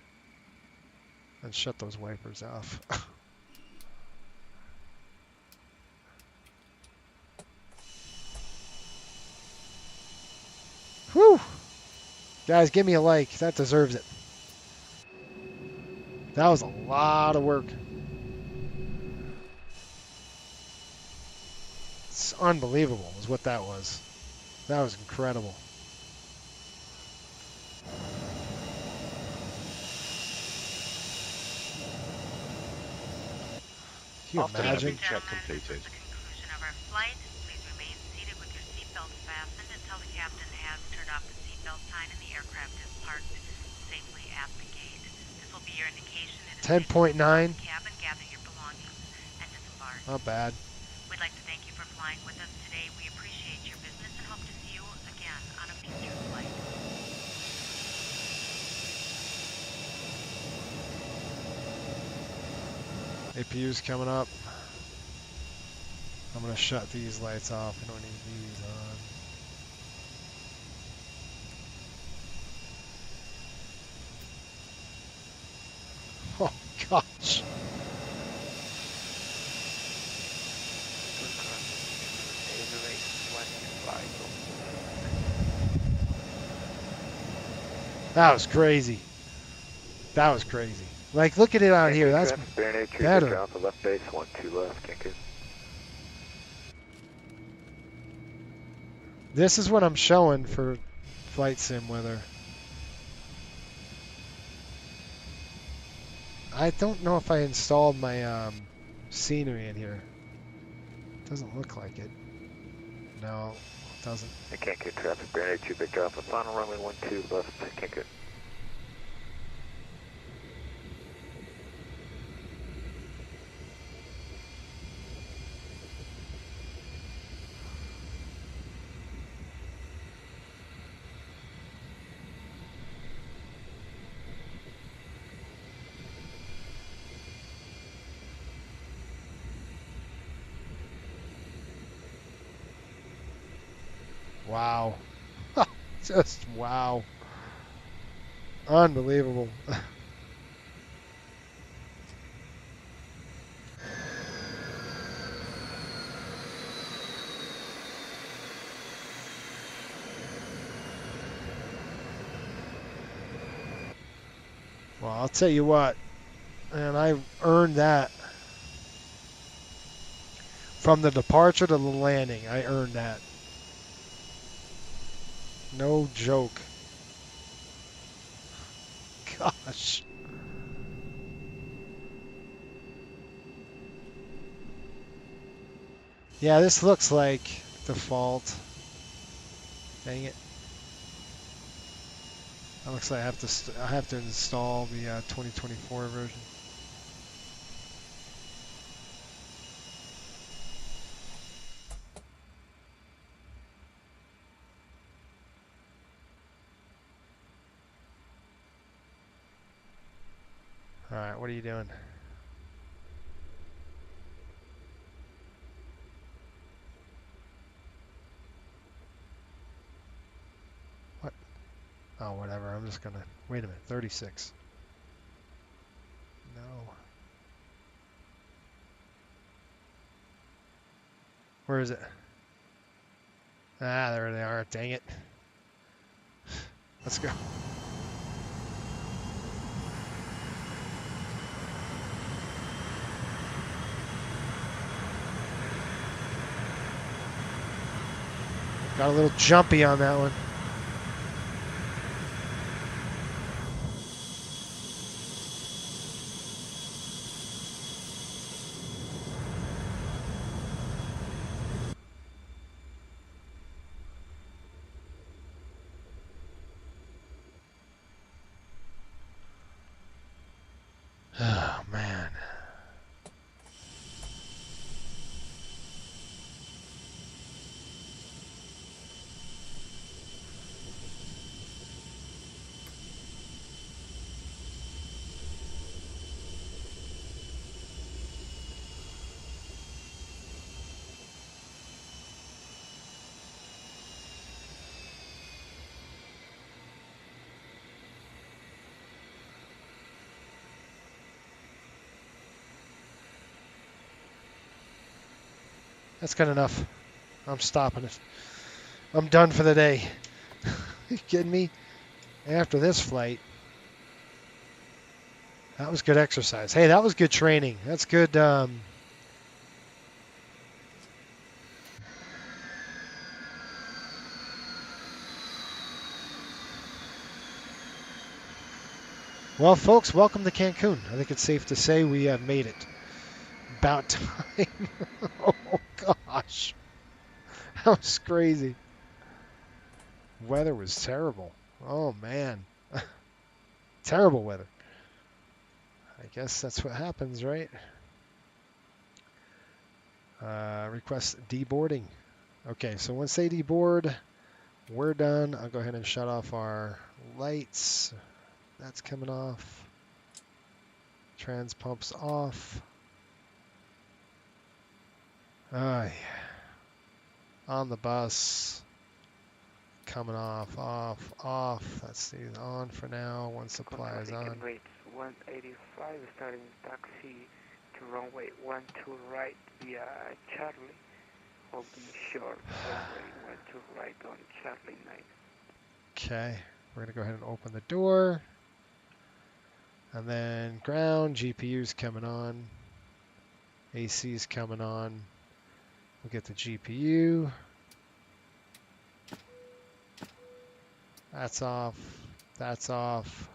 And shut those wipers off. Whew. Guys, give me a like. That deserves it. That was a lot of work. It's unbelievable is what that was. That was incredible. Can you imagine? Check completed. Conclusion of our flight. Please remain seated with your seatbelt fastened until the captain has turned off the seatbelt sign and the aircraft is parked safely at the gate. This will be your indication that 10.9. cabin, gather your belongings, and disembark. Not bad. We'd like to thank you for flying with us today. We appreciate your business and hope to see you again on a future flight. APU's coming up. I'm going to shut these lights off. I don't need these on. Oh, gosh. That was crazy. That was crazy. Like, look at it out here. That's better. Off the left base, 12 left, Cancun. This is what I'm showing for flight sim weather. I don't know if I installed my scenery in here. Doesn't look like it. No, it doesn't. Cancun traffic, BNA-2 big drop, a final runway 12 left, Cancun. Wow. Just wow. Unbelievable. Well, I'll tell you what, and I earned that. From the departure to the landing, I earned that. No joke. Gosh. Yeah, this looks like default. Dang it. That looks like I have to install the 2024 version. All right, what are you doing? What? Oh, whatever. I'm just gonna wait a minute. 36. No. Where is it? Ah, there they are. Dang it. Let's go. Got a little jumpy on that one. Oh, man. That's good enough. I'm stopping it. I'm done for the day. You kidding me? After this flight, that was good exercise. Hey, that was good training. That's good. Well, folks, welcome to Cancun. I think it's safe to say we have made it. About time. Oh, gosh. That was crazy. Weather was terrible. Oh, man. Terrible weather. I guess that's what happens, right? Request deboarding. Okay, so once they deboard, we're done. I'll go ahead and shut off our lights. That's coming off. Trans pumps off. Yeah. On the bus. Coming off, off, off. That stays on for now. One supply is on. Rates 185 starting taxi to runway 12 right via Charlie. Holding short runway 12 right on Charlie 9. Okay, we're going to go ahead and open the door. And then ground, GPU's coming on. AC's coming on. We'll get the GPU. That's off. That's off.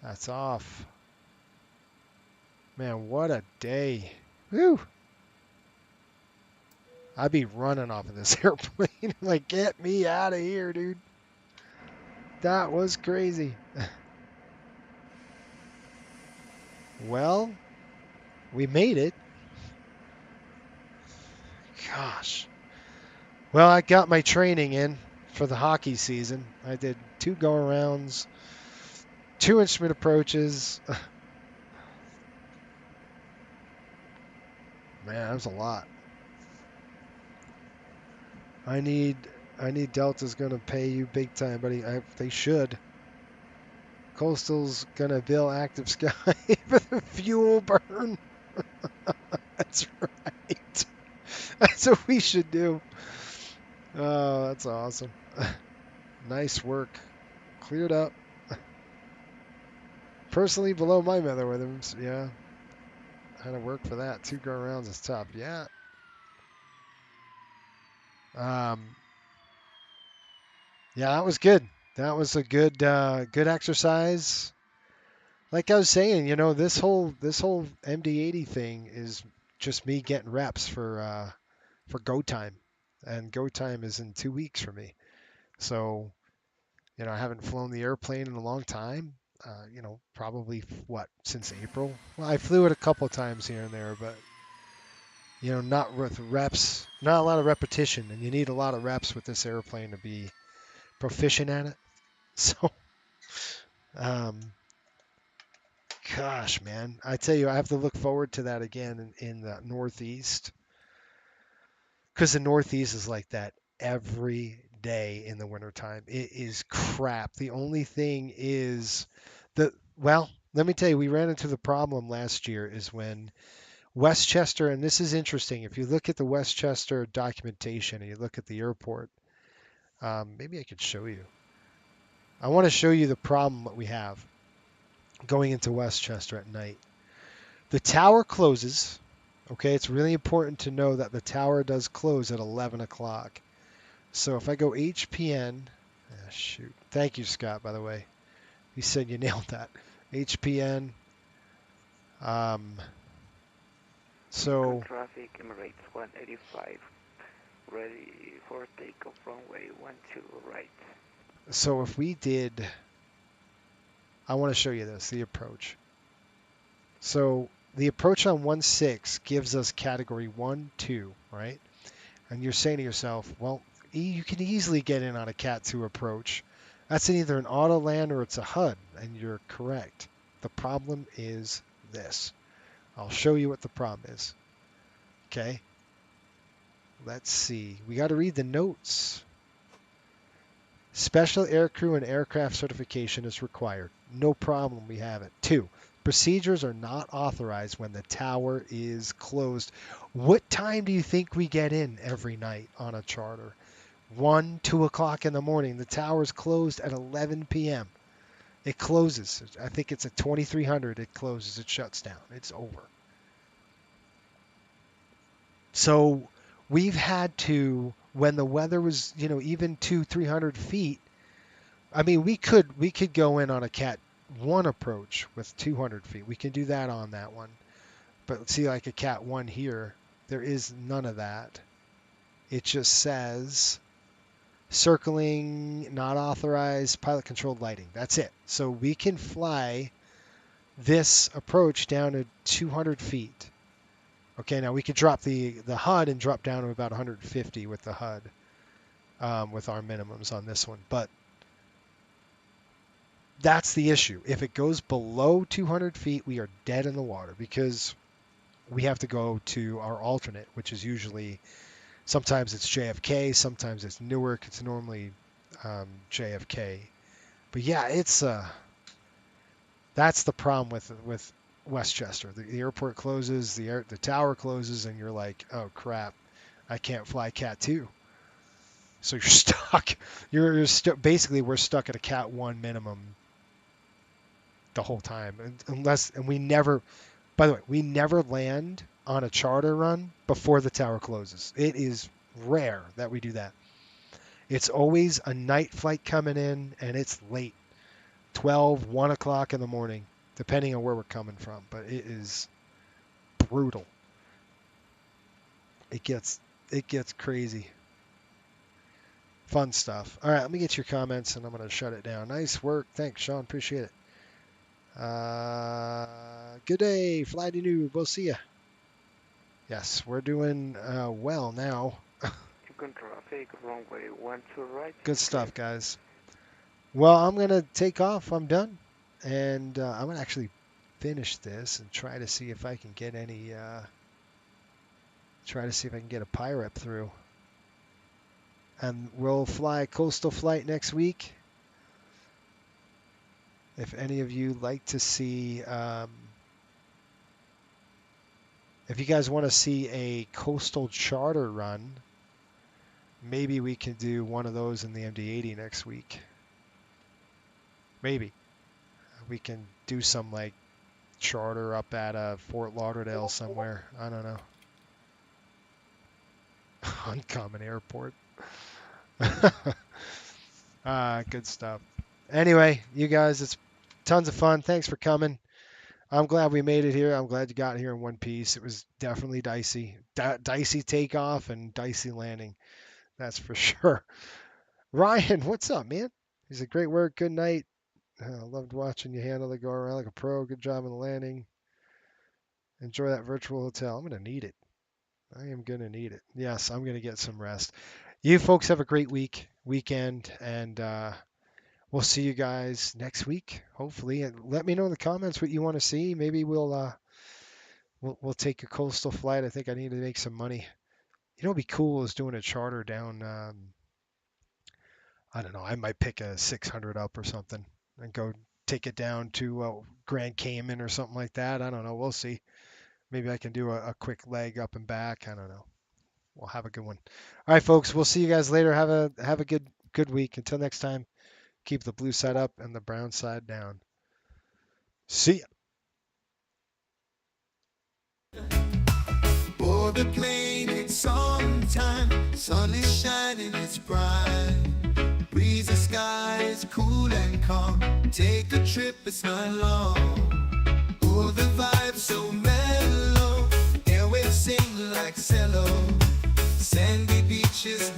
That's off. Man, what a day. Whew. I'd be running off of this airplane. Like, get me out of here, dude. That was crazy. Well, we made it. Gosh. Well, I got my training in for the hockey season. I did 2 go-arounds, 2 instrument approaches. Man, that was a lot. I need Delta's gonna pay you big time, buddy. They should. Coastal's gonna bill Active Sky for the fuel burn. That's right. That's what we should do. Oh, that's awesome. Nice work. Cleared up. Personally, below my weather rhythms. Yeah. Had to work for that. 2 go-arounds is tough. Yeah. Yeah, that was good. That was a good exercise. Like I was saying, you know, this whole MD-80 thing is just me getting reps for go time, and go time is in 2 weeks for me. So, you know, I haven't flown the airplane in a long time. You know, probably since April. Well, I flew it a couple times here and there, but you know, not with reps, not a lot of repetition, and you need a lot of reps with this airplane to be proficient at it. So, gosh, man, I tell you, I have to look forward to that again in the Northeast, because the Northeast is like that every day in the wintertime. It is crap. The only thing is well, let me tell you, we ran into the problem last year is when Westchester, and this is interesting, if you look at the Westchester documentation and you look at the airport, maybe I could show you. I want to show you the problem that we have going into Westchester at night. The tower closes. Okay, it's really important to know that the tower does close at 11 o'clock. So if I go HPN, shoot. Thank you, Scott, by the way. He said you nailed that. HPN. So traffic, Emirates 185, ready for takeoff runway 12 right. So if we did, I want to show you this, the approach. So the approach on 16 gives us category 1, 2, right? And you're saying to yourself, well, you can easily get in on a Cat 2 approach. That's either an auto land or it's a HUD, and you're correct. The problem is this. I'll show you what the problem is. Okay. Let's see. We got to read the notes. Special aircrew and aircraft certification is required. No problem, we have it. 2, procedures are not authorized when the tower is closed. What time do you think we get in every night on a charter? 1, 2 o'clock in the morning. The tower's closed at 11 p.m. It closes. I think it's at 2300. It closes. It shuts down. It's over. So we've had to, when the weather was, even 200-300 feet. I mean, we could go in on a Cat 1 approach with 200 feet. We can do that on that one. But see, like a Cat 1 here, there is none of that. It just says circling, not authorized, pilot controlled lighting. That's it. So we can fly this approach down to 200 feet. Okay, now we could drop the HUD and drop down to about 150 with the HUD, with our minimums on this one. But that's the issue. If it goes below 200 feet, we are dead in the water because we have to go to our alternate, which is usually, sometimes it's JFK, sometimes it's Newark. It's normally JFK. But yeah, it's that's the problem with Westchester. The airport closes, the tower closes, and you're like, oh crap, I can't fly Cat 2. So you're stuck. Basically, we're stuck at a Cat 1 minimum the whole time, and we never. By the way, we never land on a charter run before the tower closes. It is rare that we do that. It's always a night flight coming in, and it's late, 12, 1 o'clock in the morning, depending on where we're coming from. But it is brutal. It gets crazy. Fun stuff. All right, let me get your comments, and I'm going to shut it down. Nice work. Thanks, Sean. Appreciate it. Good day, Fly to Noob. We'll see ya. Yes, we're doing well now. Cancun traffic, runway 12 right. Good stuff, guys. Well, I'm going to take off. I'm done. And I'm going to actually finish this and try to see if I can get any, a pirate through. And we'll fly Coastal Flight next week. If any of you like to see, if you guys want to see a coastal charter run, maybe we can do one of those in the MD-80 next week. Maybe. We can do some like charter up at Fort Lauderdale somewhere. I don't know. Uncommon Airport. Good stuff. Anyway, you guys, it's tons of fun. Thanks for coming. I'm glad we made it here. I'm glad you got here in one piece. It was definitely dicey. Dicey takeoff and dicey landing. That's for sure. Ryan, what's up, man? He said, great work. Good night. Loved watching you handle it, go around like a pro. Good job on the landing. Enjoy that virtual hotel. I'm going to need it. I am going to need it. Yes, I'm going to get some rest. You folks have a great weekend, and we'll see you guys next week, hopefully. And let me know in the comments what you want to see. Maybe we'll take a coastal flight. I think I need to make some money. You know, what'd be cool is doing a charter down. I don't know. I might pick a 600 up or something and go take it down to Grand Cayman or something like that. I don't know. We'll see. Maybe I can do a quick leg up and back. I don't know. We'll have a good one. All right, folks. We'll see you guys later. Have a good week. Until next time, keep the blue side up and the brown side down. See ya. Board the plane, it's summertime. Sun is shining, it's bright. Breeze the sky is cool and calm. Take a trip, it's not long. Oh, the vibe's so mellow. Airwaves sing like cello. Sandy beaches.